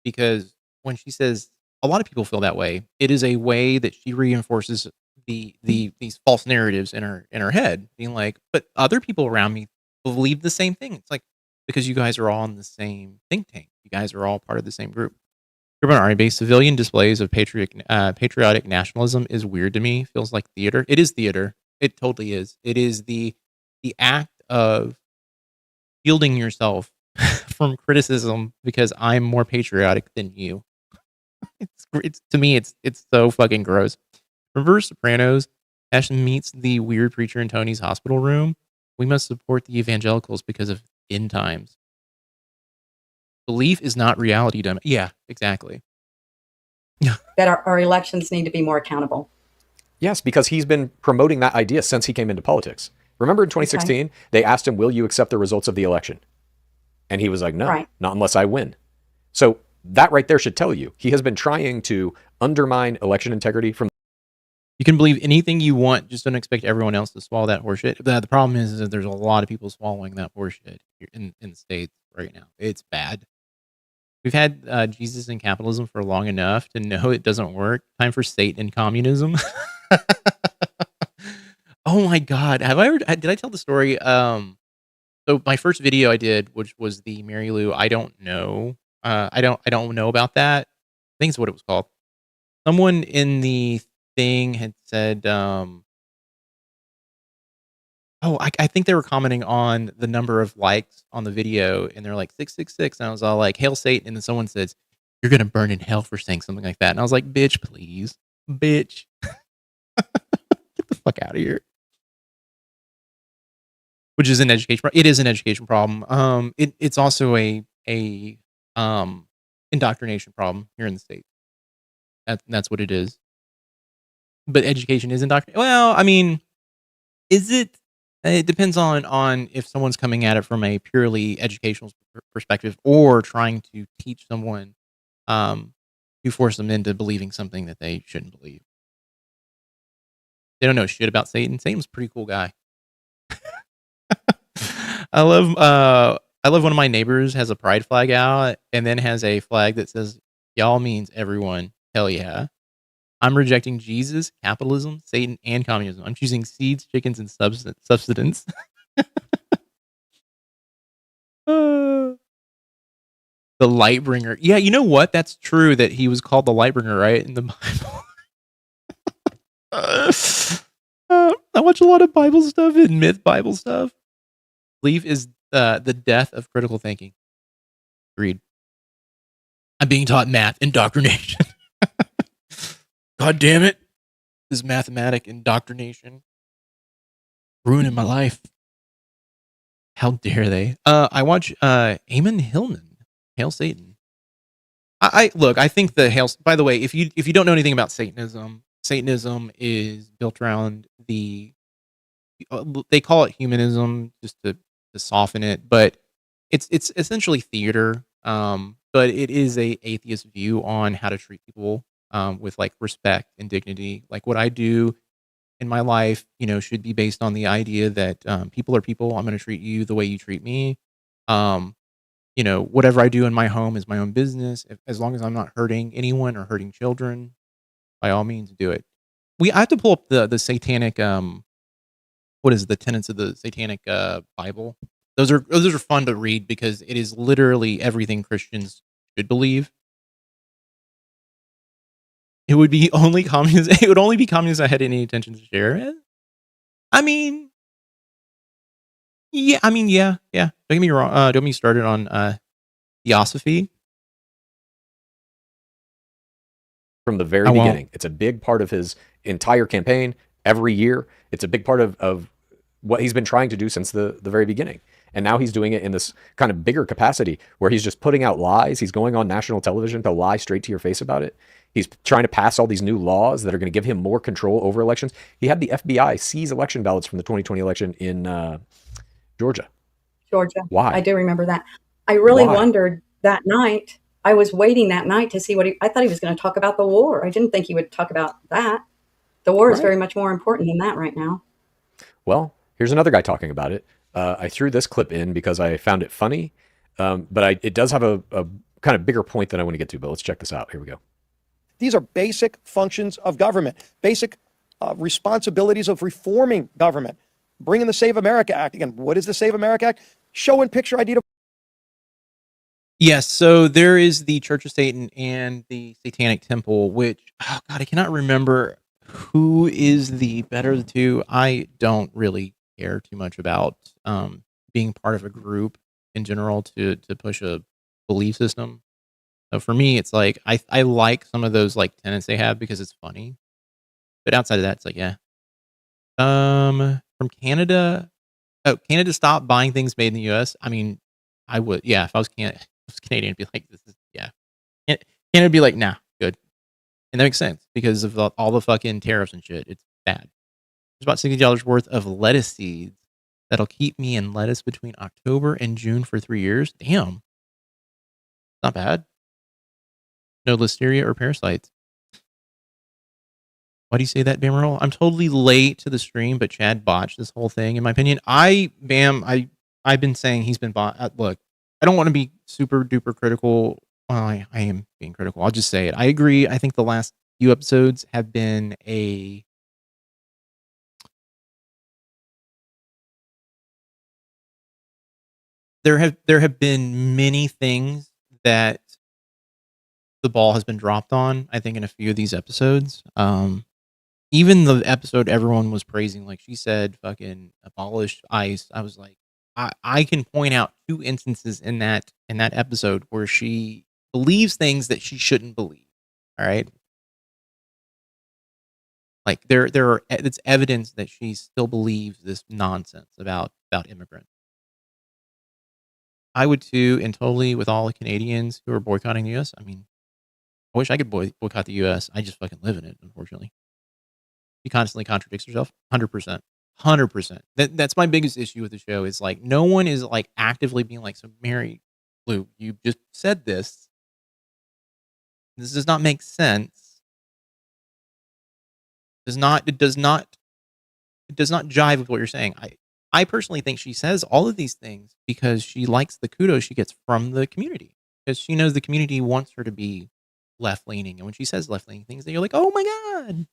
because when she says a lot of people feel that way, it is a way that she reinforces these false narratives in her head, being like, but other people around me believe the same thing. It's like, because you guys are all in the same think tank. You guys are all part of the same group. Urban Army-based civilian displays of patriotic nationalism is weird to me. Feels like theater. It is theater. It totally is. It is the act of shielding yourself from criticism because I'm more patriotic than you. It's to me, it's so fucking gross. Reverse Sopranos. Ash meets the weird preacher in Tony's hospital room. We must support the evangelicals because of end times. Belief is not reality, dumb. Yeah, exactly. That our elections need to be more accountable. Yes, because he's been promoting that idea since he came into politics. Remember in 2016, they asked him, will you accept the results of the election? And he was like, no, not unless I win. So that right there should tell you, he has been trying to undermine election integrity from... You can believe anything you want, just don't expect everyone else to swallow that horseshit. The problem is that there's a lot of people swallowing that horseshit in the States right now. It's bad. We've had Jesus and capitalism for long enough to know it doesn't work. Time for Satan and communism. Oh my God. Did I tell the story? So my first video I did, which was the Mary Lou, I don't know. I don't know about that. I think it's what it was called. Someone in the thing had said, I think they were commenting on the number of likes on the video, and they're like 666, and I was all like, "Hail Satan!" And then someone says, "You're gonna burn in hell for saying something like that." And I was like, "Bitch, please, bitch, get the fuck out of here." Which is an education. It is an education problem. It's also a indoctrination problem here in the States. That's what it is. But education is indoctrination. Well, I mean, is it? It depends on if someone's coming at it from a purely educational perspective or trying to teach someone to force them into believing something that they shouldn't believe. They don't know shit about Satan. Satan's a pretty cool guy. I love one of my neighbors has a pride flag out and then has a flag that says "Y'all" means everyone. Hell yeah. I'm rejecting Jesus, capitalism, Satan, and communism. I'm choosing seeds, chickens, and subsistence. The Lightbringer. Yeah, you know what? That's true that he was called the Lightbringer, right? In the Bible. I watch a lot of Bible stuff and myth Bible stuff. Belief is the death of critical thinking. Agreed. I'm being taught math indoctrination. God damn it. This mathematic indoctrination. Ruining my life. How dare they? I watch Eamon Hillman. Hail Satan. I think the Hail... By the way, if you don't know anything about Satanism is built around they call it humanism just to soften it, but it's essentially theater. But it is a atheist view on how to treat people with like respect and dignity. Like what I do in my life, should be based on the idea that people are people. I'm going to treat you the way you treat me. Whatever I do in my home is my own business. As long as I'm not hurting anyone or hurting children, by all means, do it. I have to pull up the satanic. What is the tenets of the satanic Bible? Those are fun to read because it is literally everything Christians should believe. It would be only communists. It would only be communists that had any intention to share it. I mean, yeah. Yeah. Don't get me wrong. Don't get me started on theosophy. From the very beginning, it's a big part of his entire campaign. Every year, it's a big part of what he's been trying to do since the very beginning. And now he's doing it in this kind of bigger capacity where he's just putting out lies. He's going on national television to lie straight to your face about it. He's trying to pass all these new laws that are going to give him more control over elections. He had the FBI seize election ballots from the 2020 election in Georgia. Why? I do remember that. I really wondered that night. I was waiting that night to see I thought he was going to talk about the war. I didn't think he would talk about that. The war is very much more important than that right now. Well, here's another guy talking about it. I threw this clip in because I found it funny, but it does have a kind of bigger point that I want to get to, but let's check this out. Here we go. These are basic functions of government, basic responsibilities of reforming government. Bringing the Save America Act. Again, what is the Save America Act? Show and picture ID. Yes, so there is the Church of Satan and the Satanic Temple, which, oh God, I cannot remember who is the better of the two. I don't really care too much about being part of a group in general to push a belief system. So for me, it's like I like some of those like tenets they have because it's funny, but outside of that, it's like yeah. From Canada, Canada stopped buying things made in the U.S. I mean, I would, yeah, if I was Canadian, I'd be like, this is, yeah. Canada would be like, nah, good. And that makes sense because of all the fucking tariffs and shit. It's bad. There's about $60 worth of lettuce seeds that'll keep me in lettuce between October and June for 3 years. Damn. Not bad. No listeria or parasites. Why do you say that, Bam? I'm totally late to the stream, but Chad botched this whole thing, in my opinion. I've been saying he's been bought. Look, I don't want to be super duper critical. Well, I am being critical. I'll just say it. I agree. I think the last few episodes have been there have been many things that the ball has been dropped on, I think, in a few of these episodes. Even the episode everyone was praising, like she said, fucking abolished ICE. I was like, I can point out 2 instances in that episode where she believes things that she shouldn't believe. All right. Like it's evidence that she still believes this nonsense about immigrants. I would too, and totally with all the Canadians who are boycotting the US. I mean, I wish I could boycott the US. I just fucking live in it, unfortunately. She constantly contradicts herself. 100%. 100%. That's my biggest issue with the show is like no one is like actively being like, so Mary Lou, you just said this. This does not make sense. It does not jive with what you're saying. I personally think she says all of these things because she likes the kudos she gets from the community. Because she knows the community wants her to be left leaning. And when she says left leaning things, then you're like, oh my God.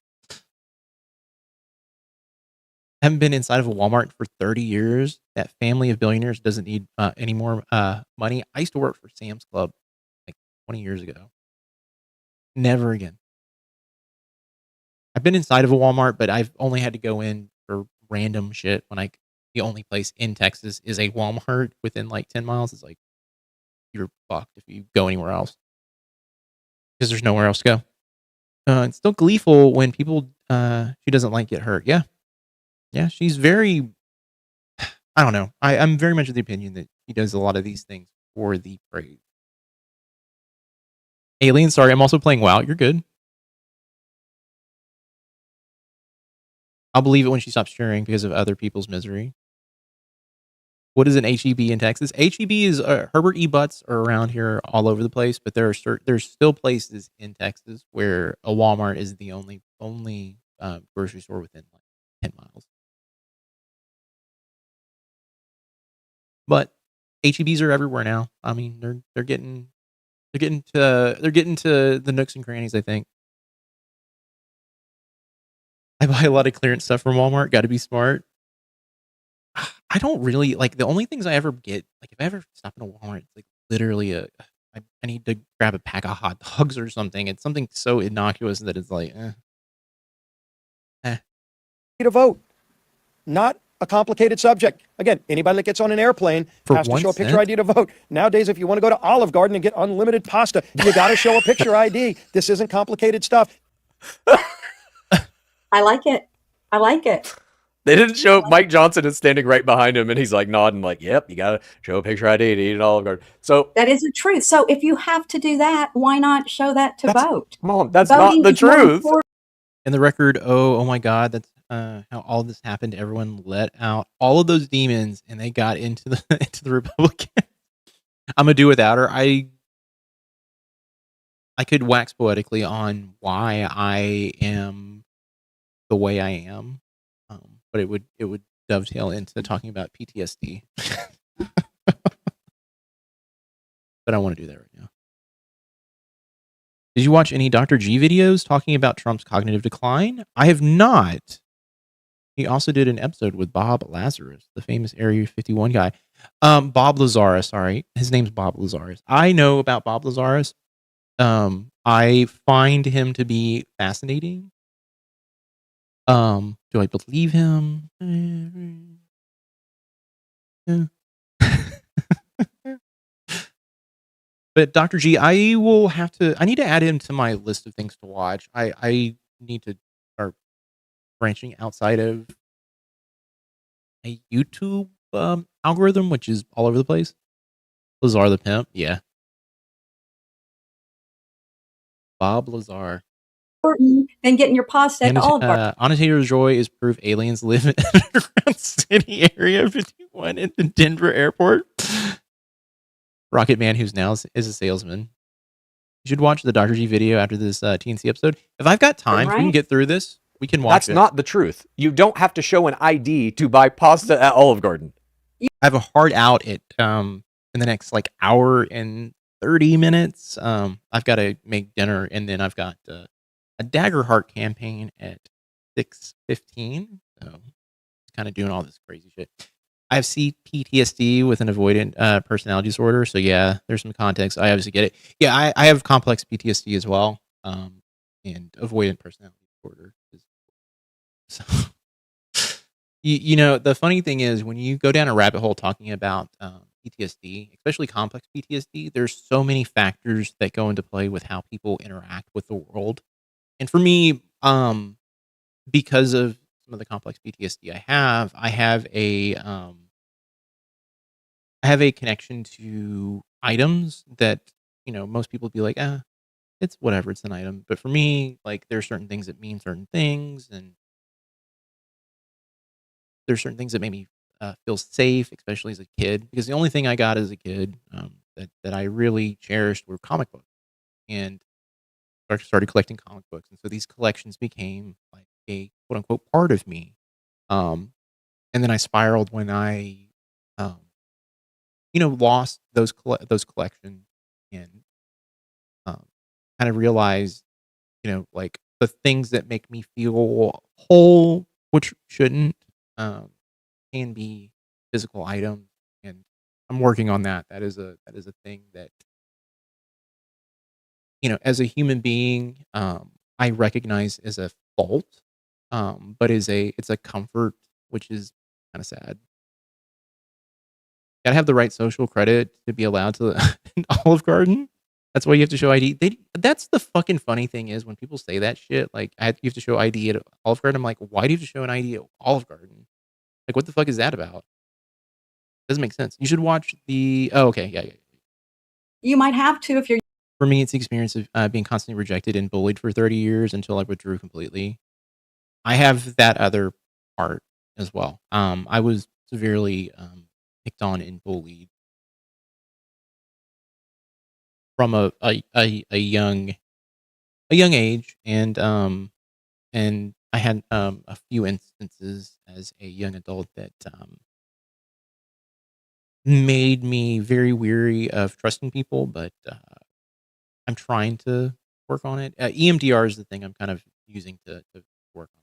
I haven't been inside of a Walmart for 30 years. That family of billionaires doesn't need any more money. I used to work for Sam's Club like 20 years ago. Never again. I've been inside of a Walmart, but I've only had to go in for random shit when the only place in Texas is a Walmart within like 10 miles. It's like, you're fucked if you go anywhere else. Because there's nowhere else to go. It's still gleeful when people she doesn't like get hurt. Yeah. Yeah, she's very, I don't know. I'm very much of the opinion that she does a lot of these things for the praise. Alien, sorry, I'm also playing WoW. You're good. I'll believe it when she stops sharing because of other people's misery. What is an HEB in Texas? HEB is Herbert E. Butts are around here all over the place, but there's still places in Texas where a Walmart is the only grocery store within like 10 miles. But HEBs are everywhere now. I mean, they're getting to the nooks and crannies, I think. I buy a lot of clearance stuff from Walmart. Got to be smart. I don't really like the only things I ever get. Like if I ever stop in a Walmart, it's like literally a I need to grab a pack of hot dogs or something. It's something so innocuous that it's like, to vote. Not a complicated subject. Again, anybody that gets on an airplane has to show a picture ID to vote. Nowadays, if you want to go to Olive Garden and get unlimited pasta, you got to show a picture ID. This isn't complicated stuff. I like it. I like it. They didn't show Mike Johnson is standing right behind him, and he's like nodding, like, "Yep, you got to show a picture ID to eat at Olive Garden." So that is the truth. So if you have to do that, why not show that to vote? Mom, that's Voting not the truth. And the record, oh my God, that's how all this happened. Everyone let out all of those demons, and they got into the Republican. I'm gonna do without her. I could wax poetically on why I am the way I am, but it would dovetail into talking about PTSD. But I don't want to do that right now. Did you watch any Dr. G videos talking about Trump's cognitive decline? I have not. He also did an episode with Bob Lazarus, the famous Area 51 guy. Bob Lazarus, sorry. His name's Bob Lazarus. I know about Bob Lazarus. I find him to be fascinating. Do I believe him? Yeah. But Dr. G, I need to add him to my list of things to watch. I need to start branching outside of a YouTube algorithm, which is all over the place. Lazar the Pimp, yeah. Bob Lazar. Than getting your pasta at Olive Garden. Annotator's Joy is proof aliens live in underground city area 51 at the Denver airport. Rocket Man, who's now is a salesman. You should watch the Dr. G video after this TNC episode. If I've got time, if we can get through this, we can watch it. That's not the truth. You don't have to show an ID to buy pasta at Olive Garden. I have a hard out at in the next hour and 30 minutes. I've got to make dinner, and then I've got a Dagger Heart campaign at 6:15. So it's kind of doing all this crazy shit. I have PTSD with an avoidant personality disorder. So yeah, there's some context. I obviously get it. Yeah, I have complex PTSD as well. And avoidant personality disorder. So, the funny thing is when you go down a rabbit hole talking about PTSD, especially complex PTSD, there's so many factors that go into play with how people interact with the world. And for me, because of some of the complex PTSD I have a connection to items that, most people would be like, it's whatever, it's an item. But for me, there are certain things that mean certain things, and there's certain things that make me feel safe, especially as a kid. Because the only thing I got as a kid that I really cherished were comic books, and I started collecting comic books, and so these collections became like a quote unquote part of me. And then I spiraled when I, lost those collections, and kind of realized, the things that make me feel whole, which shouldn't, can be physical items, and I'm working on that. That is a thing that, as a human being, I recognize as a fault, but it's a comfort, which is kind of sad. Gotta have the right social credit to be allowed to Olive Garden. That's why you have to show ID. That's the fucking funny thing is when people say that shit, you have to show ID at Olive Garden. I'm like, why do you have to show an ID at Olive Garden? What the fuck is that about? Doesn't make sense. You should watch the. Oh, okay, yeah. You might have to if you're. For me, it's the experience of being constantly rejected and bullied for 30 years until I withdrew completely. I have that other part as well. I was severely picked on and bullied from a young age, and I had a few instances as a young adult that made me very weary of trusting people, but I'm trying to work on it. EMDR is the thing I'm kind of using to work on.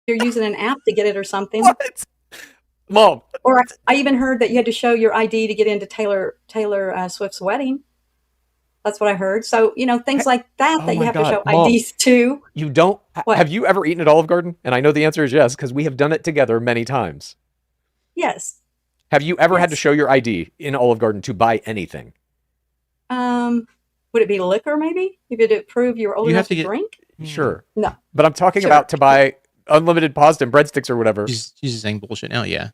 You're using an app to get it or something. What? Mom. Or I even heard that you had to show your ID to get into Taylor Swift's wedding. That's what I heard. So, things like that Oh that you my have to God, show Mom. IDs to. You don't. What? Have you ever eaten at Olive Garden? And I know the answer is yes, because we have done it together many times. Yes. Have you ever had to Yes. show your ID in Olive Garden to buy anything? Would it be liquor maybe? If you had to prove you were old You enough have to to get- drink? Sure. No. But I'm talking Sure. about to buy unlimited pasta and breadsticks or whatever. She's just saying bullshit now. Yeah.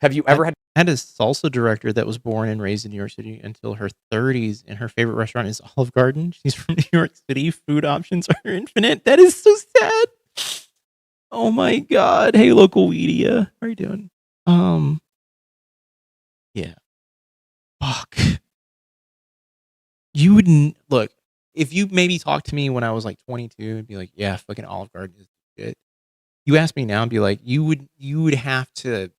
Have you ever had? I had a salsa director that was born and raised in New York City until her 30s, and her favorite restaurant is Olive Garden. She's from New York City. Food options are infinite. That is so sad. Oh my God. Hey, local media. How are you doing? Yeah. Fuck. You wouldn't look if you maybe talked to me when I was like 22 and be like, yeah, fucking Olive Garden is shit. You ask me now and be like, you would have to,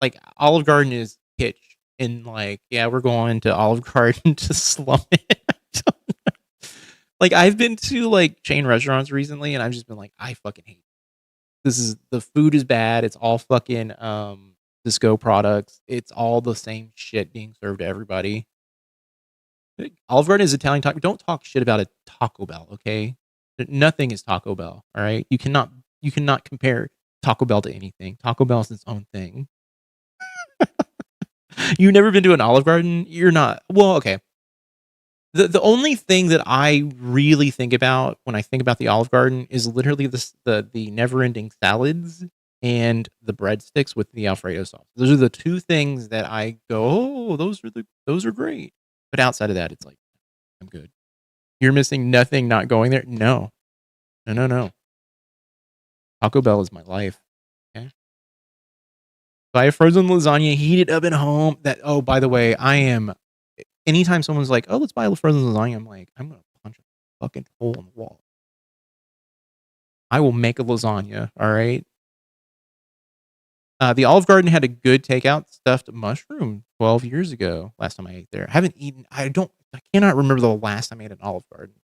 like, Olive Garden is pitched in like, yeah, we're going to Olive Garden to slum it. I don't know. Like, I've been to like chain restaurants recently and I've just been like, I fucking hate it. The food is bad. It's all fucking Cisco products. It's all the same shit being served to everybody. Olive Garden is Italian taco. Don't talk shit about a Taco Bell, okay? Nothing is Taco Bell, all right? You cannot compare Taco Bell to anything. Taco Bell is its own thing. You've never been to an Olive Garden? You're not. Well, okay. The only thing that I really think about when I think about the Olive Garden is literally the never-ending salads and the breadsticks with the Alfredo sauce. Those are the two things that I go, oh, those are great. But outside of that, it's like, I'm good. You're missing nothing not going there? No. Taco Bell is my life. Okay. Buy a frozen lasagna, heat it up at home. Oh, by the way, anytime someone's like, oh, let's buy a frozen lasagna, I'm like, I'm going to punch a fucking hole in the wall. I will make a lasagna, all right? The Olive Garden had a good takeout stuffed mushroom 12 years ago. Last time I ate there, I cannot remember the last time I ate an Olive Garden.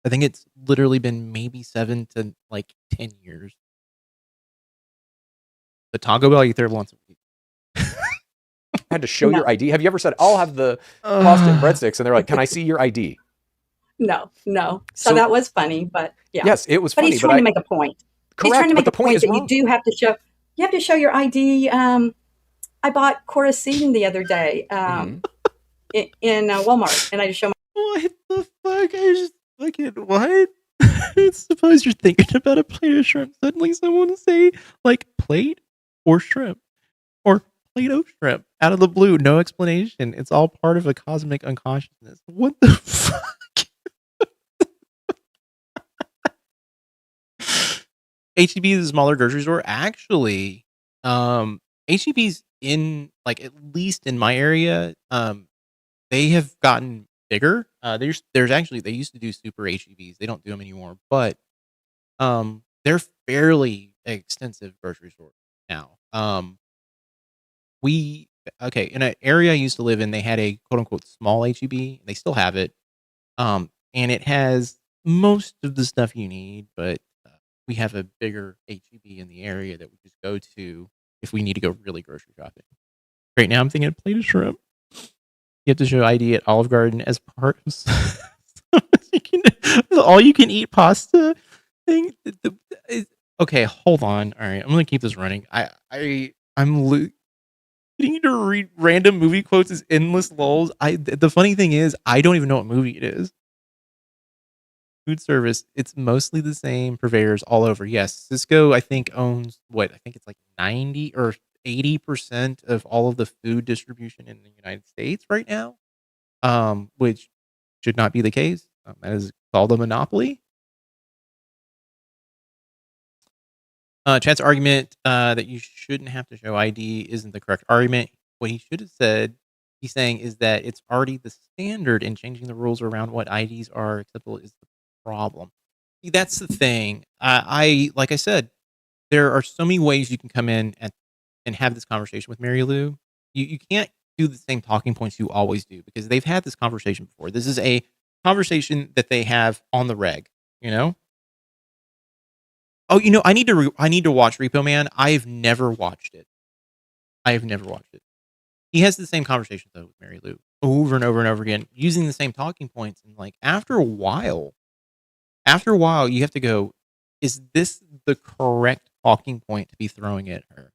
I think it's literally been maybe 7 to like 10 years. The Taco Bell, I eat there once a week. Had to show your ID. Have you ever said, I'll have the pasta and breadsticks, and they're like, can I see your ID? No. So that was funny, but yeah. Yes, it was but funny. He's trying to make a point. Correct, He's trying to make but the a point is that wrong. you do have to show. You have to show your ID. I bought Coracetin the other day in Walmart, and I just show my. What the fuck? I just fucking what? I suppose you're thinking about a plate of shrimp. Suddenly, someone will say like plate or shrimp or Plate-Doh shrimp out of the blue. No explanation. It's all part of a cosmic unconsciousness. What the fuck? HEB is a smaller grocery store. Actually, HEB's in like at least in my area, they have gotten bigger. There's actually they used to do super HEBs. They don't do them anymore, but they're fairly extensive grocery stores now. In an area I used to live in, they had a quote unquote small HEB. They still have it, and it has most of the stuff you need, but we have a bigger HEB in the area that we just go to if we need to go really grocery shopping. Right now, I'm thinking a plate of shrimp. You have to show ID at Olive Garden as part of the all-you-can-eat pasta thing. Okay, hold on. All right, I'm gonna keep this running. I'm getting to read random movie quotes as endless lulls. The funny thing is, I don't even know what movie it is. Food service, it's mostly the same purveyors all over. Yes, Cisco, I think, owns what? I think it's like 90 or 80% of all of the food distribution in the United States right now, which should not be the case. That is called a monopoly. Chat's argument that you shouldn't have to show ID isn't the correct argument. What he should have said, he's saying, is that it's already the standard, and changing the rules around what IDs are acceptable is the problem. See, that's the thing. Like I said, there are so many ways you can come in and have this conversation with Mary Lou. You can't do the same talking points you always do because they've had this conversation before. This is a conversation that they have on the reg, you know? Oh, I need to watch Repo Man. I've never watched it. I have never watched it. He has the same conversation though with Mary Lou over and over and over again, using the same talking points. And like after a while, you have to go, is this the correct talking point to be throwing at her?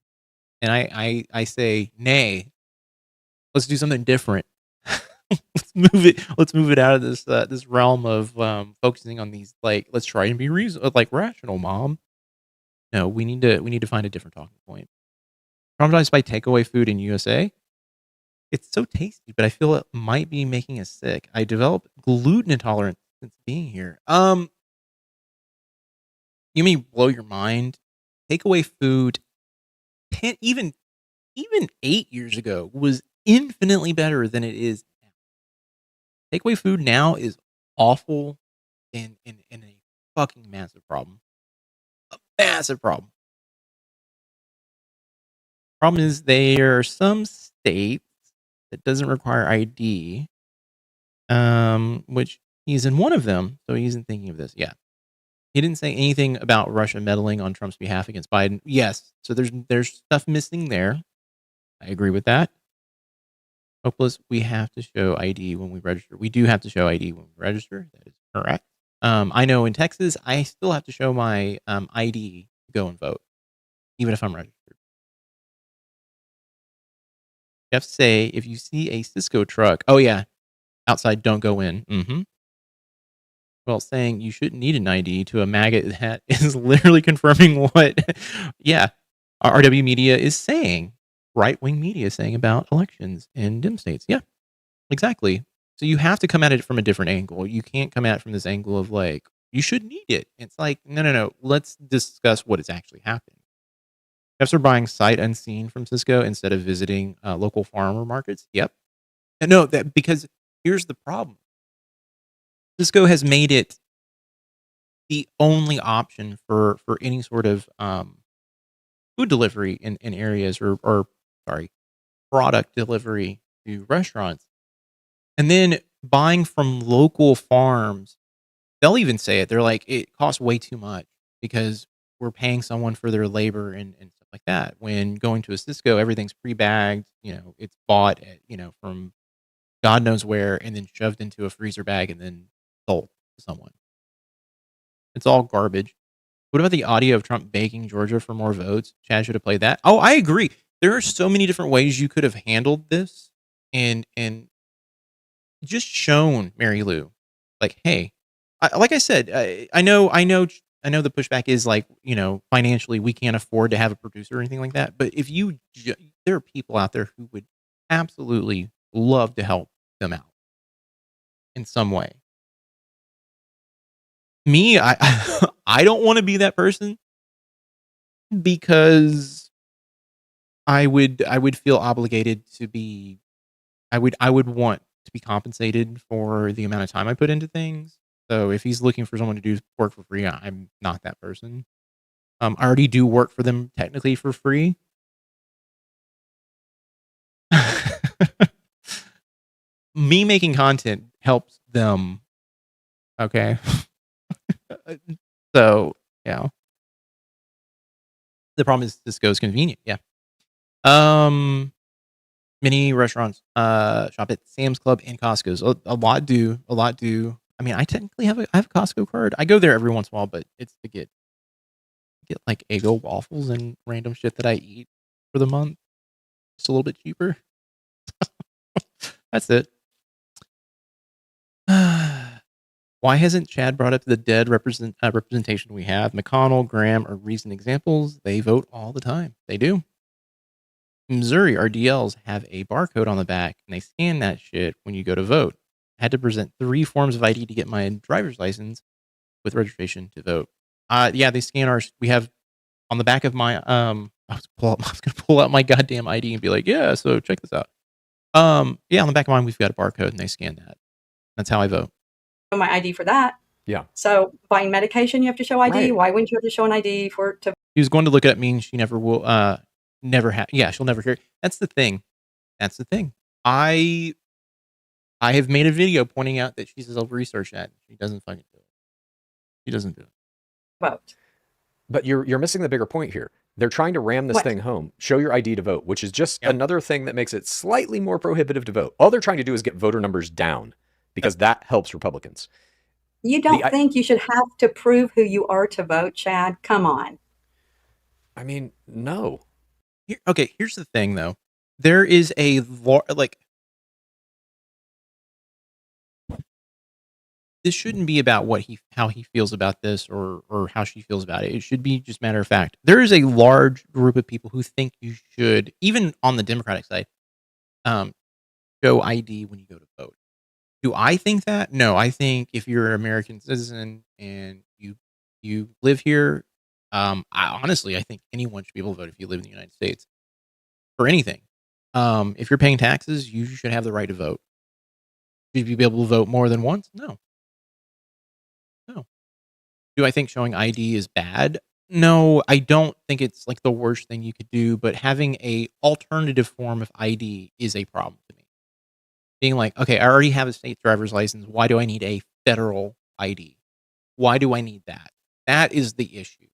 And I say, nay, let's do something different. Let's move it out of this realm of focusing on these, like, let's try and be rational, mom. No, we need to find a different talking point. Traumatized by takeaway food in USA. It's so tasty, but I feel it might be making us sick. I developed gluten intolerance since being here. You may blow your mind. Takeaway food, even 8 years ago, was infinitely better than it is now. Takeaway food now is awful and a fucking massive problem. A massive problem. Problem is there are some states that doesn't require ID, which he's in one of them, so he isn't thinking of this. Yeah. He didn't say anything about Russia meddling on Trump's behalf against Biden. Yes, so there's stuff missing there. I agree with that. Hopeless, we have to show ID when we register. We do have to show ID when we register. That is correct. I know in Texas, I still have to show my ID to go and vote, even if I'm registered. You have to say, if you see a Cisco truck, oh yeah, outside, don't go in. Mm-hmm. Well, saying you shouldn't need an ID to a MAGA hat is literally confirming what, yeah, RW media is saying. Right-wing media is saying about elections in dim states. Yeah, exactly. So you have to come at it from a different angle. You can't come at it from this angle of like, you should need it. It's like, no. Let's discuss what is actually happening. Chefs are buying sight unseen from Cisco instead of visiting local farmer markets. Yep. And no, because here's the problem. Cisco has made it the only option for any sort of food delivery in areas or product delivery to restaurants. And then buying from local farms, they'll even say it. They're like, it costs way too much because we're paying someone for their labor and stuff like that. When going to a Cisco, everything's pre-bagged. It's bought at, from God knows where and then shoved into a freezer bag and then sold to someone. It's all garbage. What about the audio of Trump begging Georgia for more votes? Chad should have played that. Oh, I agree. There are so many different ways you could have handled this and just shown Mary Lou, like, hey, like I said, I know the pushback is like, financially we can't afford to have a producer or anything like that. But if there are people out there who would absolutely love to help them out in some way. Me, I don't want to be that person because I would feel obligated to be. I would want to be compensated for the amount of time I put into things. So if he's looking for someone to do work for free, I'm not that person. I already do work for them technically for free. Me making content helps them. Okay. So, yeah. The problem is Cisco is convenient. Yeah. Many restaurants shop at Sam's Club and Costco's. A lot do. I mean, I technically have a Costco card. I go there every once in a while, but it's to get like Eggo waffles and random shit that I eat for the month. Just a little bit cheaper. That's it. Why hasn't Chad brought up the dead representation we have? McConnell, Graham are recent examples. They vote all the time. They do. In Missouri, our DLs have a barcode on the back, and they scan that shit when you go to vote. I had to present 3 forms of ID to get my driver's license with registration to vote. Yeah, they scan ours. We have on the back of my I was going to pull out my goddamn ID and be like, yeah, so check this out. Yeah, on the back of mine, we've got a barcode, and they scan that. That's how I vote. My ID for that. Yeah. So buying medication, you have to show ID. Right. Why wouldn't you have to show an ID to? He was going to look at me, and she never will. Never have. Yeah, she'll never hear. That's the thing. I have made a video pointing out that she's self-researched that. She doesn't fucking do it. She doesn't do it. Vote. But you're missing the bigger point here. They're trying to ram this thing home. Show your ID to vote, which is just another thing that makes it slightly more prohibitive to vote. All they're trying to do is get voter numbers down because that helps Republicans. You don't think you should have to prove who you are to vote, Chad? Come on. I mean, no. Okay, here's the thing, though. There is a this shouldn't be about how he feels about this or how she feels about it. It should be just matter of fact. There is a large group of people who think you should, even on the Democratic side, show ID when you go to vote. Do I think that? No, I think if you're an American citizen and you live here, I think anyone should be able to vote if you live in the United States for anything. If you're paying taxes, you should have the right to vote. Should you be able to vote more than once? No. Do I think showing ID is bad? No, I don't think it's like the worst thing you could do, but having a alternative form of ID is a problem to me. Being like, okay, I already have a state driver's license. Why do I need a federal ID? Why do I need that? That is the issue.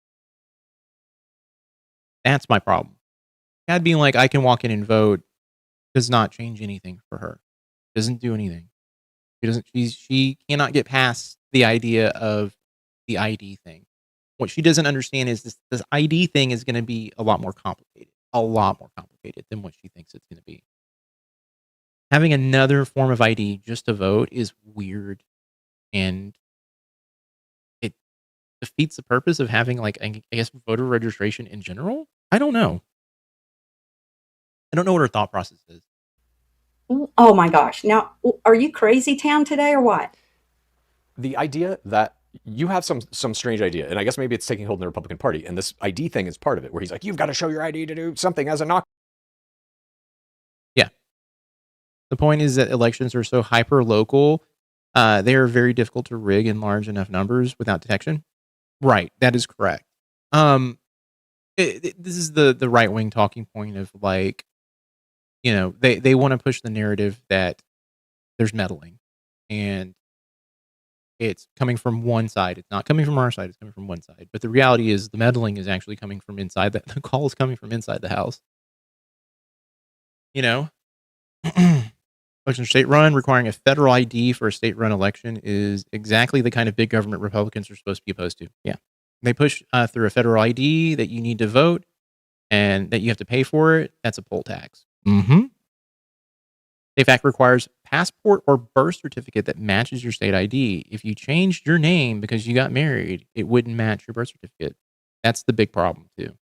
That's my problem. Chad being like, I can walk in and vote does not change anything for her. Doesn't do anything. She cannot get past the idea of the ID thing. What she doesn't understand is this ID thing is going to be a lot more complicated than what she thinks it's going to be. Having another form of ID just to vote is weird, and it defeats the purpose of having, like, I guess, voter registration in general. I don't know. I don't know what her thought process is. Oh my gosh. Now, are you crazy town today or what? The idea that you have some strange idea, and I guess maybe it's taking hold in the Republican Party, and this ID thing is part of it, where he's like, you've got to show your ID to do something as a knock. Yeah. The point is that elections are so hyper-local, they are very difficult to rig in large enough numbers without detection. Right. That is correct. This is the right-wing talking point of, like, they want to push the narrative that there's meddling, and it's coming from one side. It's not coming from our side. It's coming from one side. But the reality is the meddling is actually coming from inside. The call is coming from inside the house. Election state run requiring a federal ID for a state run election is exactly the kind of big government Republicans are supposed to be opposed to. Yeah. They push through a federal ID that you need to vote and that you have to pay for it. That's a poll tax. Safe Act requires passport or birth certificate that matches your state ID. If you changed your name because you got married, it wouldn't match your birth certificate. That's the big problem too.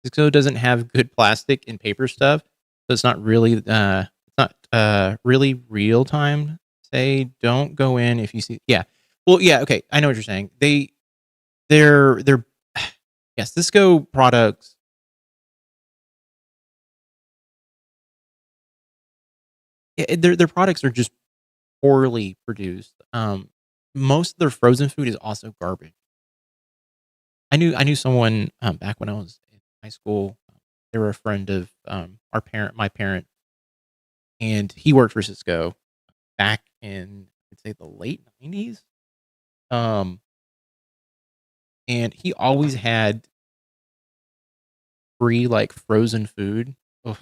Cisco doesn't have good plastic and paper stuff, so it's not really really real time. Say don't go in if you see. Yeah, well, yeah, okay, I know what you're saying. They're Cisco products. Their products are just poorly produced. Most of their frozen food is also garbage. I knew someone back when I was in high school. They were a friend of my parent, and he worked for Cisco back in, I'd say, the late 90s. And he always had free, like, frozen food. Ugh.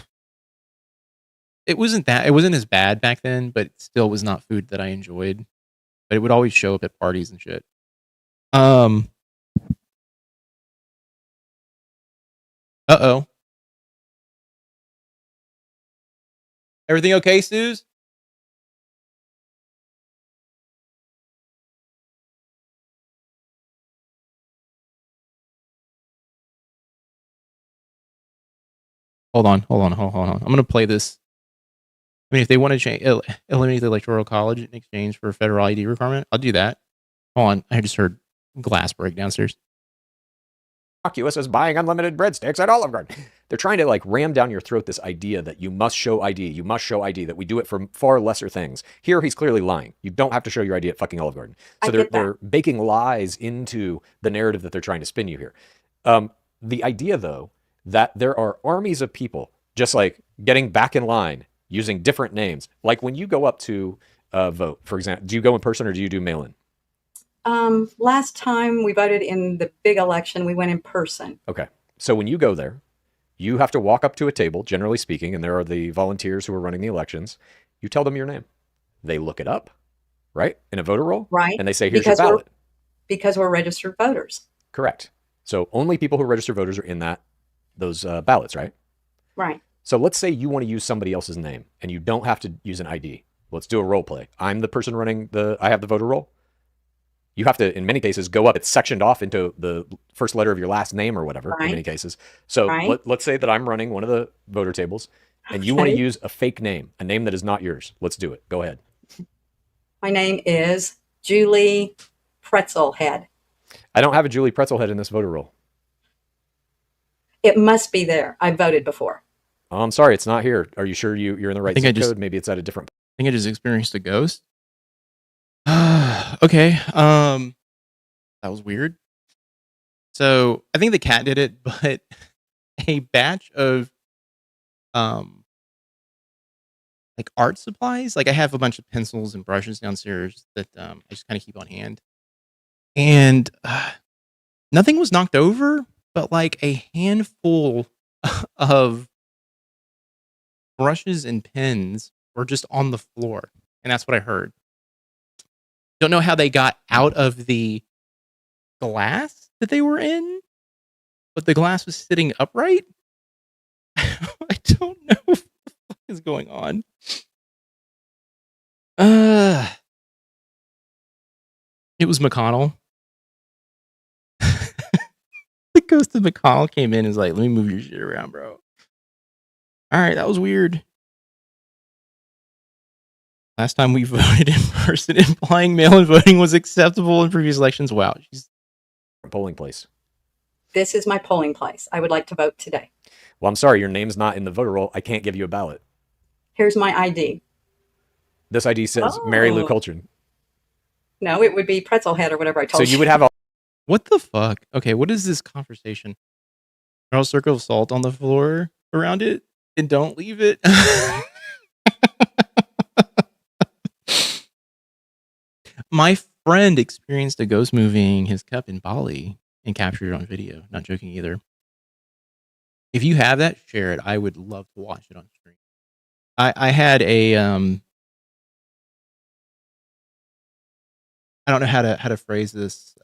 It wasn't as bad back then, but it still was not food that I enjoyed. But it would always show up at parties and shit. Uh-oh. Everything okay, Suze? Hold on. I'm going to play this. I mean, if they want to eliminate the Electoral College in exchange for a federal ID requirement, I'll do that. Hold on. I just heard glass break downstairs. Innocuous as buying unlimited breadsticks at Olive Garden. They're trying to, like, ram down your throat this idea that you must show ID, that we do it for far lesser things. Here, he's clearly lying. You don't have to show your ID at fucking Olive Garden. So they're baking lies into the narrative that they're trying to spin you here. The idea, though, that there are armies of people just, like, getting back in line using different names. Like, when you go up to vote, for example, do you go in person or do you do mail-in? Last time we voted in the big election, we went in person. Okay. So when you go there, you have to walk up to a table, generally speaking, and there are the volunteers who are running the elections. You tell them your name. They look it up, right, in a voter roll, Right. and they say, here's your ballot. Because we're registered voters. Correct. So only people who are registered voters are in those ballots, right? Right. So let's say you want to use somebody else's name, and you don't have to use an ID. Let's do a role play. I'm the person running I have the voter roll. You have to, in many cases, go up. It's sectioned off into the first letter of your last name or whatever, in many cases. So let's say that I'm running one of the voter tables, and you want to use a fake name, a name that is not yours. Let's do it. Go ahead. My name is Julie Pretzelhead. I don't have a Julie Pretzelhead in this voter roll. It must be there. I voted before. Oh, I'm sorry, it's not here. Are you sure you're in the right zip code? Maybe it's at a different... I think I just experienced a ghost. Okay. That was weird. So I think the cat did it, but a batch of like art supplies. Like I have a bunch of pencils and brushes downstairs that I just kind of keep on hand. And nothing was knocked over, but like a handful of brushes and pens were just on the floor. And that's what I heard. Don't know how they got out of the glass that they were in, but the glass was sitting upright. I don't know what the fuck is going on. It was McConnell. The ghost of McConnell came in and was like, let me move your shit around, bro. All right, that was weird. Last time we voted in person, implying mail-in voting was acceptable in previous elections. Wow. She's a polling place. This is my polling place. I would like to vote today. Well, I'm sorry, your name's not in the voter roll. I can't give you a ballot. Here's my ID. This ID says Mary Lou Coltrane. No, it would be Pretzelhead or whatever I told you. So you would have a... What the fuck? Okay, what is this conversation? Throw a circle of salt on the floor around it and don't leave it. My friend experienced a ghost moving his cup in Bali and captured it on video. Not joking either. If you have that, share it. I would love to watch it on stream. I had a I don't know how to phrase this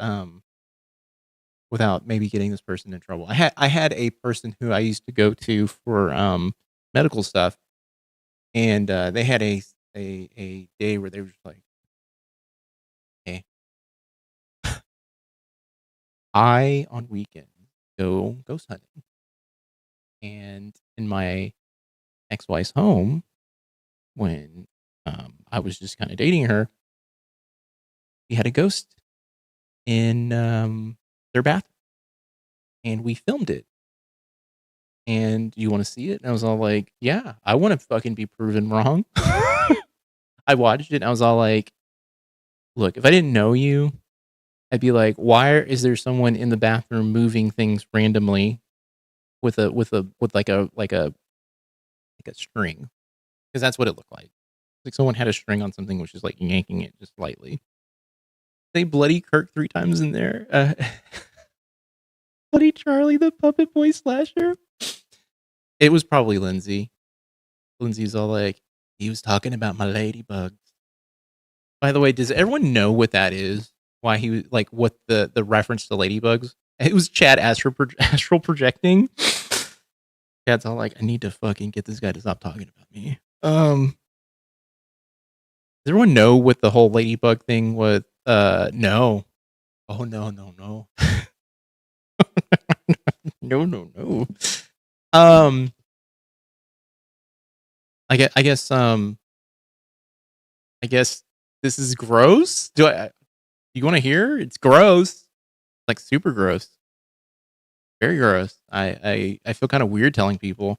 without maybe getting this person in trouble. I had a person who I used to go to for medical stuff, and they had a day where they were just like, "Hey, I on weekends go ghost hunting, and in my ex-wife's home when I was just kind of dating her, we had a ghost in their bathroom, and we filmed it. And you want to see it?" And I was all like, "Yeah, I want to fucking be proven wrong." I watched it and I was all like, "Look, if I didn't know you, I'd be like, why is there someone in the bathroom moving things randomly with a string?" Because that's what it looked like. Like someone had a string on something, which is like yanking it just lightly. They bloody Kirk 3 times in there. Bloody Charlie, the puppet boy slasher. It was probably Lindsay. Lindsay's all like, he was talking about my ladybugs. By the way, does everyone know what that is? Why he was like, what the reference to ladybugs? It was Chad astral projecting. Chad's all like, I need to fucking get this guy to stop talking about me. Does everyone know what the whole ladybug thing was? No. Oh, no. No. I guess this is gross. You want to hear? It's gross. Like super gross. Very gross. I feel kind of weird telling people.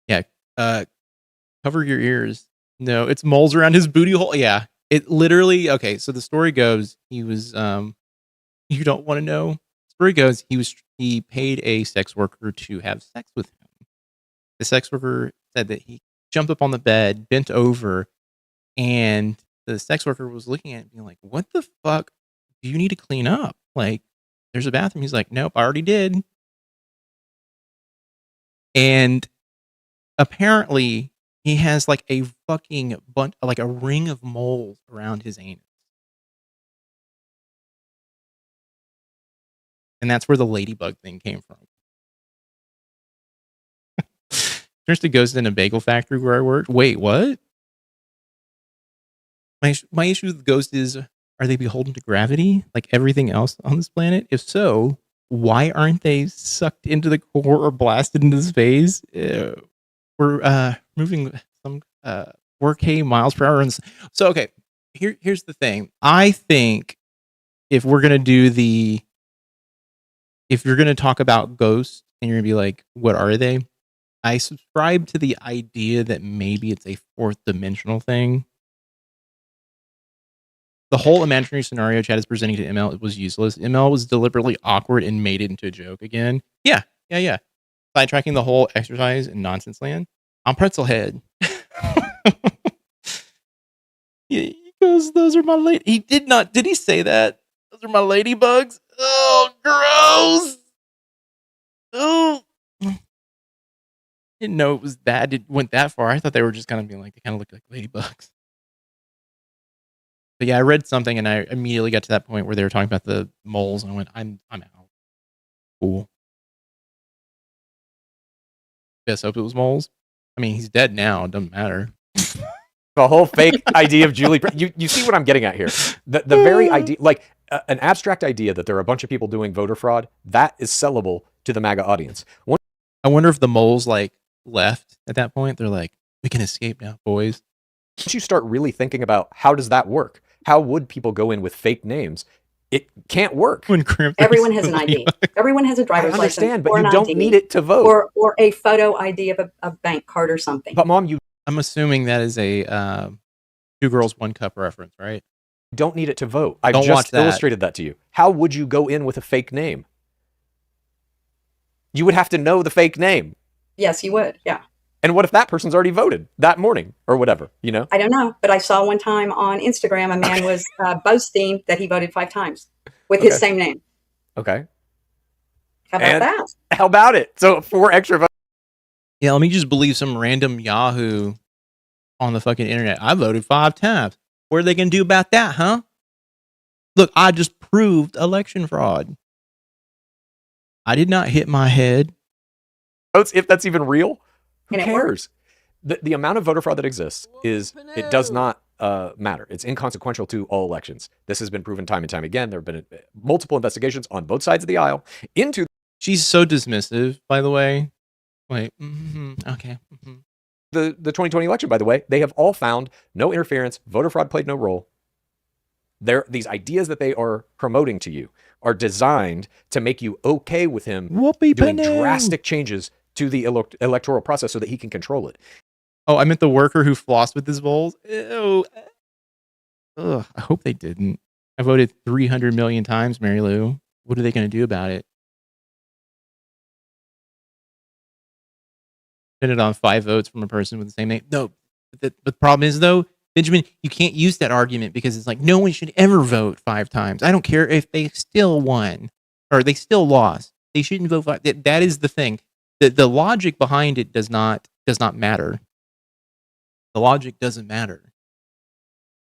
Yeah. Cover your ears. No, it's moles around his booty hole. Yeah. It literally, okay, so the story goes, he was you don't want to know. The story goes, he paid a sex worker to have sex with him. The sex worker said that he jumped up on the bed, bent over, and the sex worker was looking at it being like, what the fuck do you need to clean up? Like, there's a bathroom. He's like, nope, I already did. And apparently he has like a fucking bunch, like a ring of moles around his anus. And that's where the ladybug thing came from. There's the ghost in a bagel factory where I worked. Wait, what? My issue with ghosts is, are they beholden to gravity like everything else on this planet? If so, why aren't they sucked into the core or blasted into space? We're moving some 4K miles per hour. So, okay, here's the thing. I think if we're going to if you're going to talk about ghosts and you're going to be like, what are they? I subscribe to the idea that maybe it's a fourth dimensional thing. The whole imaginary scenario Chad is presenting to ML was useless. ML was deliberately awkward and made it into a joke again. Yeah. Sidetracking the whole exercise in nonsense land. I'm pretzel head. He goes, those are my lady. He did not. Did he say that? Those are my ladybugs. Oh, gross. Oh. Didn't know it was bad. It went that far. I thought they were just kind of being like, they kind of look like ladybugs. But yeah, I read something and I immediately got to that point where they were talking about the moles and I went, I'm out. Cool. Yes, hope it was moles. I mean, he's dead now. It doesn't matter. The whole fake idea of Julie. You see what I'm getting at here? The very idea, like an abstract idea that there are a bunch of people doing voter fraud, that is sellable to the MAGA audience. I wonder if the moles like left at that point. They're like, we can escape now, boys. Once you start really thinking about how does that work? How would people go in with fake names? It can't work. Everyone has an ID. Everyone has a driver's license. I understand, but you don't need it to vote. Or a photo ID of a bank card or something. But Mom, I'm assuming that is a Two Girls, One Cup reference, right? Don't need it to vote. I've just illustrated that to you. How would you go in with a fake name? You would have to know the fake name. Yes, you would. Yeah. And what if that person's already voted that morning or whatever, you know? I don't know, but I saw one time on Instagram a man was boasting that he voted 5 times with his same name. Okay. How about that? How about it? So 4 extra votes. Yeah, let me just believe some random Yahoo on the fucking internet. I voted 5 times. What are they going to do about that, huh? Look, I just proved election fraud. I did not hit my head. Votes, if that's even real. Who cares? The amount of voter fraud that exists it does not matter. It's inconsequential to all elections. This has been proven time and time again. There have been multiple investigations on both sides of the aisle into. She's so dismissive, by the way. Wait, okay. The 2020 election, by the way, they have all found no interference. Voter fraud played no role. These ideas that they are promoting to you are designed to make you okay with him doing drastic changes to the electoral process so that he can control it. Oh, I meant the worker who flossed with his bowls. Ew. Ugh, I hope they didn't. I voted 300 million times, Mary Lou. What are they going to do about it? Depended on 5 votes from a person with the same name. No, but the problem is, though, Benjamin, you can't use that argument because it's like no one should ever vote 5 times. I don't care if they still won or they still lost. They shouldn't vote 5. That is the thing. The logic behind it does not matter. The logic doesn't matter.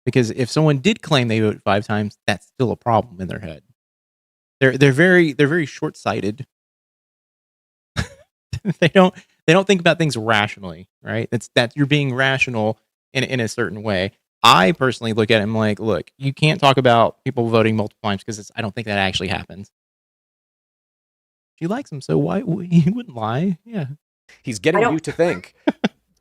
Because if someone did claim they voted 5 times, that's still a problem in their head. They're very short-sighted. They don't think about things rationally, right? That's you're being rational in a certain way. I personally look at it and I'm like, look, you can't talk about people voting multiple times because I don't think that actually happens. She likes him, so why he wouldn't lie? Yeah, he's getting you to think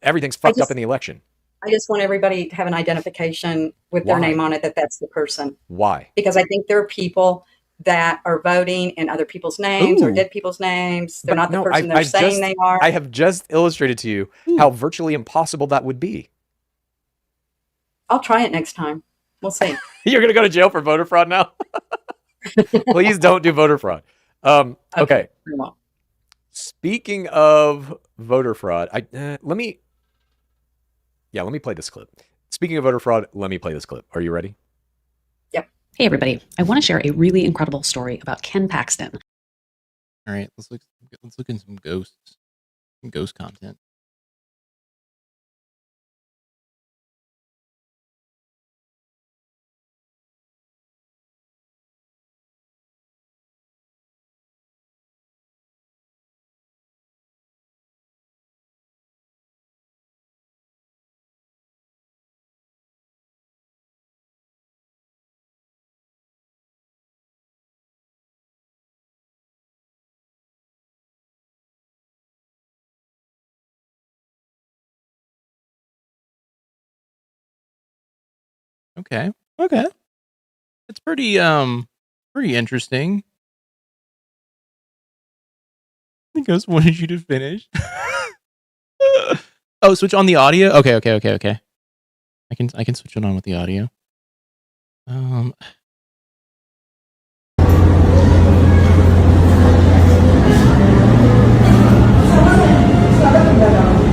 everything's fucked up in the election. I just want everybody to have an identification with their name on it that's the person. Why? Because I think there are people that are voting in other people's names or dead people's names. They're not the person they're saying they are. I have just illustrated to you how virtually impossible that would be. I'll try it next time. We'll see. You're going to go to jail for voter fraud now? Please don't do voter fraud. Okay. Speaking of voter fraud, let me play this clip. Speaking of voter fraud, let me play this clip. Are you ready? Yep. Hey everybody, I want to share a really incredible story about Ken Paxton. All right, let's look in some ghost content. Okay. It's pretty interesting. He goes, wanted you to finish. Oh, switch on the audio? Okay. I can switch it on with the audio.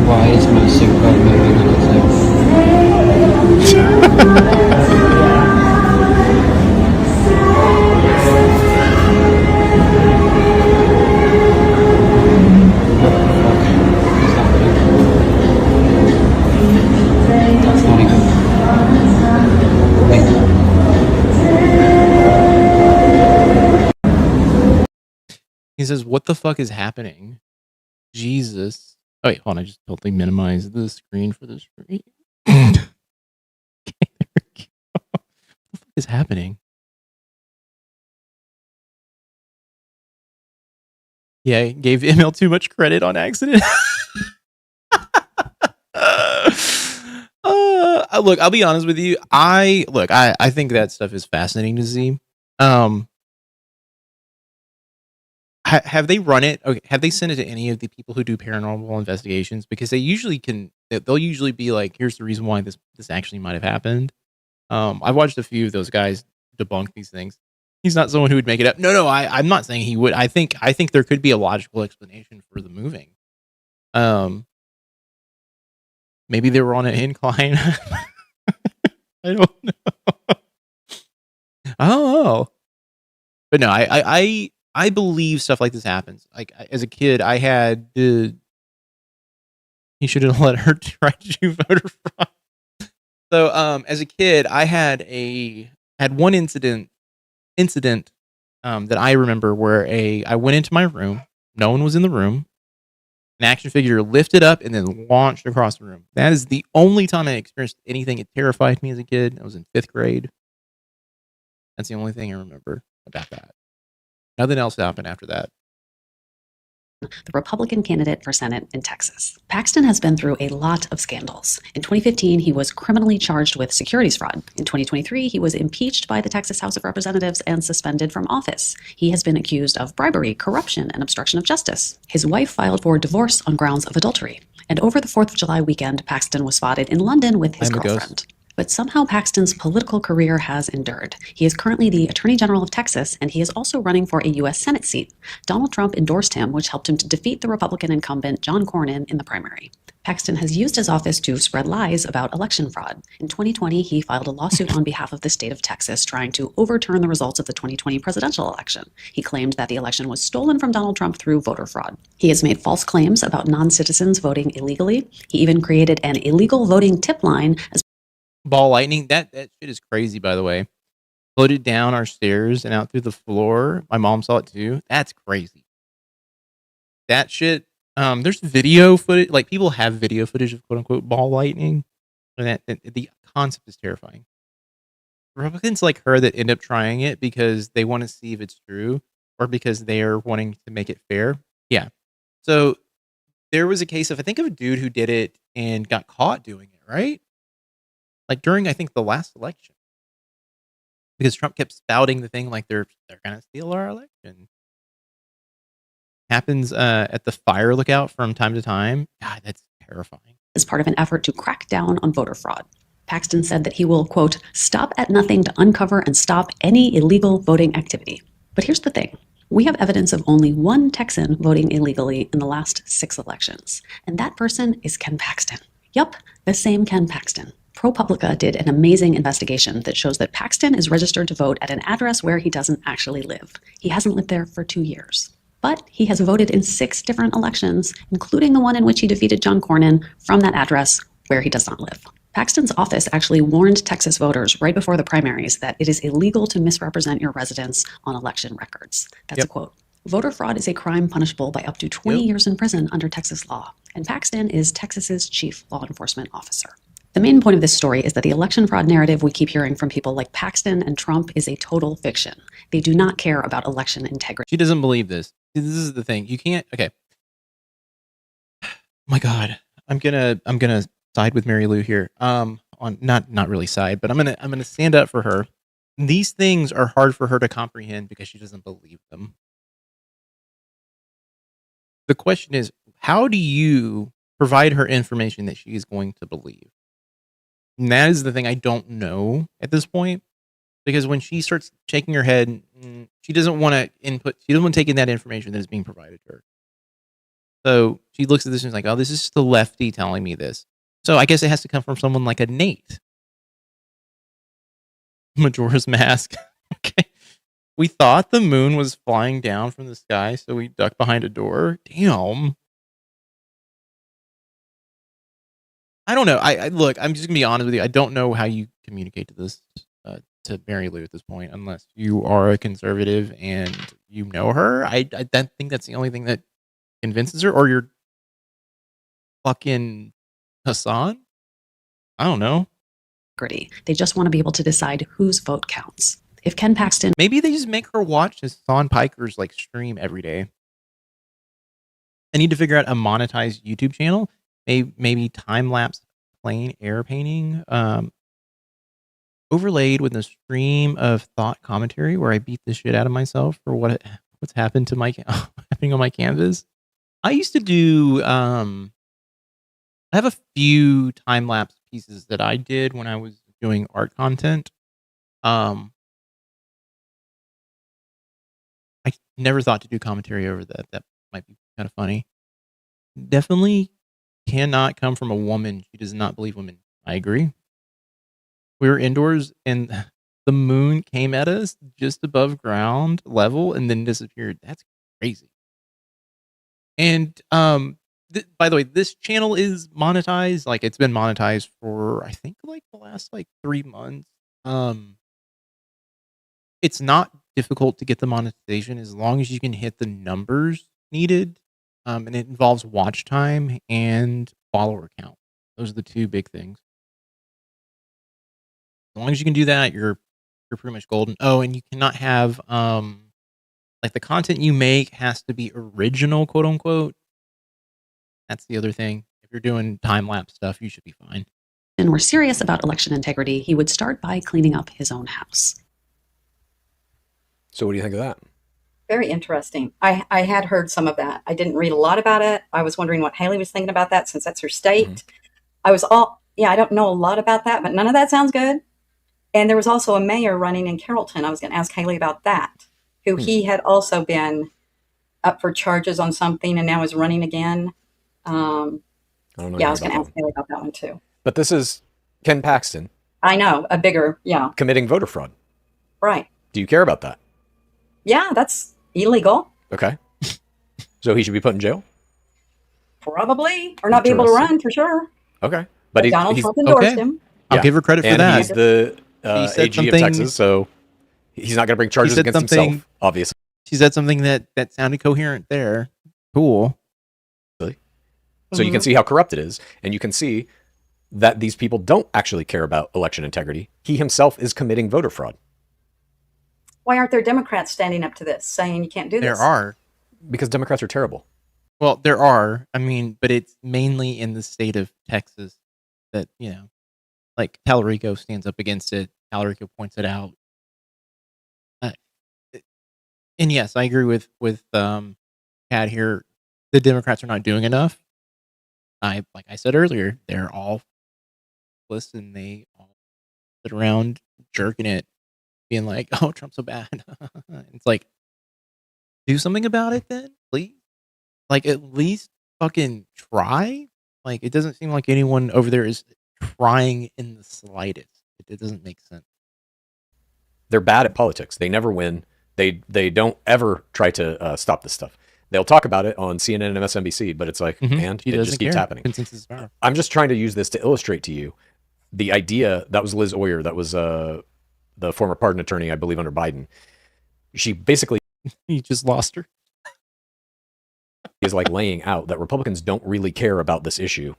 Why is my seatbelt moving on its own? That's not even... He says, what the fuck is happening? Jesus. Oh, wait, hold on. I just totally minimized the screen for the screen. Okay, there we go. What the fuck is happening? Yeah, I gave ML too much credit on accident. Look, I'll be honest with you. I think that stuff is fascinating to see. Have they run it? Okay, have they sent it to any of the people who do paranormal investigations? Because they'll usually be like, here's the reason why this actually might have happened. I've watched a few of those guys debunk these things. He's not someone who would make it up. No, I'm not saying he would. I think there could be a logical explanation for the moving. Maybe they were on an incline. I don't know. Oh, but no, I believe stuff like this happens. Like as a kid, I had he should have let her try to do voter fraud. So as a kid, I had one incident that I remember where I went into my room. No one was in the room. An action figure lifted up and then launched across the room. That is the only time I experienced anything. It terrified me as a kid. I was in 5th grade. That's the only thing I remember about that. Nothing else happened after that. The Republican candidate for Senate in Texas. Paxton has been through a lot of scandals. In 2015, he was criminally charged with securities fraud. In 2023, he was impeached by the Texas House of Representatives and suspended from office. He has been accused of bribery, corruption, and obstruction of justice. His wife filed for divorce on grounds of adultery. And over the 4th of July weekend, Paxton was spotted in London with his girlfriend. But somehow Paxton's political career has endured. He is currently the Attorney General of Texas, and he is also running for a U.S. Senate seat. Donald Trump endorsed him, which helped him to defeat the Republican incumbent John Cornyn in the primary. Paxton has used his office to spread lies about election fraud. In 2020, he filed a lawsuit on behalf of the state of Texas trying to overturn the results of the 2020 presidential election. He claimed that the election was stolen from Donald Trump through voter fraud. He has made false claims about non-citizens voting illegally. He even created an illegal voting tip line as ball lightning. That shit is crazy, by the way. Floated down our stairs and out through the floor. My mom saw it too. That's crazy. That shit. There's video footage. Like people have video footage of quote unquote ball lightning, and the concept is terrifying. Republicans like her that end up trying it because they want to see if it's true or because they are wanting to make it fair. Yeah. So there was a case of I think of a dude who did it and got caught doing it. Right. Like during, I think, the last election. Because Trump kept spouting the thing like they're going to steal our election. Happens at the fire lookout from time to time. God, that's terrifying. As part of an effort to crack down on voter fraud. Paxton said that he will, quote, stop at nothing to uncover and stop any illegal voting activity. But here's the thing. We have evidence of only one Texan voting illegally in the last 6 elections. And that person is Ken Paxton. Yup, the same Ken Paxton. ProPublica did an amazing investigation that shows that Paxton is registered to vote at an address where he doesn't actually live. He hasn't lived there for 2 years. But he has voted in 6 different elections, including the one in which he defeated John Cornyn, from that address where he does not live. Paxton's office actually warned Texas voters right before the primaries that it is illegal to misrepresent your residence on election records. That's a quote. Voter fraud is a crime punishable by up to 20 years in prison under Texas law, and Paxton is Texas's chief law enforcement officer. The main point of this story is that the election fraud narrative we keep hearing from people like Paxton and Trump is a total fiction. They do not care about election integrity. She doesn't believe this. This is the thing. You can't. Okay. My God, I'm gonna side with Mary Lou here. On not really side, but I'm gonna stand up for her. These things are hard for her to comprehend because she doesn't believe them. The question is, how do you provide her information that she is going to believe? And that is the thing I don't know at this point, because when she starts shaking her head, she doesn't want to input. She doesn't want to take in that information that is being provided to her. So she looks at this and is like, "Oh, this is just the lefty telling me this." So I guess it has to come from someone like a Nate. Majora's Mask. Okay. We thought the moon was flying down from the sky, so we ducked behind a door. Damn. I don't know. I look. I'm just gonna be honest with you. I don't know how you communicate to this to Mary Lou at this point, unless you are a conservative and you know her. I don't think that's the only thing that convinces her, or you're fucking Hassan. I don't know. They just want to be able to decide whose vote counts. If Ken Paxton, maybe they just make her watch Hassan Piker's like stream every day. I need to figure out a monetized YouTube channel. Maybe time-lapse plain air painting overlaid with a stream of thought commentary where I beat the shit out of myself for what's happened to my happening on my canvas. I used to do I have a few time-lapse pieces that I did when I was doing art content. I never thought to do commentary over that. That might be kind of funny. Definitely cannot come from a woman. She does not believe women. I agree. We were indoors and the moon came at us just above ground level and then disappeared. That's crazy. And by the way, this channel is monetized. Like, it's been monetized for I think like the last like 3 months. It's not difficult to get the monetization as long as you can hit the numbers needed. And it involves watch time and follower count. Those are the 2 big things. As long as you can do that, you're pretty much golden. Oh, and you cannot have like the content you make has to be original, quote unquote. That's the other thing. If you're doing time lapse stuff, you should be fine. And were serious about election integrity, he would start by cleaning up his own house. So what do you think of that? Very interesting. I had heard some of that. I didn't read a lot about it. I was wondering what Haley was thinking about that since that's her state. I don't know a lot about that, but none of that sounds good. And there was also a mayor running in Carrollton. I was going to ask Haley about that, who he had also been up for charges on something and now is running again. I was going to ask Haley about that one too. But this is Ken Paxton. I know, a bigger, committing voter fraud. Right. Do you care about that? Yeah, that's illegal. Okay. So he should be put in jail? Probably. Or not be able to run, for sure. Okay. But Donald Trump endorsed him. I'll give her credit for that. He's the AG of Texas, so he's not going to bring charges against himself, obviously. She said something that sounded coherent there. Cool. Really? So you can see how corrupt it is, and you can see that these people don't actually care about election integrity. He himself is committing voter fraud. Why aren't there Democrats standing up to this, saying you can't do this? There are. Because Democrats are terrible. Well, there are. I mean, but it's mainly in the state of Texas that, like Talarico stands up against it. Talarico points it out. And yes, I agree with Kat here. The Democrats are not doing enough. Like I said earlier, they're all listen. They all sit around jerking it, being like, "Oh, Trump's so bad." It's like, do something about it, then, please. Like, at least fucking try. Like, it doesn't seem like anyone over there is trying in the slightest. It doesn't make sense. They're bad at politics. They never win. They don't ever try to stop this stuff. They'll talk about it on CNN and MSNBC, but it's like, and it just keeps happening. I'm just trying to use this to illustrate to you the idea. That was Liz Oyer. That was the former pardon attorney, I believe, under Biden. She basically you just lost her. Is like laying out that Republicans don't really care about this issue,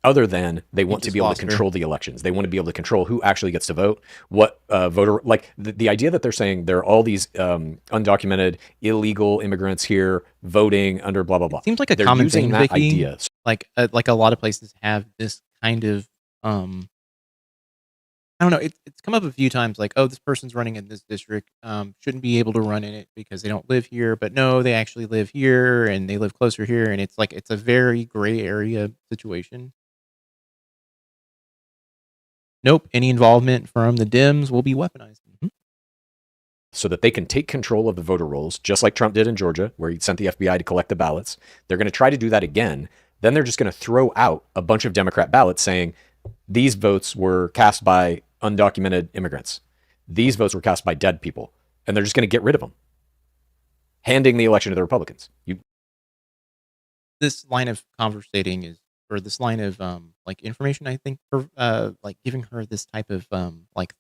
other than they want to be able to control the elections. They want to be able to control who actually gets to vote, what voter, like the idea that they're saying there are all these undocumented illegal immigrants here voting under blah, blah, blah. It seems like a they're common using thing, that Vicky. idea. Like a lot of places have this kind of, I don't know. It's come up a few times like, oh, this person's running in this district, shouldn't be able to run in it because they don't live here, but no, they actually live here and they live closer here. And it's like, it's a very gray area situation. Nope. Any involvement from the Dems will be weaponized. Mm-hmm. So that they can take control of the voter rolls, just like Trump did in Georgia, where he sent the FBI to collect the ballots. They're going to try to do that again. Then they're just going to throw out a bunch of Democrat ballots saying these votes were cast by undocumented immigrants. These votes were cast by dead people. And they're just going to get rid of them, handing the election to the Republicans. This line of conversating is, or this line of like information, I think, for like giving her this type of like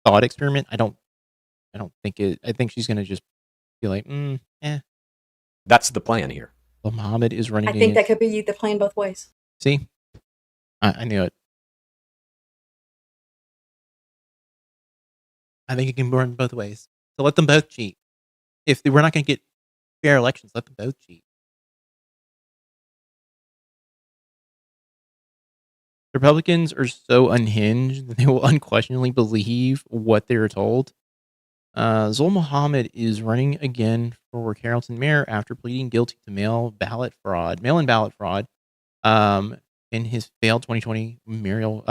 thought experiment. I don't think it. I think she's gonna just be like, That's the plan here. Well, Muhammad is running. I think that could be the plan both ways. See, I knew it. I think it can run both ways. So let them both cheat. If we're not going to get fair elections, let them both cheat. Republicans are so unhinged that they will unquestionably believe what they are told. Zul Muhammad is running again for Carrollton mayor after pleading guilty to mail-in ballot fraud, in his failed 2020 mayoral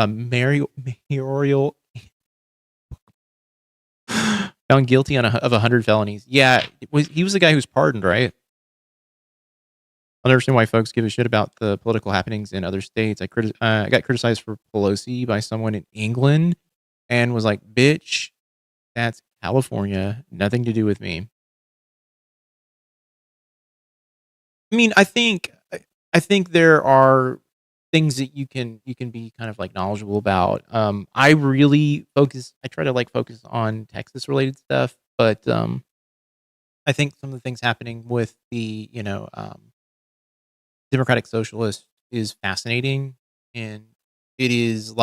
found guilty of 100 felonies. Yeah, he was the guy who's pardoned, right? I understand why folks give a shit about the political happenings in other states. I got criticized for Pelosi by someone in England and was like, bitch, that's California. Nothing to do with me. I mean, I think there are things that you can be kind of like knowledgeable about. I try to like focus on Texas related stuff, but I think some of the things happening with the, Democratic Socialist is fascinating, and it is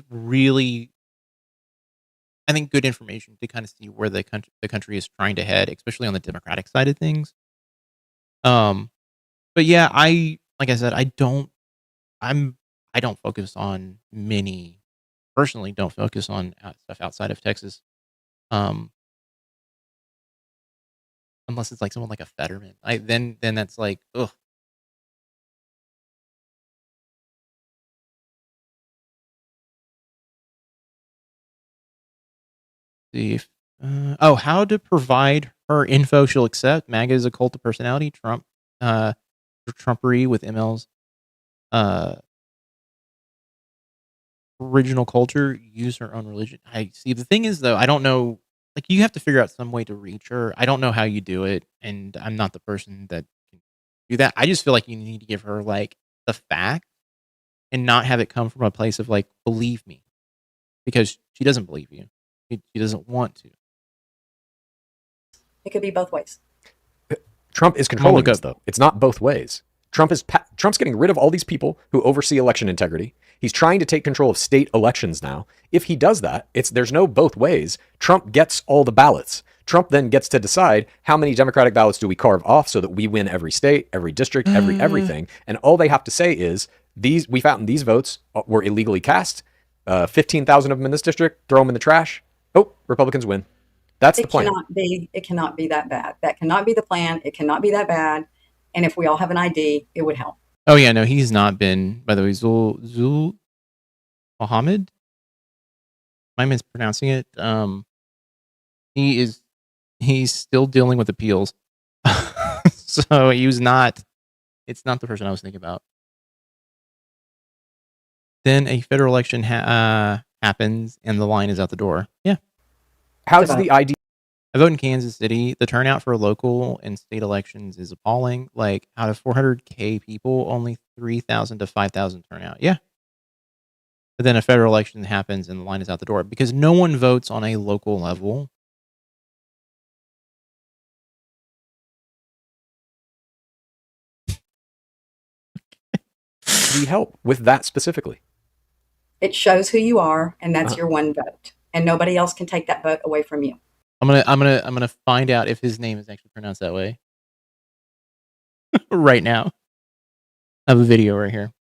really, I think, good information to kind of see where the country is trying to head, especially on the Democratic side of things. But yeah, like I said, I don't focus on personally don't focus on stuff outside of Texas. Unless it's like someone like a Fetterman. Then that's like, ugh. See if, how to provide her info she'll accept. MAGA is a cult of personality. Trump, Trumpery with ML's original culture. Use her own religion. I see. The thing is, though, I don't know. Like, you have to figure out some way to reach her. I don't know how you do it, and I'm not the person that can do that. I just feel like you need to give her like the fact and not have it come from a place of like, believe me, because she doesn't believe you. She doesn't want to. It could be both ways. Trump is controlling this, though. It's not both ways. Trump's getting rid of all these people who oversee election integrity. He's trying to take control of state elections now. If he does that, there's no both ways. Trump gets all the ballots. Trump then gets to decide how many Democratic ballots do we carve off so that we win every state, every district, everything. And all they have to say is, we found these votes were illegally cast. 15,000 of them in this district, throw them in the trash. Oh, Republicans win. That's the plan. It cannot be that bad. That cannot be the plan. It cannot be that bad. And if we all have an ID, it would help. Oh yeah, no, he's not been. By the way, Zul Muhammad. Am I mispronouncing it? He's still dealing with appeals. So it's not the person I was thinking about. Then a federal election happens and the line is out the door. Yeah. How's the idea? I vote in Kansas City. The turnout for local and state elections is appalling. Like, out of 400K people, only 3,000 to 5,000 turn out. Yeah. But then a federal election happens and the line is out the door because no one votes on a local level. Do you help with that specifically? It shows who you are, and that's your one vote, and nobody else can take that vote away from you. I'm gonna find out if his name is actually pronounced that way. Right now. I have a video right here.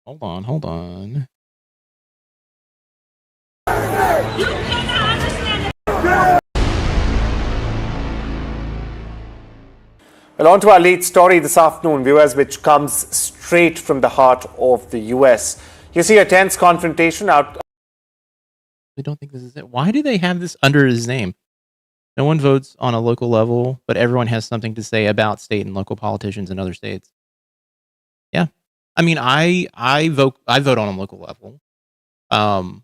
Hold on. Well, on to our lead story this afternoon, viewers, which comes straight from the heart of the U.S. You see a tense confrontation out. I don't think this is it. Why do they have this under his name? No one votes on a local level, but everyone has something to say about state and local politicians in other states. Yeah. I mean, I vote on a local level. So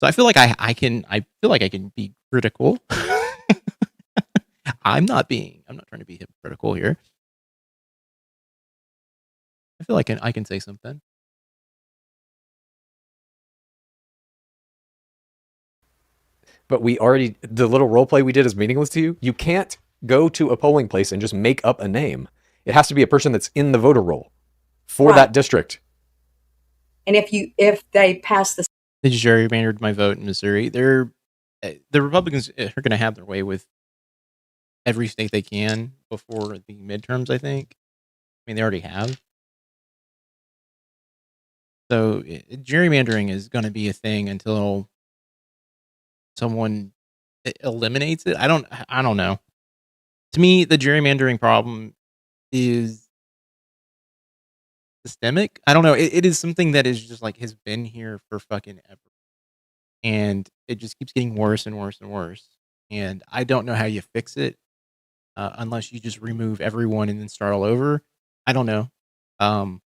I feel like I can be critical. I'm not trying to be hypocritical here. I feel like I can say something. But the little role play we did is meaningless to you. You can't go to a polling place and just make up a name. It has to be a person that's in the voter roll for that district. And if they pass the, They just gerrymandered my vote in Missouri. The Republicans are going to have their way with every state they can before the midterms, I think. I mean, they already have. So gerrymandering is going to be a thing until someone eliminates it. I don't know. To me, the gerrymandering problem is systemic. I don't know. It is something that is just like has been here for fucking ever. And it just keeps getting worse and worse and worse. And I don't know how you fix it unless you just remove everyone and then start all over. I don't know. I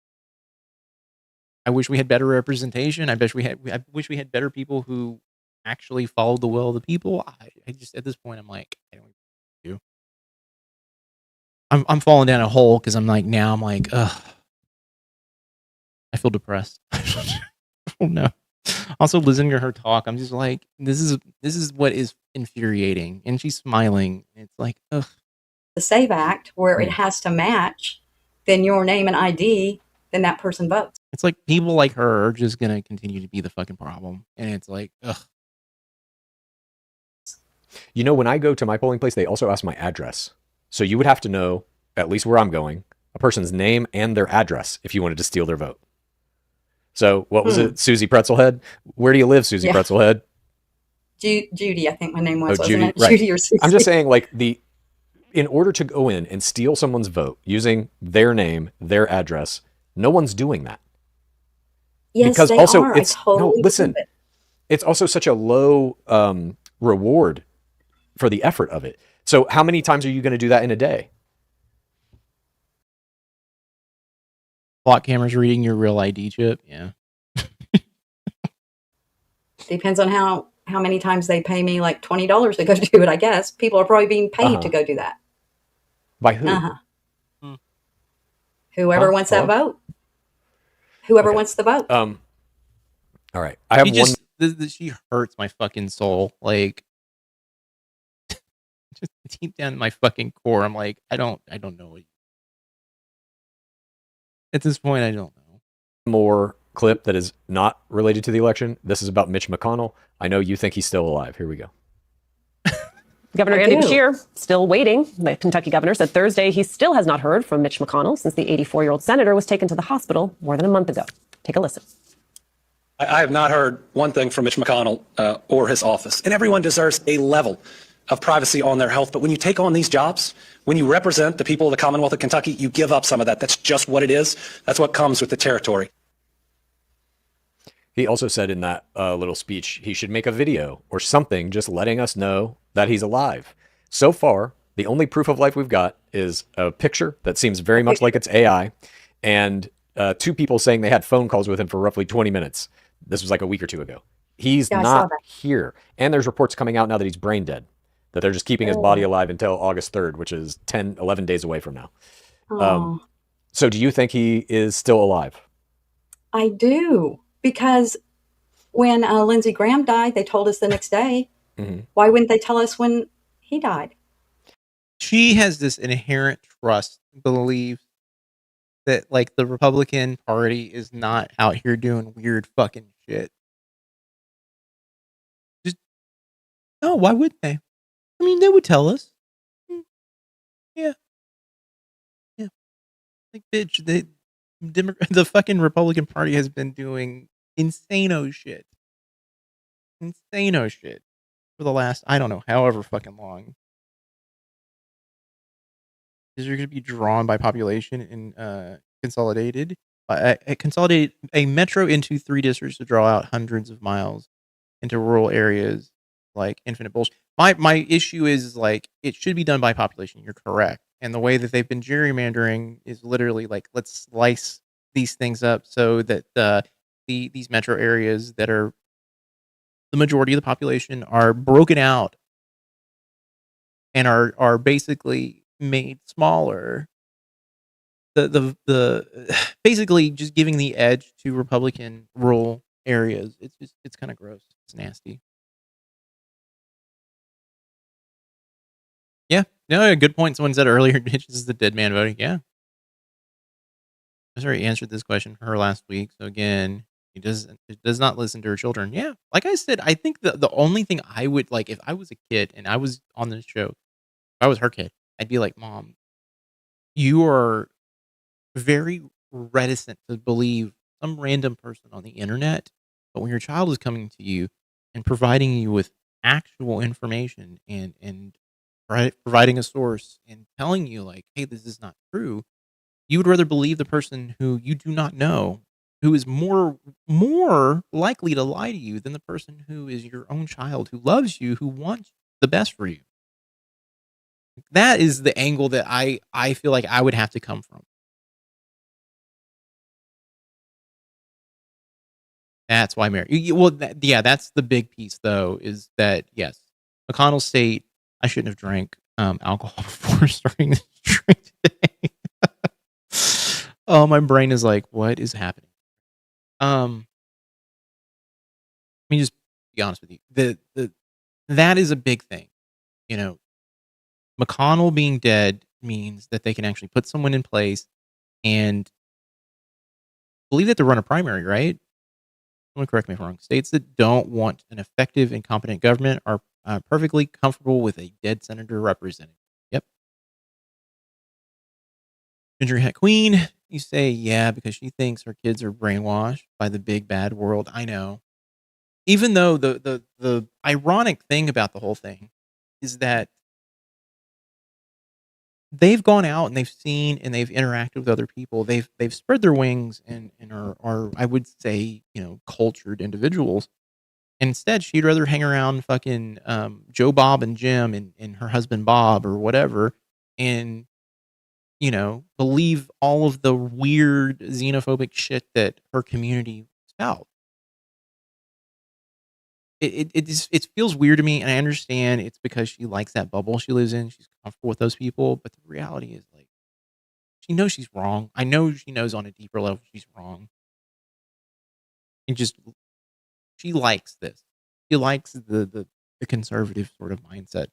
wish we had better representation. I wish we had better people who actually followed the will of the people. I just at this point I'm like, I don't do. I'm falling down a hole because I'm like, ugh. I feel depressed. I don't know. Also, listening to her talk, I'm just like, this is what is infuriating. And she's smiling. It's like, ugh. the SAVE Act, where it has to match, then your name and ID, then that person votes. It's like people like her are just gonna continue to be the fucking problem. And it's like, ugh. You know, when I go to my polling place, they also ask my address. So you would have to know, at least where I'm going, a person's name and their address if you wanted to steal their vote. So what was it? Susie Pretzelhead? Where do you live, Susie Pretzelhead? Judy, I think my name was, wasn't Judy, it? right. Judy or Susie. I'm just saying, like, in order to go in and steal someone's vote using their name, their address, no one's doing that. Yes, because they also are. it's it's also such a low reward for the effort of it. So how many times are you going to do that in a day? Block cameras reading your real ID chip. Yeah. Depends on how many times they pay me, like $20 to go do it, I guess. People are probably being paid to go do that. By who? Whoever wants that vote. Whoever wants the vote. All right. I have she hurts my fucking soul. Like, just deep down in my fucking core, I'm like, I don't know. At this point, I don't know. More clip that is not related to the election. This is about Mitch McConnell. I know you think he's still alive. Here we go. Governor Andy Beshear still waiting. The Kentucky governor said Thursday he still has not heard from Mitch McConnell since the 84-year-old senator was taken to the hospital more than a month ago. Take a listen. I have not heard one thing from Mitch McConnell or his office. And everyone deserves a level of privacy on their health. But when you take on these jobs, when you represent the people of the Commonwealth of Kentucky, you give up some of that. That's just what it is. That's what comes with the territory. He also said in that little speech, he should make a video or something just letting us know that he's alive. So far, the only proof of life we've got is a picture that seems very much like it's AI, and 2 people saying they had phone calls with him for roughly 20 minutes. This was like a week or 2 ago. He's not here. And there's reports coming out now that he's brain dead, that they're just keeping his body alive until August 3rd, which is 11 days away from now. So do you think he is still alive? I do, because when Lindsey Graham died, they told us the next day. Why wouldn't they tell us when he died? She has this inherent trust, belief that like the Republican Party is not out here doing weird fucking shit. Just no, why would they? I mean, they would tell us. Yeah. Like, bitch, the fucking Republican Party has been doing insano shit for the last, I don't know, however fucking long. Is you're going to be drawn by population and consolidated a metro into 3 districts to draw out hundreds of miles into rural areas, like infinite bullshit. My issue is like it should be done by population. You're correct, and the way that they've been gerrymandering is literally like let's slice these things up so that these metro areas that are the majority of the population are broken out and are basically made smaller. The basically just giving the edge to Republican rural areas. It's kind of gross. It's nasty. Yeah, no, good point. Someone said earlier, Hitch is the dead man voting. Yeah, I already answered this question for her last week. So again, he does not listen to her children. Yeah, like I said, I think the only thing I would like if I was a kid and I was on this show, if I was her kid, I'd be like, Mom, you are very reticent to believe some random person on the internet, but when your child is coming to you and providing you with actual information and providing a source and telling you like, hey, this is not true, you would rather believe the person who you do not know, who is more likely to lie to you than the person who is your own child, who loves you, who wants the best for you. That is the angle that I feel like I would have to come from. That's why Mary. Well, yeah, that's the big piece, though, is that yes, McConnell State. I shouldn't have drank alcohol before starting this drink today. Oh, my brain is like, what is happening? Let me just be honest with you. That is a big thing. You know, McConnell being dead means that they can actually put someone in place and believe that to run a primary, right? Someone correct me if I'm wrong. States that don't want an effective and competent government are perfectly comfortable with a dead senator representing. Yep. Ginger Hat Queen, you say, yeah, because she thinks her kids are brainwashed by the big bad world. I know. Even though the ironic thing about the whole thing is that they've gone out and they've seen and they've interacted with other people. They've spread their wings and are I would say, you know, cultured individuals. Instead, she'd rather hang around fucking Joe Bob and Jim and her husband Bob or whatever, and you know, believe all of the weird xenophobic shit that her community spouts. It feels weird to me, and I understand it's because she likes that bubble she lives in. She's comfortable with those people, but the reality is like she knows she's wrong. I know she knows on a deeper level she's wrong, and just she likes this. She likes the conservative sort of mindset.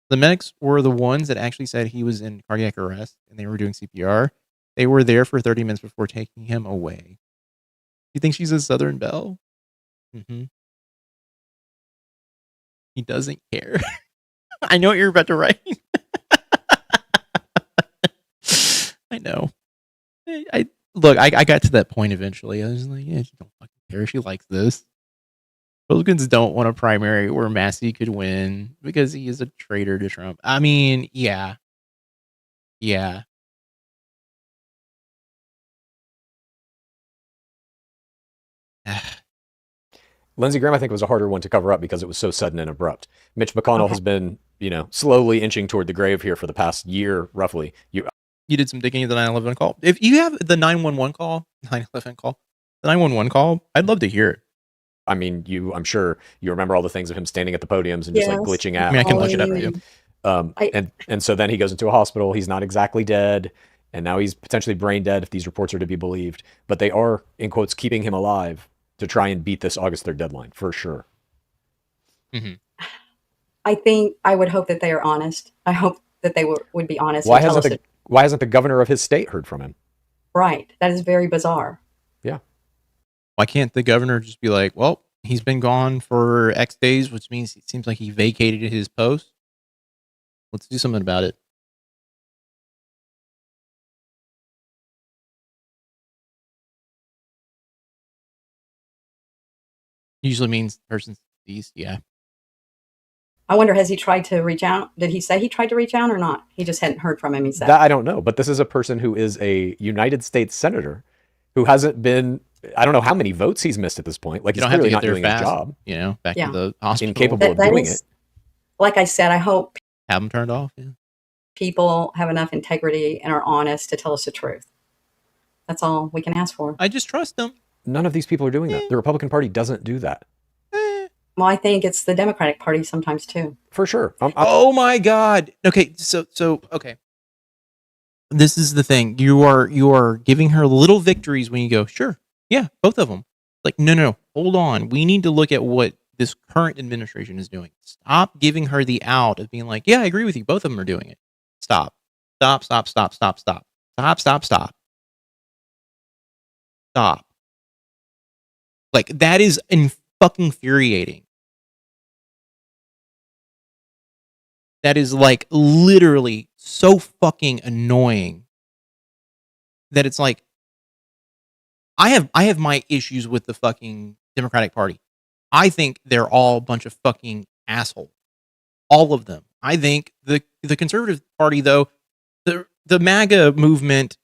The medics were the ones that actually said he was in cardiac arrest, and they were doing CPR. They were there for 30 minutes before taking him away. You think she's a Southern Belle? Mm-hmm. He doesn't care. I know what you're about to write. I know. I look. I got to that point eventually. I was like, yeah, she don't fucking care. She likes this. Republicans don't want a primary where Massey could win because he is a traitor to Trump. I mean, yeah. Lindsey Graham, I think, was a harder one to cover up because it was so sudden and abrupt. Mitch McConnell has been, slowly inching toward the grave here for the past year, roughly. You did some digging at the 9/11 call. If you have the 911 call, 9/11 call, the 911 call, I'd love to hear it. I mean, I'm sure you remember all the things of him standing at the podiums and just like glitching out. I mean, I can look it up for you. And so then he goes into a hospital. He's not exactly dead, and now he's potentially brain dead if these reports are to be believed. But they are, in quotes, keeping him alive to try and beat this August 3rd deadline for sure. Mm-hmm. I would hope that they are honest. I hope that they would be honest. Why hasn't the governor of his state heard from him? Right. That is very bizarre. Yeah. Why can't the governor just be like, well, he's been gone for X days, which means it seems like he vacated his post. Let's do something about it. Usually means the person's deceased. Yeah. I wonder, has he tried to reach out? Did he say he tried to reach out or not? He just hadn't heard from him, he said. That I don't know, but this is a person who is a United States senator who hasn't been, I don't know how many votes he's missed at this point. Like, he's clearly not doing his job. Back to the hospital. Incapable of doing it. Like I said, I hope have them turned off. Yeah. People have enough integrity and are honest to tell us the truth. That's all we can ask for. I just trust them. None of these people are doing that. The Republican Party doesn't do that. Well, I think it's the Democratic Party sometimes too. For sure. Oh my God. Okay. So okay. This is the thing. You are giving her little victories when you go, sure. Yeah. Both of them. Like, no. Hold on. We need to look at what this current administration is doing. Stop giving her the out of being like, yeah, I agree with you. Both of them are doing it. Stop. Like, that is fucking infuriating. That is like literally so fucking annoying that it's like, I have my issues with the fucking Democratic Party. I think they're all a bunch of fucking assholes. All of them. I think the Conservative Party, though, the MAGA movement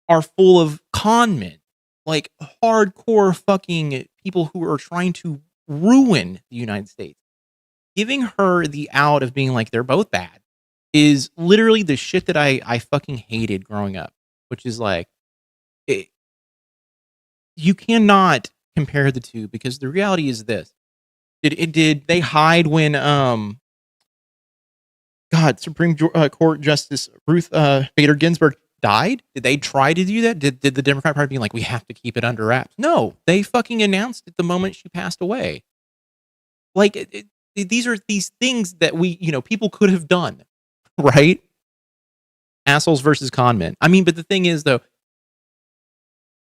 are full of con men. Like hardcore fucking people who are trying to ruin the United States. Giving her the out of being like they're both bad is literally the shit that I fucking hated growing up, which is like, you cannot compare the two because the reality is this. Did they hide when Supreme Court Justice Ruth Bader Ginsburg died? Did they try to do that? Did the Democrat Party be like, we have to keep it under wraps? No, they fucking announced it the moment she passed away. Like, these are these things that we, people could have done, right? Assholes versus con men. I mean, but the thing is, though,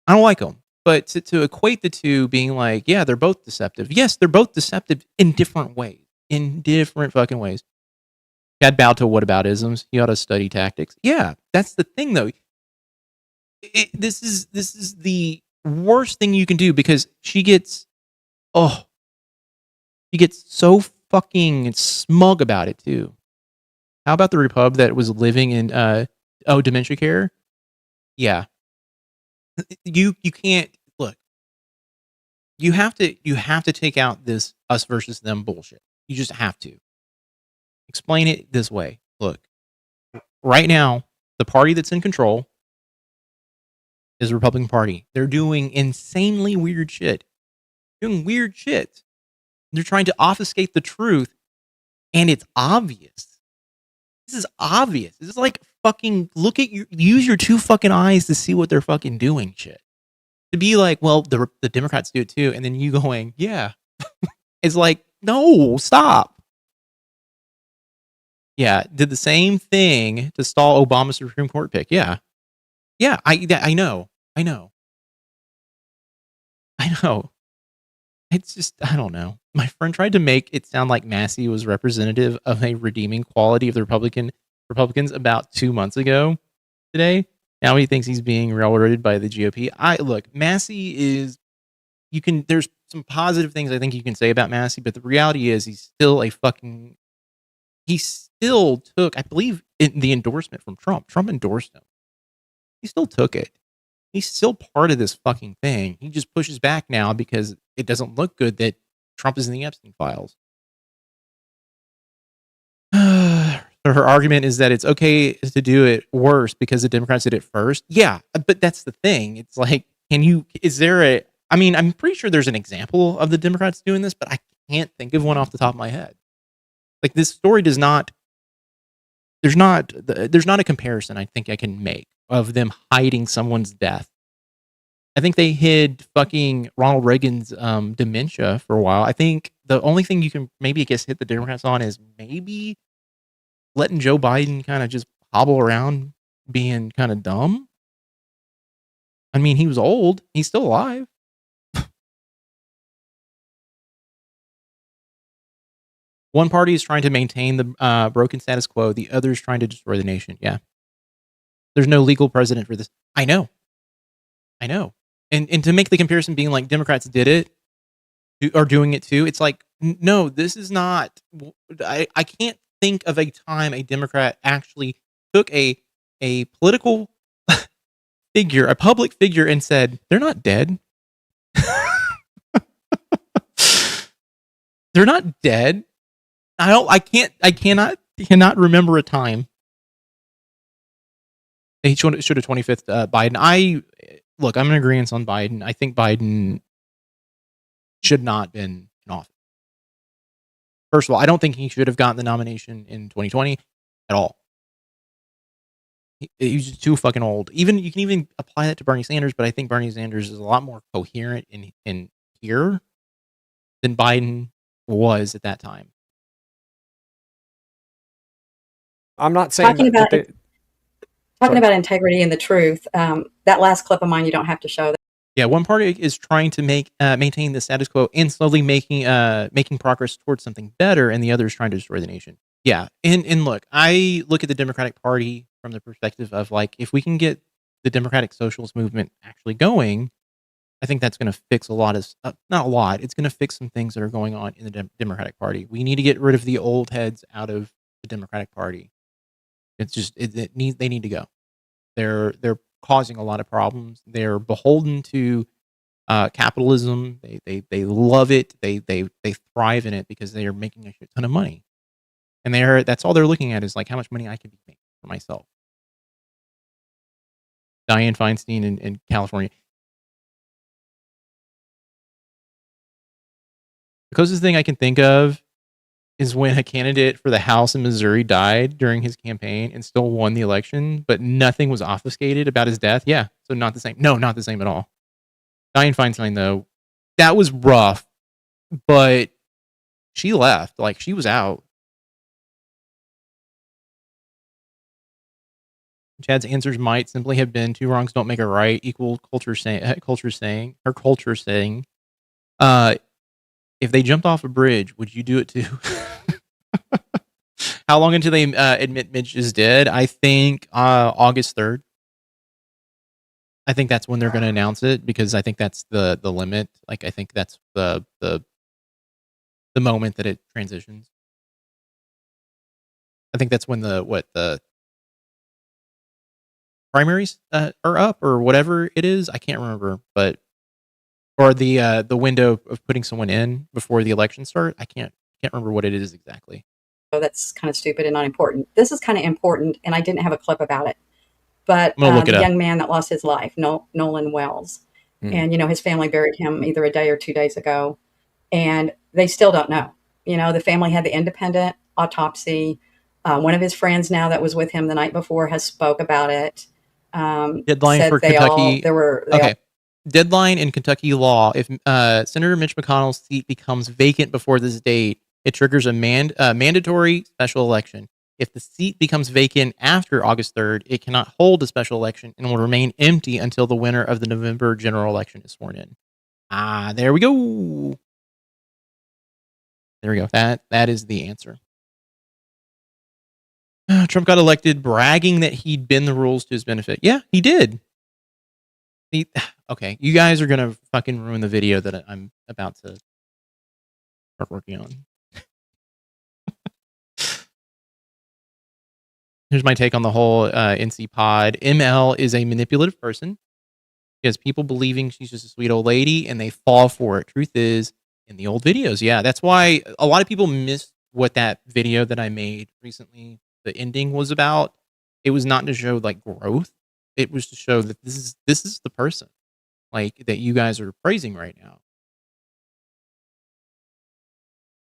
I don't like them. But to equate the two being like, yeah, they're both deceptive. Yes, they're both deceptive in different ways. In different fucking ways. Chad bowed to whataboutisms. He ought to study tactics. Yeah, that's the thing, though. This is the worst thing you can do because she gets so fucking smug about it too. How about the Repub that was living in dementia care? Yeah. You can't look. You have to take out this us versus them bullshit. You just have to. Explain it this way. Look. Right now, the party that's in control is the Republican Party. They're doing insanely weird shit. Doing weird shit. They're trying to obfuscate the truth, and it's obvious. This is obvious. This is like fucking use your two fucking eyes to see what they're fucking doing shit. To be like, well, the Democrats do it too, and then you going, yeah. It's like, no, stop. Yeah, did the same thing to stall Obama's Supreme Court pick. Yeah. Yeah, I know. It's just, I don't know. My friend tried to make it sound like Massey was representative of a redeeming quality of the Republicans about 2 months ago today. Now he thinks he's being railroaded by the GOP. Look, Massey is, there's some positive things I think you can say about Massey, but the reality is he still took, I believe, in the endorsement from Trump. Trump endorsed him. He still took it. He's still part of this fucking thing. He just pushes back now because it doesn't look good that Trump is in the Epstein files. So her argument is that it's okay to do it worse because the Democrats did it first. Yeah, but that's the thing. It's like, I'm pretty sure there's an example of the Democrats doing this, but I can't think of one off the top of my head. Like, this story there's not a comparison I think I can make of them hiding someone's death. I think they hid fucking Ronald Reagan's dementia for a while. I think the only thing you can maybe, I guess, hit the Democrats on is maybe letting Joe Biden kind of just hobble around being kind of dumb. I mean, he was old. He's still alive. One party is trying to maintain the broken status quo. The other is trying to destroy the nation. Yeah. There's no legal precedent for this. I know. And to make the comparison being like Democrats did it, are doing it too, it's like, no, this is not. I can't think of a time a Democrat actually took a political figure, a public figure, and said, they're not dead. They're not dead. I cannot remember a time. He should have 25th Biden. Look, I'm in agreement on Biden. I think Biden should not been in office. First of all, I don't think he should have gotten the nomination in 2020 at all. He's just too fucking old. You can even apply that to Bernie Sanders, but I think Bernie Sanders is a lot more coherent in here than Biden was at that time. I'm not saying talking about integrity and the truth. That last clip of mine, you don't have to show that. Yeah, one party is trying to maintain the status quo and slowly making progress towards something better, and the other is trying to destroy the nation. Yeah, and look, I look at the Democratic Party from the perspective of, like, if we can get the Democratic Socialist movement actually going, I think that's going to fix a lot of not a lot. It's going to fix some things that are going on in the Democratic Party. We need to get rid of the old heads out of the Democratic Party. It's just they need to go. They're causing a lot of problems. They're beholden to capitalism. They love it. They thrive in it because they are making a shit ton of money, and that's all they're looking at is like how much money I can be making for myself. Dianne Feinstein in California. The closest thing I can think of is when a candidate for the House in Missouri died during his campaign and still won the election, but nothing was obfuscated about his death. Yeah, so not the same. No, not the same at all. Dianne Feinstein, though, that was rough, but she left. Like, she was out. Chad's answers might simply have been two wrongs don't make a right, equal culture saying, if they jumped off a bridge, would you do it too? How long until they admit Mitch is dead? I think August 3rd. I think that's when they're going to announce it, because I think that's the limit. Like, I think that's the moment that it transitions. I think that's when the primaries are up or whatever it is. I can't remember, but or the window of putting someone in before the election start. I can't remember what it is exactly. Oh, that's kind of stupid and not important. This is kind of important, and I didn't have a clip about it. But the young man that lost his life, Nolan Wells, and his family buried him either a day or 2 days ago, and they still don't know. The family had the independent autopsy. One of his friends now that was with him the night before has spoke about it. Deadline for Kentucky. Deadline in Kentucky law. If Senator Mitch McConnell's seat becomes vacant before this date, it triggers a mandatory special election. If the seat becomes vacant after August 3rd, it cannot hold a special election and will remain empty until the winner of the November general election is sworn in. There we go. There we go. That is the answer. Trump got elected bragging that he'd bend the rules to his benefit. Yeah, he did. Okay, you guys are going to fucking ruin the video that I'm about to start working on. Here's my take on the whole NC pod. ML is a manipulative person. She has people believing she's just a sweet old lady, and they fall for it. Truth is, in the old videos. Yeah, that's why a lot of people missed what that video that I made recently, the ending, was about. It was not to show like growth. It was to show that this is the person like that you guys are praising right now.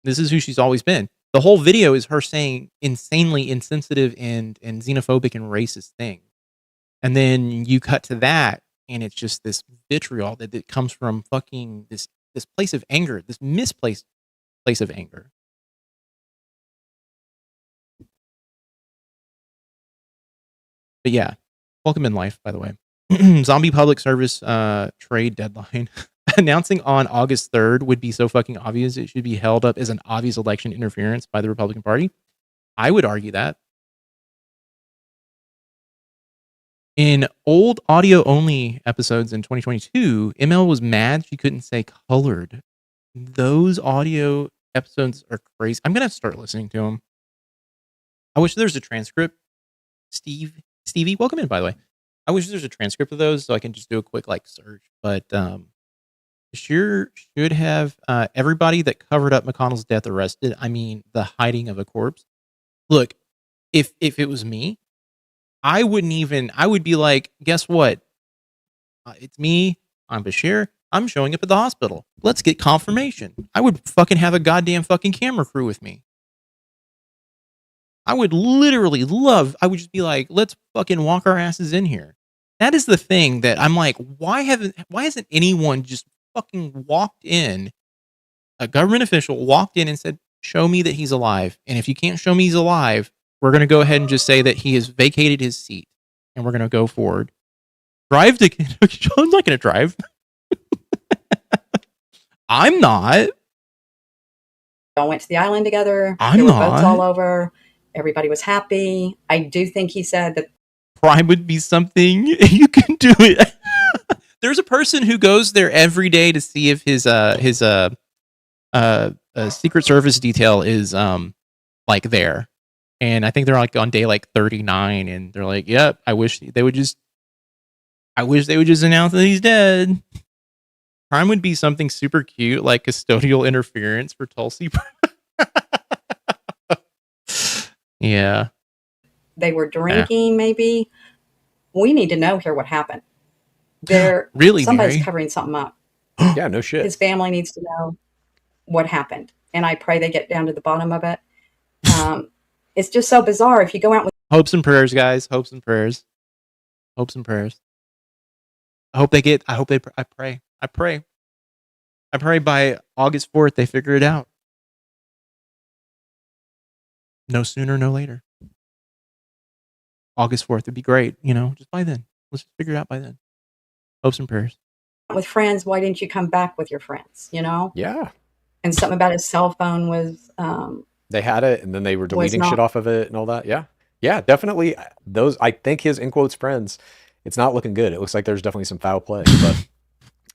This is who she's always been. The whole video is her saying insanely insensitive and xenophobic and racist things. And then you cut to that, and it's just this vitriol that comes from fucking this place of anger, this misplaced place of anger. But yeah, welcome in life, by the way. Zombie public service trade deadline. Announcing on August 3rd would be so fucking obvious. It should be held up as an obvious election interference by the Republican Party. I would argue that. In old audio-only episodes in 2022, ML was mad she couldn't say colored. Those audio episodes are crazy. I'm going to have to start listening to them. I wish there's a transcript. Stevie, welcome in, by the way. I wish there's a transcript of those so I can just do a quick like search. But sure should have everybody that covered up McConnell's death arrested. I mean, the hiding of a corpse. Look, if it was me, I would be like, guess what? It's me. I'm Bashir. I'm showing up at the hospital. Let's get confirmation. I would fucking have a goddamn fucking camera crew with me. I would literally I would just be like, let's fucking walk our asses in here. That is the thing that I'm like, why hasn't anyone just fucking walked in, a government official walked in and said, show me that he's alive. And if you can't show me he's alive, we're going to go ahead and just say that he has vacated his seat and we're going to go forward. I'm not going to drive. I'm not. All went to the island together. There were boats all over. Everybody was happy. I do think he said that crime would be something you can do it. There's a person who goes there every day to see if his Secret Service detail is like there, and I think they're like on day like 39, and they're like, "Yep, I wish they would just announce that he's dead." Crime would be something super cute, like custodial interference for Tulsi. Yeah. They were drinking, maybe. We need to know here what happened. Really, somebody's Mary? covering something up. Yeah, no shit. His family needs to know what happened, and I pray they get down to the bottom of it. It's just so bizarre. If you go out with hopes and prayers, guys, hopes and prayers, hopes and prayers. I pray by August 4th they figure it out. No sooner, no later. August 4th would be great, just by then. Let's just figure it out by then. Hopes and prayers. with friends, why didn't you come back with your friends? Yeah. And something about his cell phone was they had it, and then they were deleting shit off of it and all that. Yeah, definitely. Those, I think his in quotes friends, it's not looking good. It looks like there's definitely some foul play, but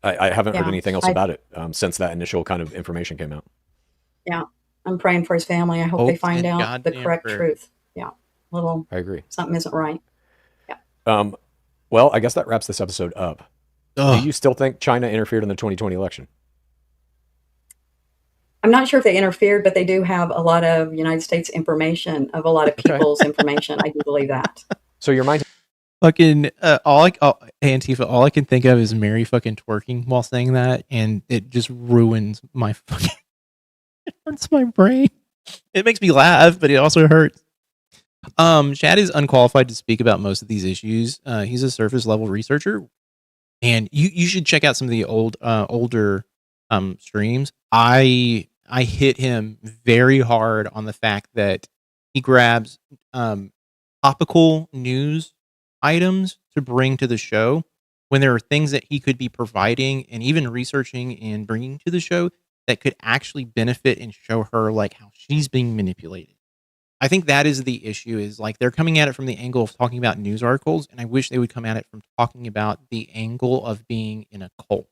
I haven't heard anything else about it since that initial kind of information came out. Yeah, I'm praying for his family. I hope they find out the correct truth. Yeah, I agree. Something isn't right. Yeah. Well, I guess that wraps this episode up. Ugh. Do you still think China interfered in the 2020 election? I'm not sure if they interfered, but they do have a lot of United States information, of a lot of people's information. I do believe that. So your mind... Fucking, Antifa, all I can think of is Mary fucking twerking while saying that, and it just ruins my fucking... It hurts my brain. It makes me laugh, but it also hurts. Chad is unqualified to speak about most of these issues. He's a surface level researcher, and you should check out some of the older streams. I hit him very hard on the fact that he grabs topical news items to bring to the show when there are things that he could be providing and even researching and bringing to the show that could actually benefit and show her like how she's being manipulated. I think that is the issue, is like they're coming at it from the angle of talking about news articles, and I wish they would come at it from talking about the angle of being in a cult,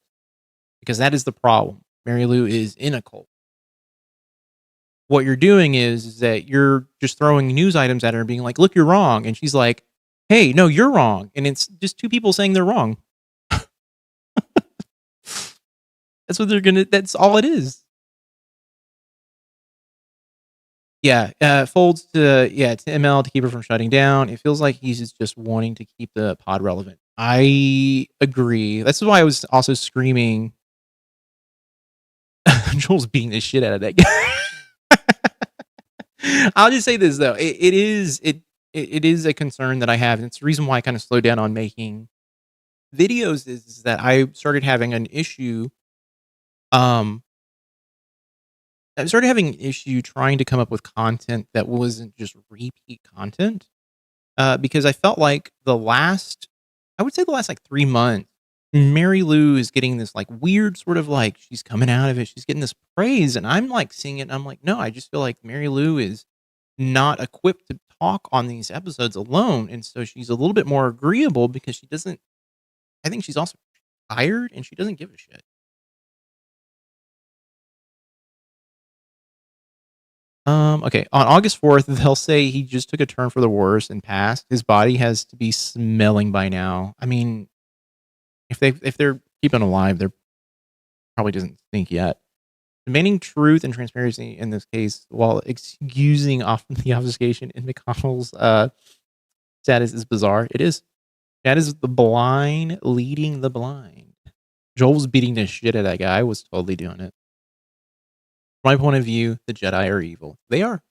because that is the problem. Mary Lou is in a cult. What you're doing is that you're just throwing news items at her and being like, look, you're wrong. And she's like, hey, no, you're wrong. And it's just two people saying they're wrong. That's what they're going to, that's all it is. folds to ML to keep her from shutting down. It feels like he's just wanting to keep the pod relevant. I agree. This is why I was also screaming. Joel's beating the shit out of that guy. I'll just say this though. It is a concern that I have, and it's the reason why I kind of slowed down on making videos is that I started having an issue. I started having an issue trying to come up with content that wasn't just repeat content, because I felt like I would say the last like 3 months, Mary Lou is getting this like weird sort of like she's coming out of it. She's getting this praise, and I'm like seeing it. And I'm like, no, I just feel like Mary Lou is not equipped to talk on these episodes alone, and so she's a little bit more agreeable because she doesn't. I think she's also tired, and she doesn't give a shit. Okay. On August 4th, they'll say he just took a turn for the worse and passed. His body has to be smelling by now. I mean, if they're keeping him alive, they're probably doesn't stink yet. Demanding truth and transparency in this case, while excusing often the obfuscation in McConnell's status is bizarre. It is. That is the blind leading the blind. Joel was beating the shit out of that guy. I was totally doing it. From my point of view, the Jedi are evil. They are.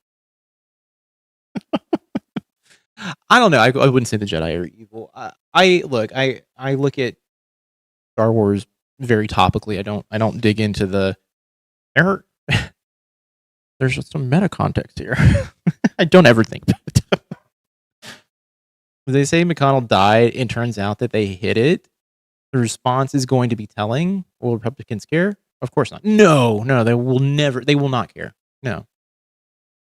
I don't know. I wouldn't say the Jedi are evil. I look at Star Wars very topically. I don't dig into the there's some meta context here. I don't ever think that. When they say McConnell died, it turns out that they hit it. The response is going to be telling. Will Republicans care? Of course not. No, they will never. They will not care. No.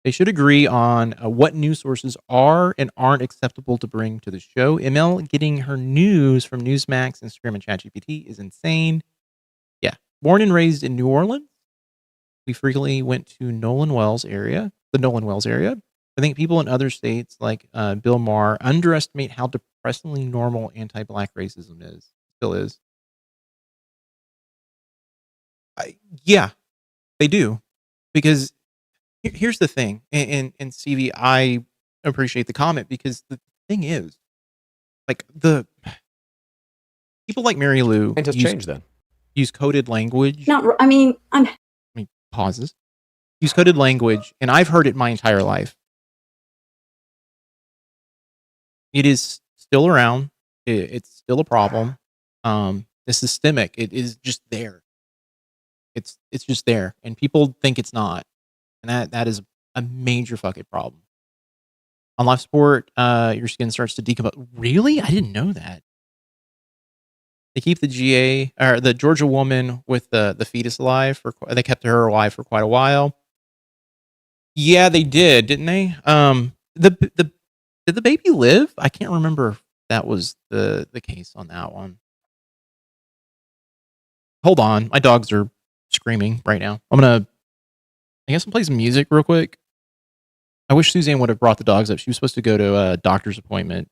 They should agree on what news sources are and aren't acceptable to bring to the show. ML getting her news from Newsmax, Instagram, and ChatGPT is insane. Yeah. Born and raised in New Orleans, we frequently went to the Nolan Wells area. I think people in other states like Bill Maher underestimate how depressingly normal anti-black racism still is. Yeah, they do. Because here's the thing, and CV, I appreciate the comment because the thing is, like the people like Mary Lou and has changed then. Use coded language. Pauses. Use coded language, and I've heard it my entire life. It is still around. It's still a problem. It's systemic. It is just there. It's just there, and people think it's not, and that is a major fucking problem. On live sport, your skin starts to decompose. Really? I didn't know that. They keep the GA or the Georgia woman with the fetus alive they kept her alive for quite a while. Yeah, they didn't they? Did the baby live? I can't remember if that was the case on that one. Hold on, my dogs are screaming right now. I guess I'll play some music real quick. I wish Suzanne would have brought the dogs up. She was supposed to go to a doctor's appointment.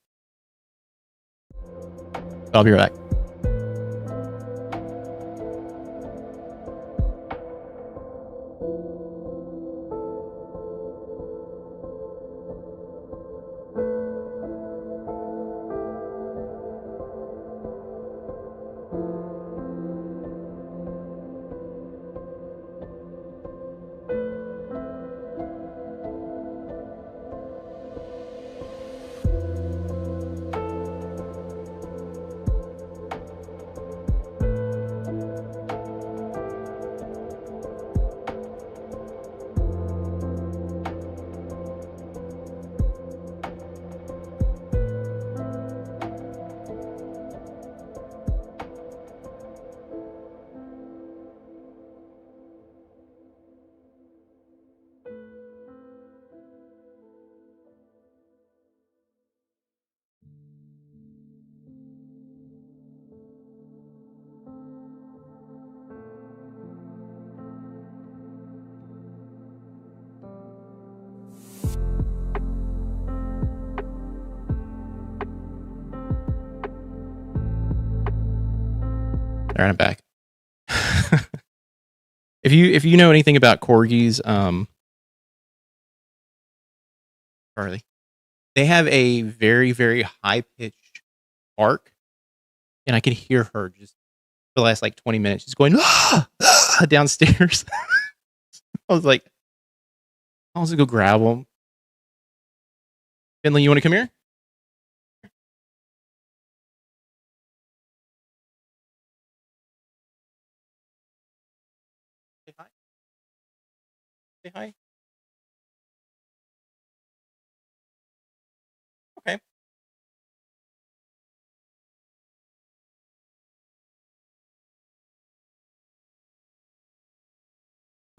I'll be right back. All right, I'm back. If you know anything about corgis, Charlie. They have a very, very high pitched bark, and I can hear her just for the last like 20 minutes, just going downstairs. I was like, I'll just go grab them. Finley, you want to come here? Say hi. Say hi. Okay.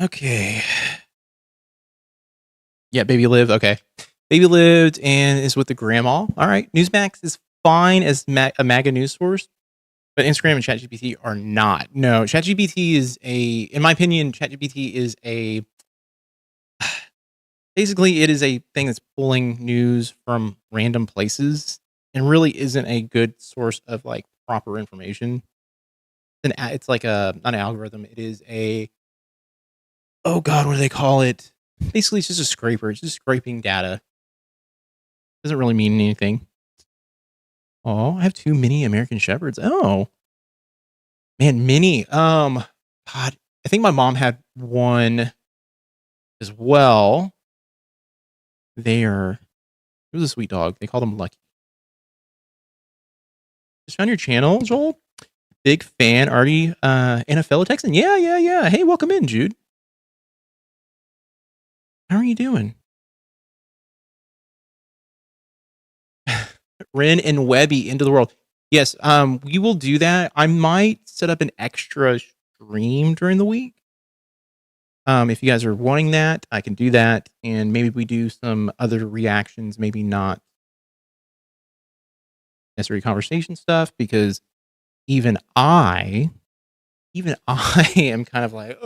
Okay. Yeah, baby lived. Okay. Baby lived and is with the grandma. All right. Newsmax is fine as a MAGA news source, but Instagram and ChatGPT are not. No, ChatGPT is in my opinion, ChatGPT is basically it is a thing that's pulling news from random places and really isn't a good source of like proper information. It's like not an algorithm. It is oh God, what do they call it? Basically, it's just a scraper. It's just scraping data. Doesn't really mean anything. Oh, I have 2 mini American Shepherds. Oh, man, mini. God, I think my mom had one as well. It was a sweet dog. They called him Lucky. Just found your channel, Joel. Big fan. Already and a fellow Texan. Yeah. Hey, welcome in, Jude. How are you doing? Ren and Webby into the world. Yes, we will do that. I might set up an extra stream during the week. If you guys are wanting that, I can do that, and maybe we do some other reactions, maybe not necessary conversation stuff, because even I am kind of like,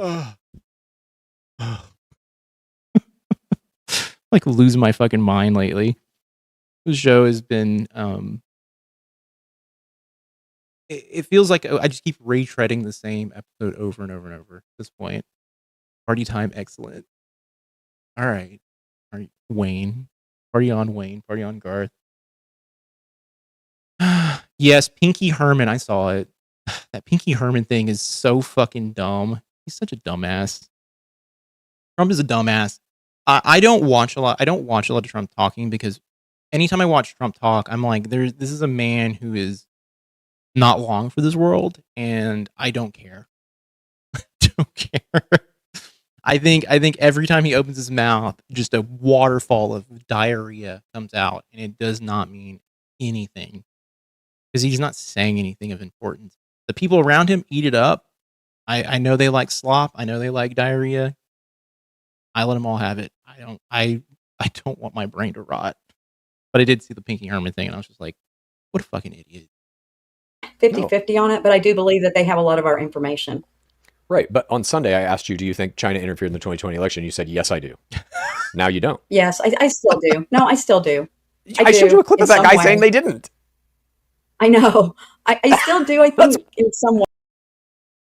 like losing my fucking mind lately. The show has been, it feels like I just keep retreading the same episode over and over and over at this point. Party time, excellent. All right. Wayne. Party on Wayne. Party on Garth. Yes, Pinky Herman. I saw it. That Pinky Herman thing is so fucking dumb. He's such a dumbass. Trump is a dumbass. I don't watch a lot. I don't watch a lot of Trump talking because anytime I watch Trump talk, I'm like, this is a man who is not long for this world, and I don't care. Don't care. I think every time he opens his mouth, just a waterfall of diarrhea comes out, and it does not mean anything because he's not saying anything of importance. The people around him eat it up. I know they like slop. I know they like diarrhea. I let them all have it. I don't want my brain to rot. But I did see the Pinky Herman thing, and I was just like, what a fucking idiot. 50-50 on it, but I do believe that they have a lot of our information. Right. But on Sunday, I asked you, do you think China interfered in the 2020 election? You said, yes, I do. Now you don't. Yes, I still do. No, I still do. I showed you a clip of that guy saying they didn't. I know. I still do, I think, in some way.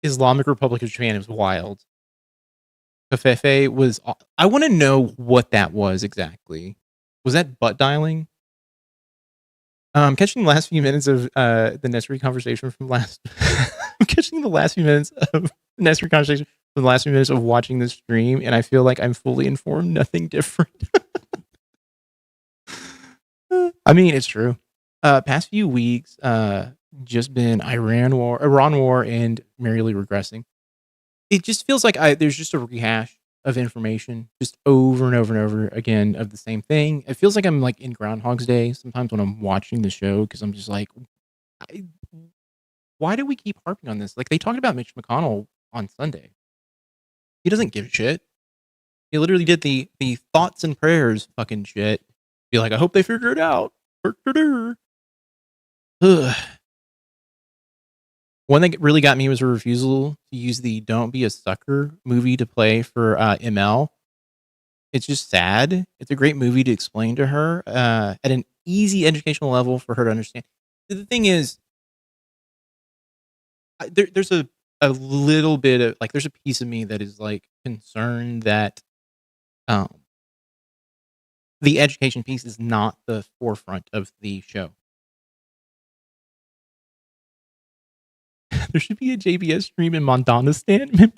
Islamic Republic of Japan is wild. Kafefe was... I want to know what that was exactly. Was that butt dialing? Catching the last few minutes of the necessary conversation from last... I'm catching the last few minutes of the necessary conversation from the last few minutes of watching this stream, and I feel like I'm fully informed. Nothing different. I mean, it's true. Past few weeks, just been Iran war, and merrily regressing. It just feels like there's just a rehash of information, just over and over and over again of the same thing. It feels like I'm like in Groundhog's Day sometimes when I'm watching the show because I'm just like, why do we keep harping on this? Like they talked about Mitch McConnell on Sunday. He doesn't give a shit. He literally did the thoughts and prayers fucking shit. Be like, I hope they figure it out. Ugh. One that really got me was her refusal to use the Don't Be a Sucker movie to play for ML. It's just sad. It's a great movie to explain to her at an easy educational level for her to understand. The thing is, there's a little bit of, like, there's a piece of me that is, like, concerned that the education piece is not the forefront of the show. There should be a JBS stream in Mondanistan.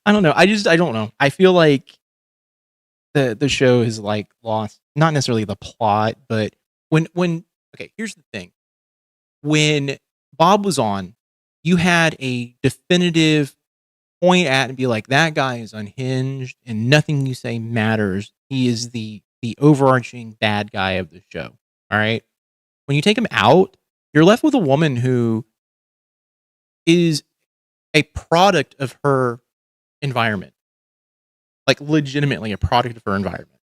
I don't know. I don't know. I feel like the show is like lost, not necessarily the plot, but when okay, here's the thing. When Bob was on, you had a definitive point at and be like, that guy is unhinged and nothing you say matters. He is the overarching bad guy of the show. All right. When you take him out, you're left with a woman who is a product of her environment. Like legitimately a product of her environment.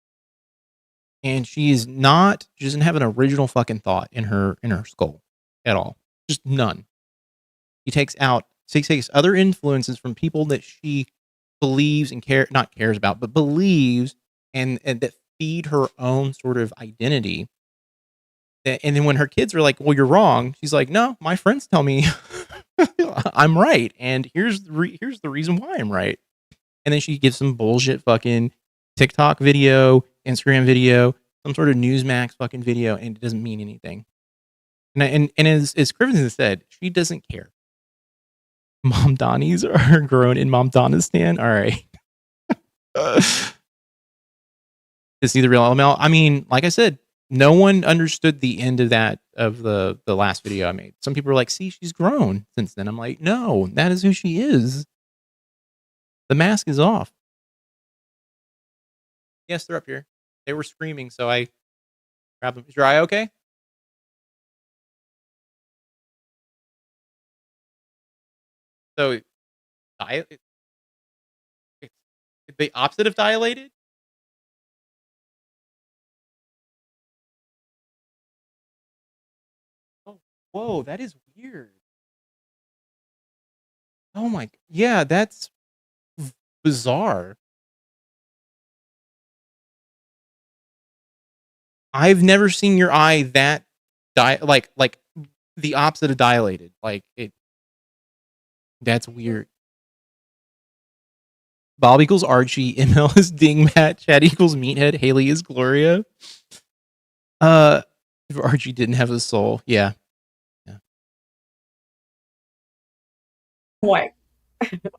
And she doesn't have an original fucking thought in her skull at all. Just none. She takes other influences from people that she believes and cares about, but believes and that feed her own sort of identity. And then when her kids are like, well, you're wrong, she's like, no, my friends tell me I'm right. And here's the reason why I'm right. And then she gives some bullshit fucking TikTok video, Instagram video, some sort of Newsmax fucking video, and it doesn't mean anything. And as Crivenson said, she doesn't care. Mom Donnies are grown in Mom Donistan. All right. To see the real LML. I mean, like I said, no one understood the end of the last video I made. Some people were like, see, she's grown since then. I'm like, no, that is who she is. The mask is off. Yes, they're up here. They were screaming, so I grabbed them. Is your eye okay? So, the opposite of dilated? Oh, whoa, that is weird. Oh my, yeah, that's bizarre. I've never seen your eye that like the opposite of dilated. Like it. That's weird. Bob equals Archie. ML is Dingbat. Chad equals Meathead. Haley is Gloria. If Archie didn't have a soul, yeah. What?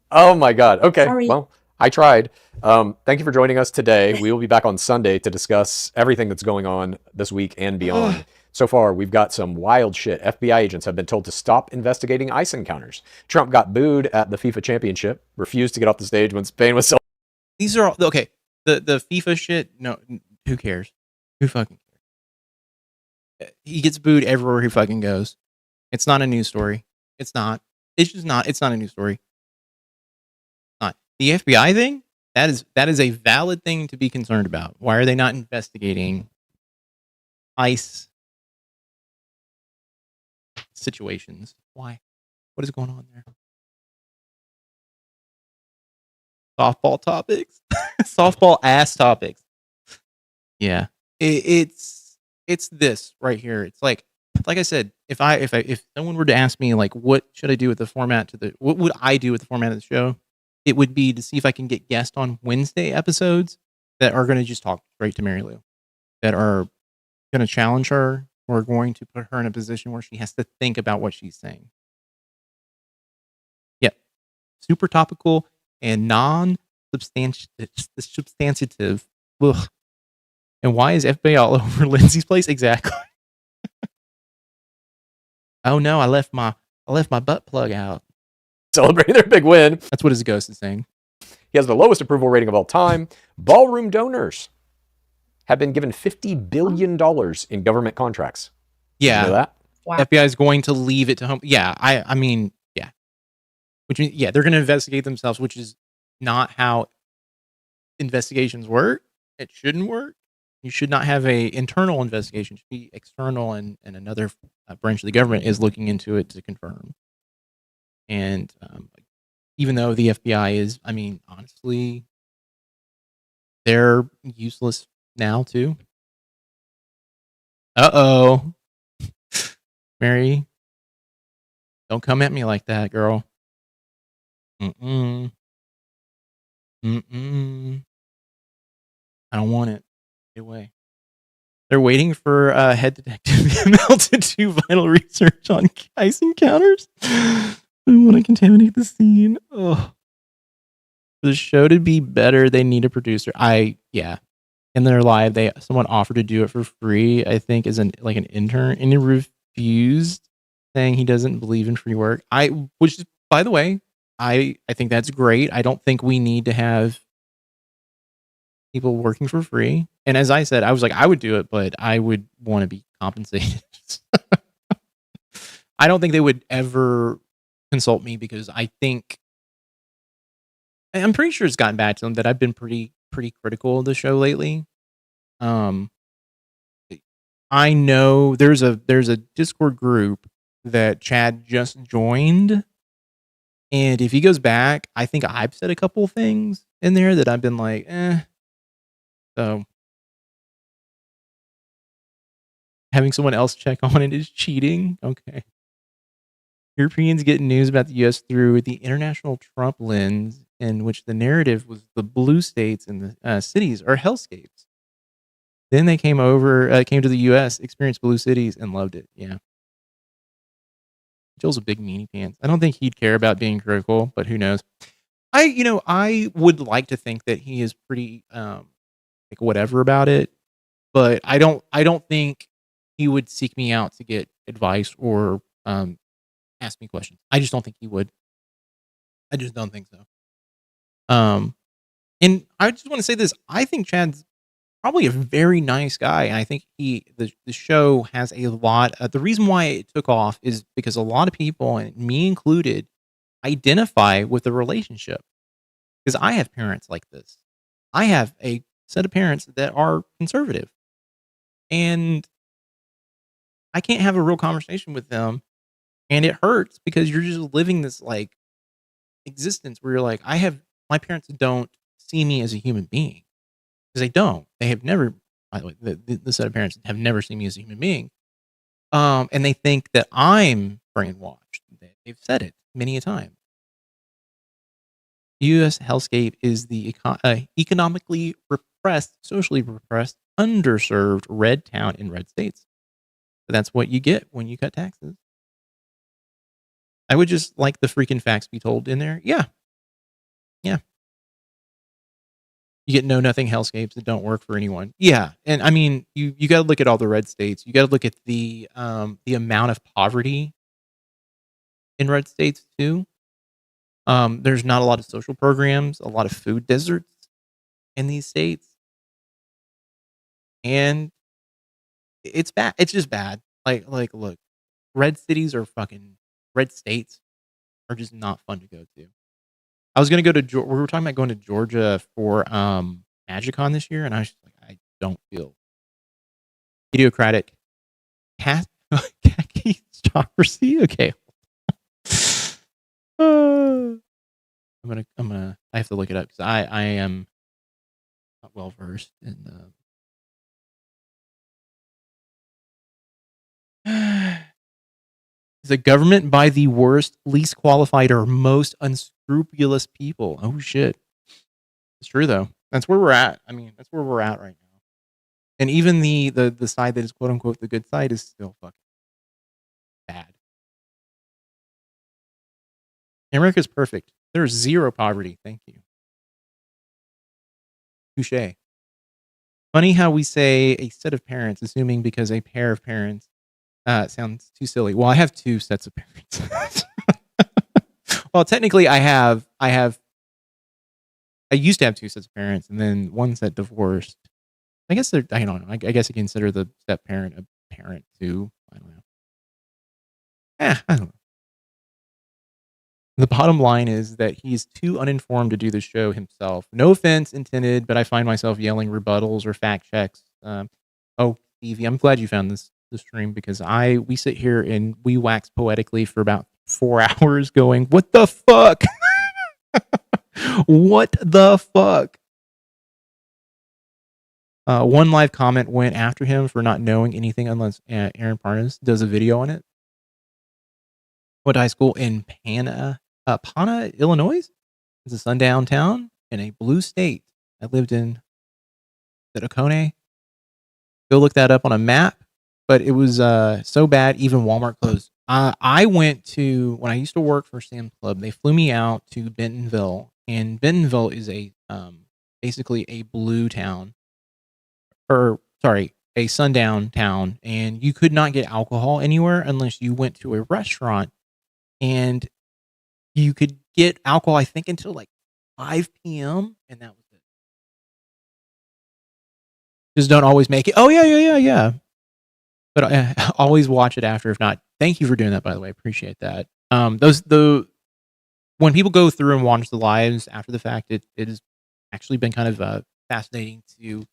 Oh my God. Okay. Sorry. Well, I tried. Thank you for joining us today. We will be back on Sunday to discuss everything that's going on this week and beyond. So far, we've got some wild shit. FBI agents have been told to stop investigating ICE encounters. Trump got booed at the FIFA championship, refused to get off the stage when Spain was so. These are all okay. The FIFA shit, no, who cares? Who fucking cares? He gets booed everywhere he fucking goes. It's not a news story. It's not. It's just not. It's not a news story. Not the FBI thing. That is a valid thing to be concerned about. Why are they not investigating ICE situations? Why? What is going on there? Softball topics, softball ass topics. Yeah, it's this right here. It's like I said, if someone were to ask me like, what should I do with the format what would I do with the format of the show? It would be to see if I can get guests on Wednesday episodes that are going to just talk straight to Mary Lou, that are going to challenge her or going to put her in a position where she has to think about what she's saying. Yeah, super topical and non-substantive. Ugh. And why is FBI all over Lindsay's place? Exactly. Oh no, I left my butt plug out. Celebrating their big win. That's what his ghost is saying. He has the lowest approval rating of all time. Ballroom donors have been given $50 billion in government contracts. Yeah. You know that? Wow. FBI is going to leave it to home. Yeah, I mean, yeah. Which means, yeah, they're going to investigate themselves, which is not how investigations work. It shouldn't work. You should not have a internal investigation. It should be external, and another branch of the government is looking into it to confirm. And even though the FBI is, I mean, honestly, they're useless now too. Uh-oh. Mary, don't come at me like that, girl. Mm-mm. Mm-mm. I don't want it. Get away. They're waiting for head detective ML to do vital research on ice encounters. They want to contaminate the scene. Oh. For the show to be better, they need a producer. Yeah. In their live, someone offered to do it for free, I think, as an intern, and he refused, saying he doesn't believe in free work. Which is, by the way, I think that's great. I don't think we need to have people working for free. And as I said, I was like, I would do it, but I would want to be compensated. I don't think they would ever consult me because I'm pretty sure it's gotten back to them that I've been pretty critical of the show lately. I know there's a Discord group that Chad just joined, and if he goes back, I think I've said a couple things in there that I've been like, So having someone else check on it is cheating. Okay. Europeans get news about the U.S. through the international Trump lens, in which the narrative was the blue states and the cities are hellscapes. Then they came to the U.S., experienced blue cities, and loved it. Yeah. Joel's a big meanie pants. I don't think he'd care about being critical, but who knows? I would like to think that he is pretty whatever about it, but I don't think he would seek me out to get advice or ask me questions. I just don't think he would. I just don't think so. And I just want to say this. I think Chad's probably a very nice guy, and I think the show has a lot. The reason why it took off is because a lot of people, and me included, identify with the relationship. Because I have parents like this. I have a set of parents that are conservative, and I can't have a real conversation with them, and it hurts because you're just living this existence where you're like, my parents don't see me as a human being. Because they don't. They have never, by the way, the set of parents have never seen me as a human being. And they think that I'm brainwashed. They've said it many a time. U.S. hellscape is the economically repressed, socially repressed, underserved red town in red states. But that's what you get when you cut taxes. I would just like the freaking facts be told in there. Yeah. Yeah. You get nothing hellscapes that don't work for anyone. Yeah. And I mean, you got to look at all the red states. You got to look at the amount of poverty in red states too. There's not a lot of social programs, a lot of food deserts in these states. And it's bad. It's just bad. Look, red states are just not fun to go to. I was going to go to, we were talking about going to Georgia for MAGACon this year, and I was just like, I don't feel idiocratic khakistocracy. Okay. I have to look it up because I am not well versed in the government by the worst, least qualified, or most unscrupulous people. Oh shit. It's true though. That's where we're at. I mean, that's where we're at right now. And even the side that is quote unquote the good side is still fucking bad. America's perfect. There's zero poverty. Thank you. Touche. Funny how we say a set of parents, assuming because a pair of parents sounds too silly. Well, I have two sets of parents. Well, technically, I used to have two sets of parents, and then one set divorced. I guess I don't know. I guess I consider the step parent a parent too. I don't know. I don't know. The bottom line is that he's too uninformed to do the show himself. No offense intended, but I find myself yelling rebuttals or fact checks. Oh, Stevie, I'm glad you found the stream because we sit here and we wax poetically for about 4 hours going, what the fuck? What the fuck? One live comment went after him for not knowing anything unless Aaron Parnas does a video on it. Went to high school in Pana, Illinois. It's a sundown town in a blue state. I lived in that Oconee. Go look that up on a map. But it was so bad, even Walmart closed. I went to, when I used to work for Sam's Club, they flew me out to Bentonville, and Bentonville is a basically a blue town, or sorry, a sundown town, and you could not get alcohol anywhere unless you went to a restaurant, and you could get alcohol, I think, until like 5 p.m., and that was it. Just don't always make it. Oh, yeah. But I always watch it after. If not, thank you for doing that, by the way. I appreciate that. When people go through and watch the lives after the fact, it has actually been kind of fascinating to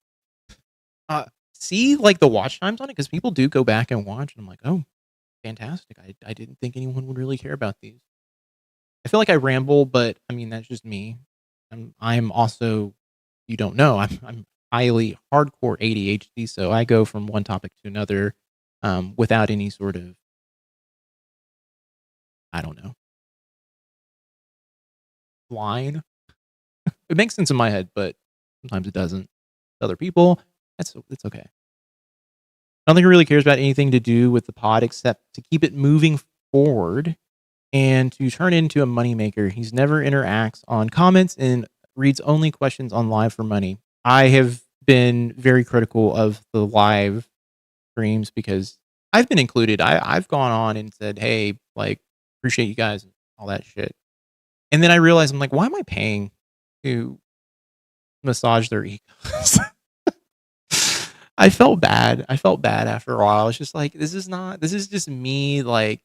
see like the watch times on it, because people do go back and watch, and I'm like, oh, fantastic. I didn't think anyone would really care about these. I feel like I ramble, but I mean, that's just me. I'm also, you don't know, I'm highly hardcore ADHD, so I go from one topic to another without any sort of, I don't know, line. It makes sense in my head, but sometimes it doesn't. Other people, it's okay. I don't think he really cares about anything to do with the pod except to keep it moving forward and to turn into a moneymaker. He's never interacts on comments and reads only questions on live for money. I have been very critical of the live streams because I've been included. I've gone on and said, hey, like, appreciate you guys and all that shit. And then I realized, I'm like, why am I paying to massage their egos? I felt bad. After a while. It's just like, this is just me, like,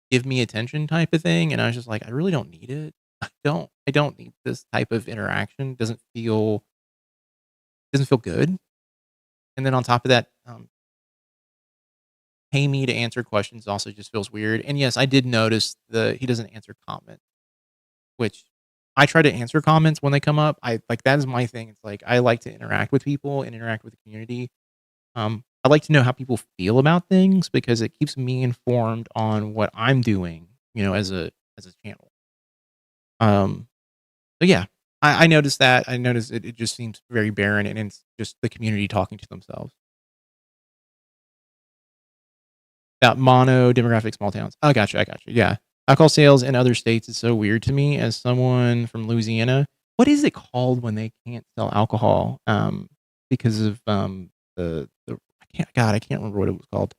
give me attention type of thing. And I was just like, I really don't need it. I don't need this type of interaction. Doesn't feel good. And then on top of that, pay me to answer questions also just feels weird. And yes, I did notice he doesn't answer comments, which I try to answer comments when they come up. I like, that is my thing. It's like, I like to interact with people and interact with the community. I like to know how people feel about things because it keeps me informed on what I'm doing, as a channel. So yeah, I noticed that. I noticed it just seems very barren, and it's just the community talking to themselves. About mono demographic small towns. I got you. Yeah. Alcohol sales in other states is so weird to me as someone from Louisiana. What is it called when they can't sell alcohol because of I can't remember what it was called.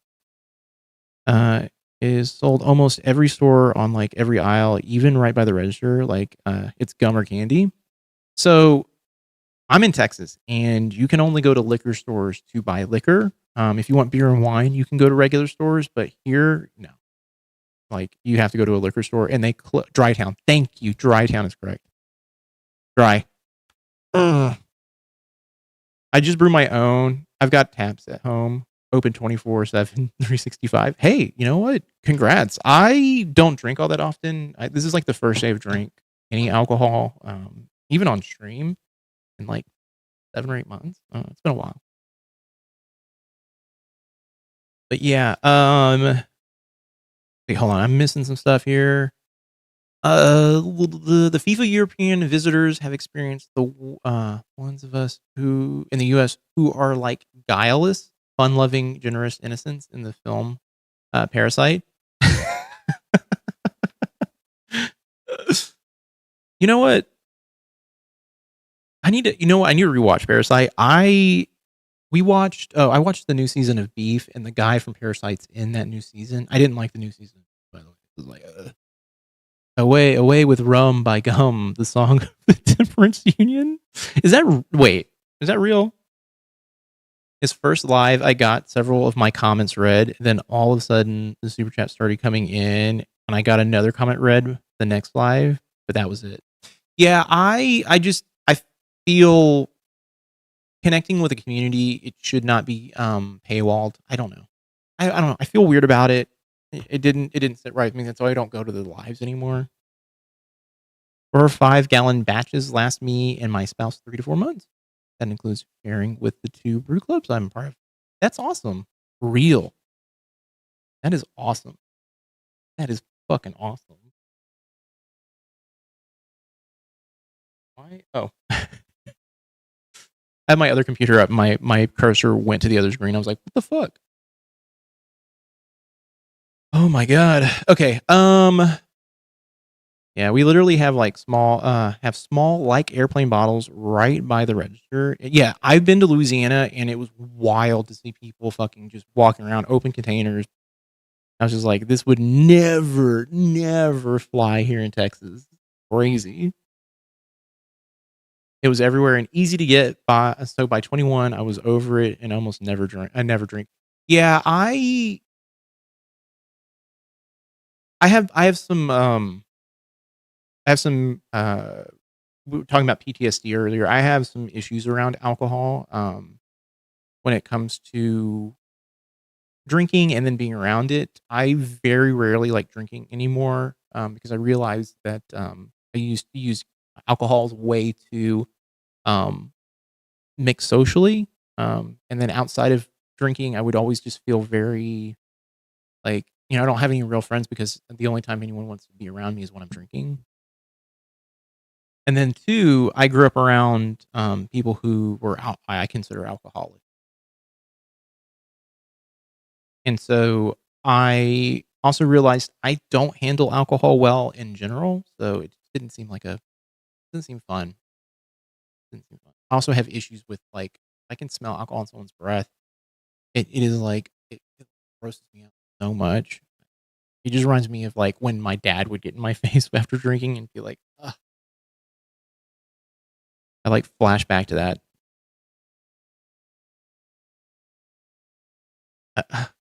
Is sold almost every store on like every aisle, even right by the register. Like it's gum or candy. So I'm in Texas, and you can only go to liquor stores to buy liquor. If you want beer and wine, you can go to regular stores, but here, no. Like, you have to go to a liquor store, and they Dry Town. Thank you. Dry Town is correct. Dry. I just brew my own. I've got taps at home, open 24/7, 365. Hey, you know what? Congrats. I don't drink all that often. This is like the first day I've drank any alcohol, even on stream, in like 7 or 8 months. It's been a while. But yeah, wait, hold on. I'm missing some stuff here. The FIFA European visitors have experienced the ones of us who in the U.S. who are like guileless, fun-loving, generous innocents in the film Parasite. You know what? I need to rewatch Parasite. I watched the new season of Beef, and the guy from Parasite's in that new season. I didn't like the new season, by the way. It was like Away with Rum by Gum, the song of the Temperance Union. Is that real? His first live, I got several of my comments read. Then all of a sudden, the super chat started coming in, and I got another comment read the next live, but that was it. Yeah, I feel connecting with a community, it should not be paywalled. I don't know. I don't know. I feel weird about it. It didn't sit right with me. That's why I don't go to the lives anymore. 4 or 5 gallon batches last me and my spouse 3 to 4 months. That includes sharing with the 2 brew clubs I'm a part of. That's awesome. Real. That is awesome. That is fucking awesome. Why? Oh. I had my other computer up. My cursor went to the other screen. I was like, what the fuck? Oh my god. Okay. Yeah, we literally have like small like airplane bottles right by the register. Yeah, I've been to Louisiana and it was wild to see people fucking just walking around open containers. I was just like, this would never fly here in Texas. Crazy. It was everywhere and easy to get by. So by 21, I was over it and almost never drink. I never drink. Yeah, I have some we were talking about PTSD earlier. I have some issues around alcohol when it comes to drinking and then being around it. I very rarely like drinking anymore because I realized that I used to use alcohol as a way to mix socially. And then outside of drinking, I would always just feel very like, I don't have any real friends because the only time anyone wants to be around me is when I'm drinking. And then two, I grew up around people who were I consider alcoholics. And so I also realized I don't handle alcohol well in general. So it didn't seem didn't seem fun. Didn't seem fun. I also have issues with like, I can smell alcohol in someone's breath. It is like, it grosses me out so much. It just reminds me of like when my dad would get in my face after drinking and be like, ugh. I like flash back to that.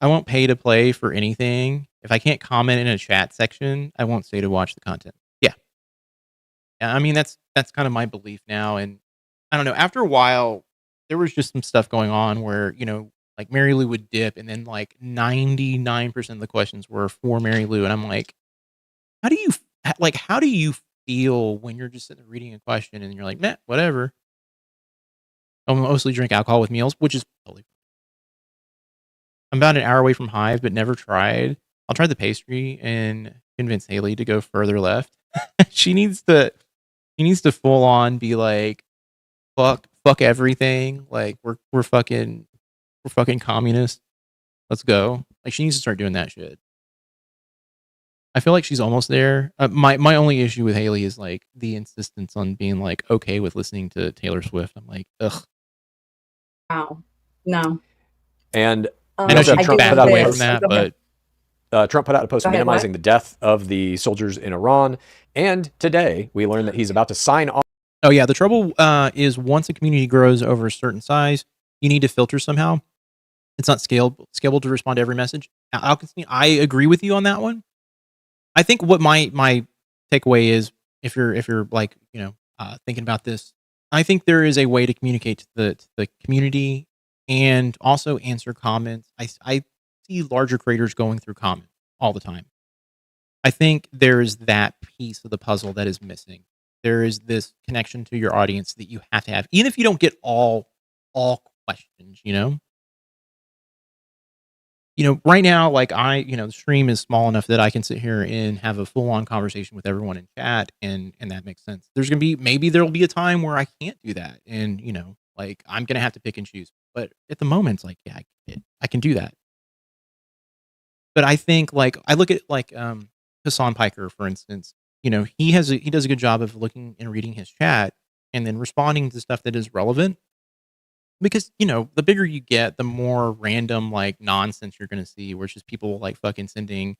I won't pay to play for anything. If I can't comment in a chat section, I won't stay to watch the content. Yeah. I mean, that's kind of my belief now. And I don't know, after a while, there was just some stuff going on where, like Mary Lou would dip and then like 99% of the questions were for Mary Lou. And I'm like, how do you feel when you're just sitting there reading a question and you're like, meh, whatever. I mostly drink alcohol with meals, which is totally fine. I'm about an hour away from Hive, but never tried. I'll try the pastry and convince Haley to go further left. She needs to full on be like, fuck everything. Like we're fucking communists. Let's go. Like she needs to start doing that shit. I feel like she's almost there. My only issue with Haley is like the insistence on being like okay with listening to Taylor Swift. I'm like, ugh. Wow. No. And I know she backed away from that, but Trump put out a post minimizing the death of the soldiers in Iran. And today we learned that he's about to sign on. Oh yeah, the trouble is once a community grows over a certain size, you need to filter somehow. It's not scalable to respond to every message. I agree with you on that one. I think what my takeaway is, if you're like thinking about this, I think there is a way to communicate to the community and also answer comments. I see larger creators going through comments all the time. I think there's that piece of the puzzle that is missing. There is this connection to your audience that you have to have, even if you don't get all questions. Right now, like the stream is small enough that I can sit here and have a full on conversation with everyone in chat, and that makes sense. Maybe there'll be a time where I can't do that, and like I'm gonna have to pick and choose. But at the moment, it's like, yeah, I can do that. But I think like I look at like Hassan Piker, for instance. He does a good job of looking and reading his chat and then responding to stuff that is relevant. Because, the bigger you get, the more random, like, nonsense you're going to see, where it's just people, like, fucking sending,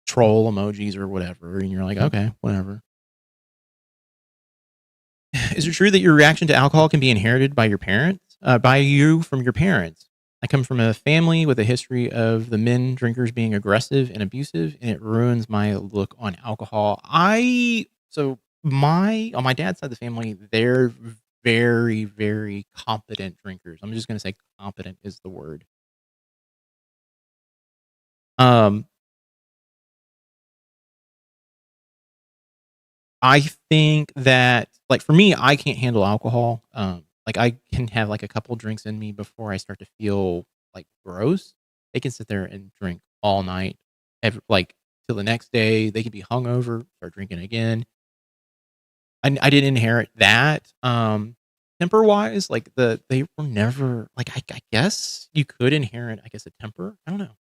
troll emojis or whatever. And you're like, okay, whatever. Is it true that your reaction to alcohol can be inherited by your parents? By you from your parents? I come from a family with a history of the men drinkers being aggressive and abusive, and it ruins my look on alcohol. On my dad's side of the family, they're very, very competent drinkers. I'm just going to say competent is the word. I think that, like, for me, I can't handle alcohol. Like, I can have like a couple drinks in me before I start to feel like gross. They can sit there and drink all night, like till the next day. They could be hungover, start drinking again. I didn't inherit that. temper wise, like they were never like I guess you could inherit I guess a temper. I don't know.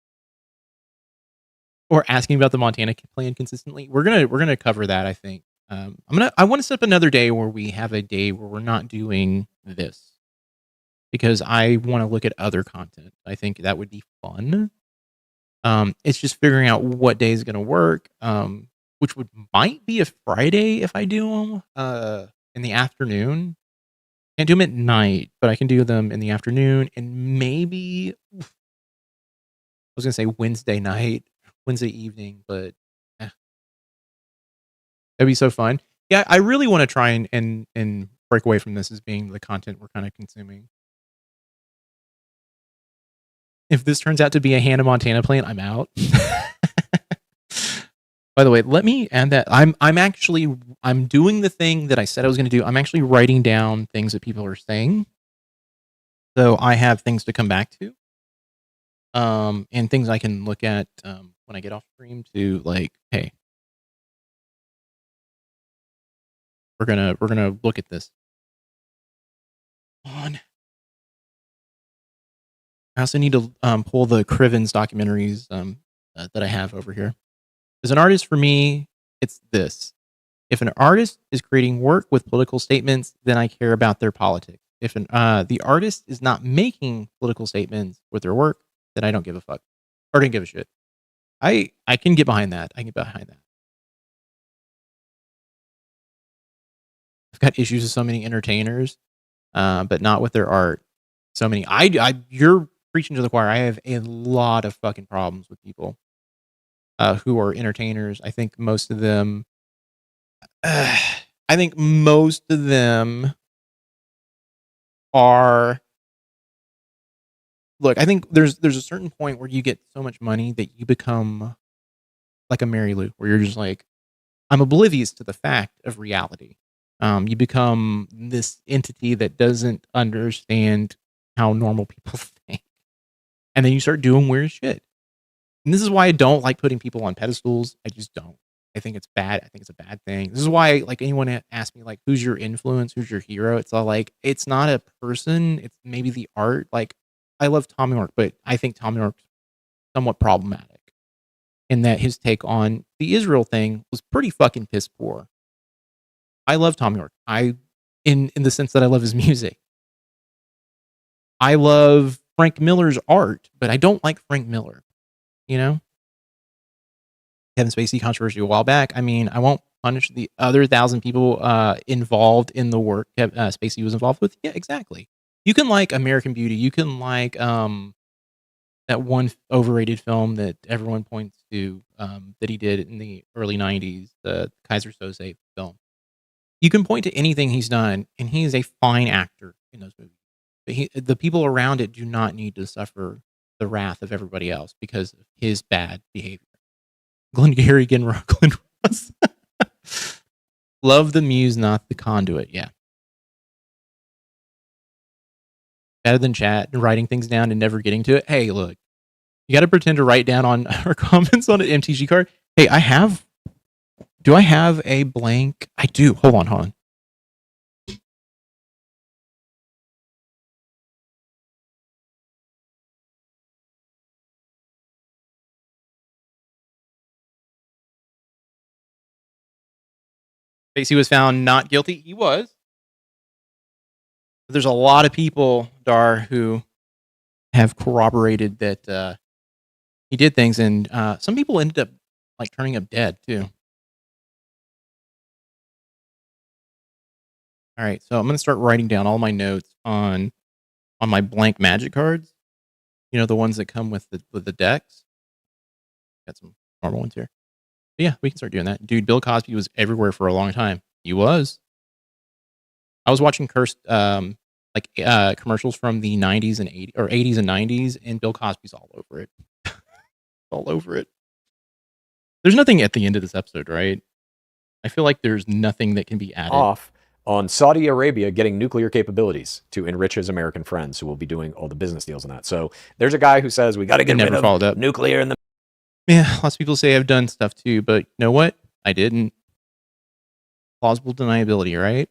Or asking about the Montana plan consistently. We're gonna cover that. I think. I want to set up another day where we have a day where we're not doing this because I want to look at other content. I think that would be fun. It's just figuring out what day is going to work. Which might be a Friday if I do them in the afternoon. Can't do them at night, but I can do them in the afternoon and maybe I was gonna say Wednesday night, Wednesday evening, but that'd be so fun. Yeah, I really want to try and break away from this as being the content we're kind of consuming. If this turns out to be a Hannah Montana plan, I'm out. By the way, let me add that I'm doing the thing that I said I was going to do. I'm actually writing down things that people are saying, so I have things to come back to, and things I can look at when I get off stream to like, hey, we're gonna look at this. On. I also need to pull the Crivens documentaries that I have over here. As an artist, for me, it's this. If an artist is creating work with political statements, then I care about their politics. If the artist is not making political statements with their work, then I don't give a fuck. Or don't give a shit. I can get behind that. I can get behind that. I've got issues with so many entertainers, but not with their art. So many. You're preaching to the choir. I have a lot of fucking problems with people who are entertainers. I think most of them are. Look, I think there's a certain point where you get so much money that you become like a Mary Lou, where you're just like, I'm oblivious to the fact of reality. You become this entity that doesn't understand how normal people think, and then you start doing weird shit. And this is why I don't like putting people on pedestals. I just don't. I think it's bad. I think it's a bad thing. This is why, like, anyone asks me, like, who's your influence? Who's your hero? It's all like, it's not a person. It's maybe the art. Like, I love Tom York, but I think Tom York's somewhat problematic in that his take on the Israel thing was pretty fucking piss poor. I love Tom York. In the sense that I love his music. I love Frank Miller's art, but I don't like Frank Miller. You know? Kevin Spacey controversy a while back. I mean, I won't punish the other 1,000 people involved in the work Spacey was involved with. Yeah, exactly. You can like American Beauty. You can like that one overrated film that everyone points to that he did in the early 90s, the Kaiser Soze film. You can point to anything he's done, and he is a fine actor in those movies. But the people around it do not need to suffer the wrath of everybody else because of his bad behavior. Glengarry Glen Ross. Love the muse, not the conduit. Yeah. Better than chat and writing things down and never getting to it. Hey, look, you got to pretend to write down on our comments on an MTG card. Hey, do I have a blank? I do. Hold on. Spacey was found not guilty. He was. But there's a lot of people, Dar, who have corroborated that he did things, and some people ended up like turning up dead too. All right, so I'm gonna start writing down all my notes on my blank magic cards. You know, the ones that come with the decks. Got some normal ones here. But yeah, we can start doing that. Dude, Bill Cosby was everywhere for a long time. He was. I was watching cursed commercials from the 90s and 80s and 90s, and Bill Cosby's all over it. All over it. There's nothing at the end of this episode, right? I feel like there's nothing that can be added. Off on Saudi Arabia getting nuclear capabilities to enrich his American friends who will be doing all the business deals and that. So there's a guy who says we got to get rid of nuclear in the... Yeah, lots of people say I've done stuff too, but you know what? I didn't. Plausible deniability, right?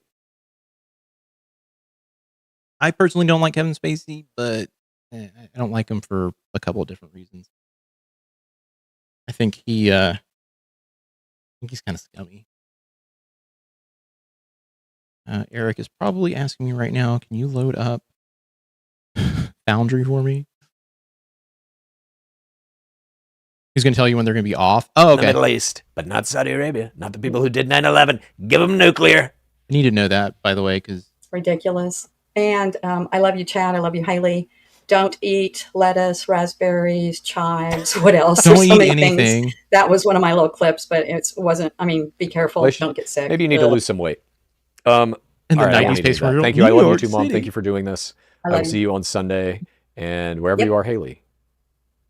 I personally don't like Kevin Spacey, but I don't like him for a couple of different reasons. I think he's kind of scummy. Eric is probably asking me right now, can you load up Foundry for me? He's going to tell you when they're going to be off. Oh, okay. The Middle East, but not Saudi Arabia. Not the people who did 9/11. Give them nuclear. I need to know that, by the way, because it's ridiculous. And I love you, Chad. I love you, Haley. Don't eat lettuce, raspberries, chives. What else? Don't eat anything. Things. That was one of my little clips, but it wasn't. I mean, be careful. Don't get sick. Maybe you need to lose some weight. And the 90s pace for Thank you. I love you too, Mom. Thank you for doing this. I will see you on Sunday. And wherever you are, Haley,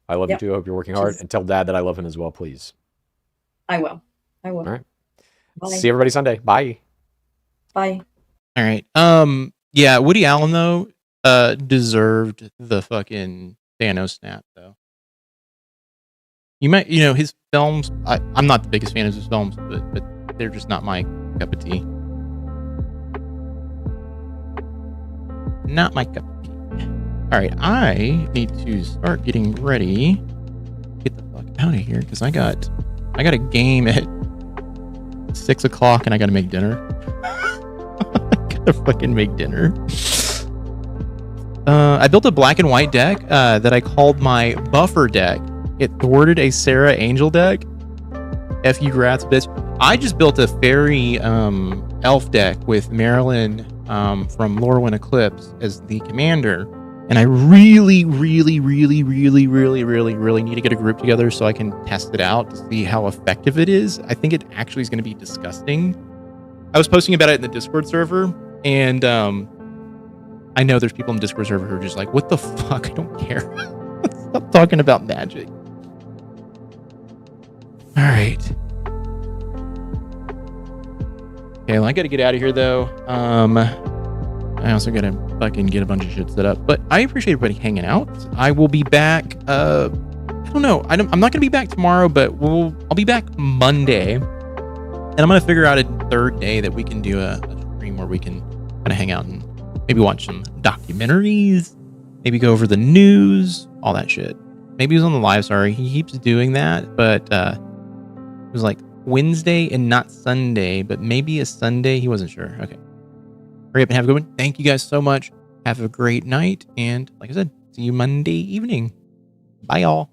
I love you too. I hope you're working hard. And tell Dad that I love him as well, please. I will. All right. Bye. See everybody Sunday. Bye. Bye. All right. Yeah, Woody Allen, though, deserved the fucking Thanos snap, though. His films, I'm not the biggest fan of his films, but they're just not my cup of tea. Not my cup of tea. All right, I need to start getting ready. Get the fuck out of here, because I got a game at 6 o'clock, and I got to make dinner. I gotta fucking make dinner. I built a black and white deck that I called my buffer deck. It thwarted a Sarah Angel deck. F you grats, bitch. I just built a fairy elf deck with Marilyn from Lorwyn Eclipse as the commander. And I really, really, really, really, really, really, really need to get a group together so I can test it out to see how effective it is. I think it actually is going to be disgusting. I was posting about it in the Discord server, and I know there's people in the Discord server who are just like, what the fuck? I don't care. Stop talking about magic. All right. Okay, well, I got to get out of here, though. I also got to fucking get a bunch of shit set up. But I appreciate everybody hanging out. I will be back. I don't know. I'm not going to be back tomorrow, but I'll be back Monday. And I'm going to figure out a third day that we can do a stream where we can kind of hang out and maybe watch some documentaries, maybe go over the news, all that shit. Maybe he was on the live, sorry. He keeps doing that, but it was like Wednesday and not Sunday, but maybe a Sunday. He wasn't sure. Okay. Hurry up and have a good one. Thank you guys so much. Have a great night. And like I said, see you Monday evening. Bye, y'all.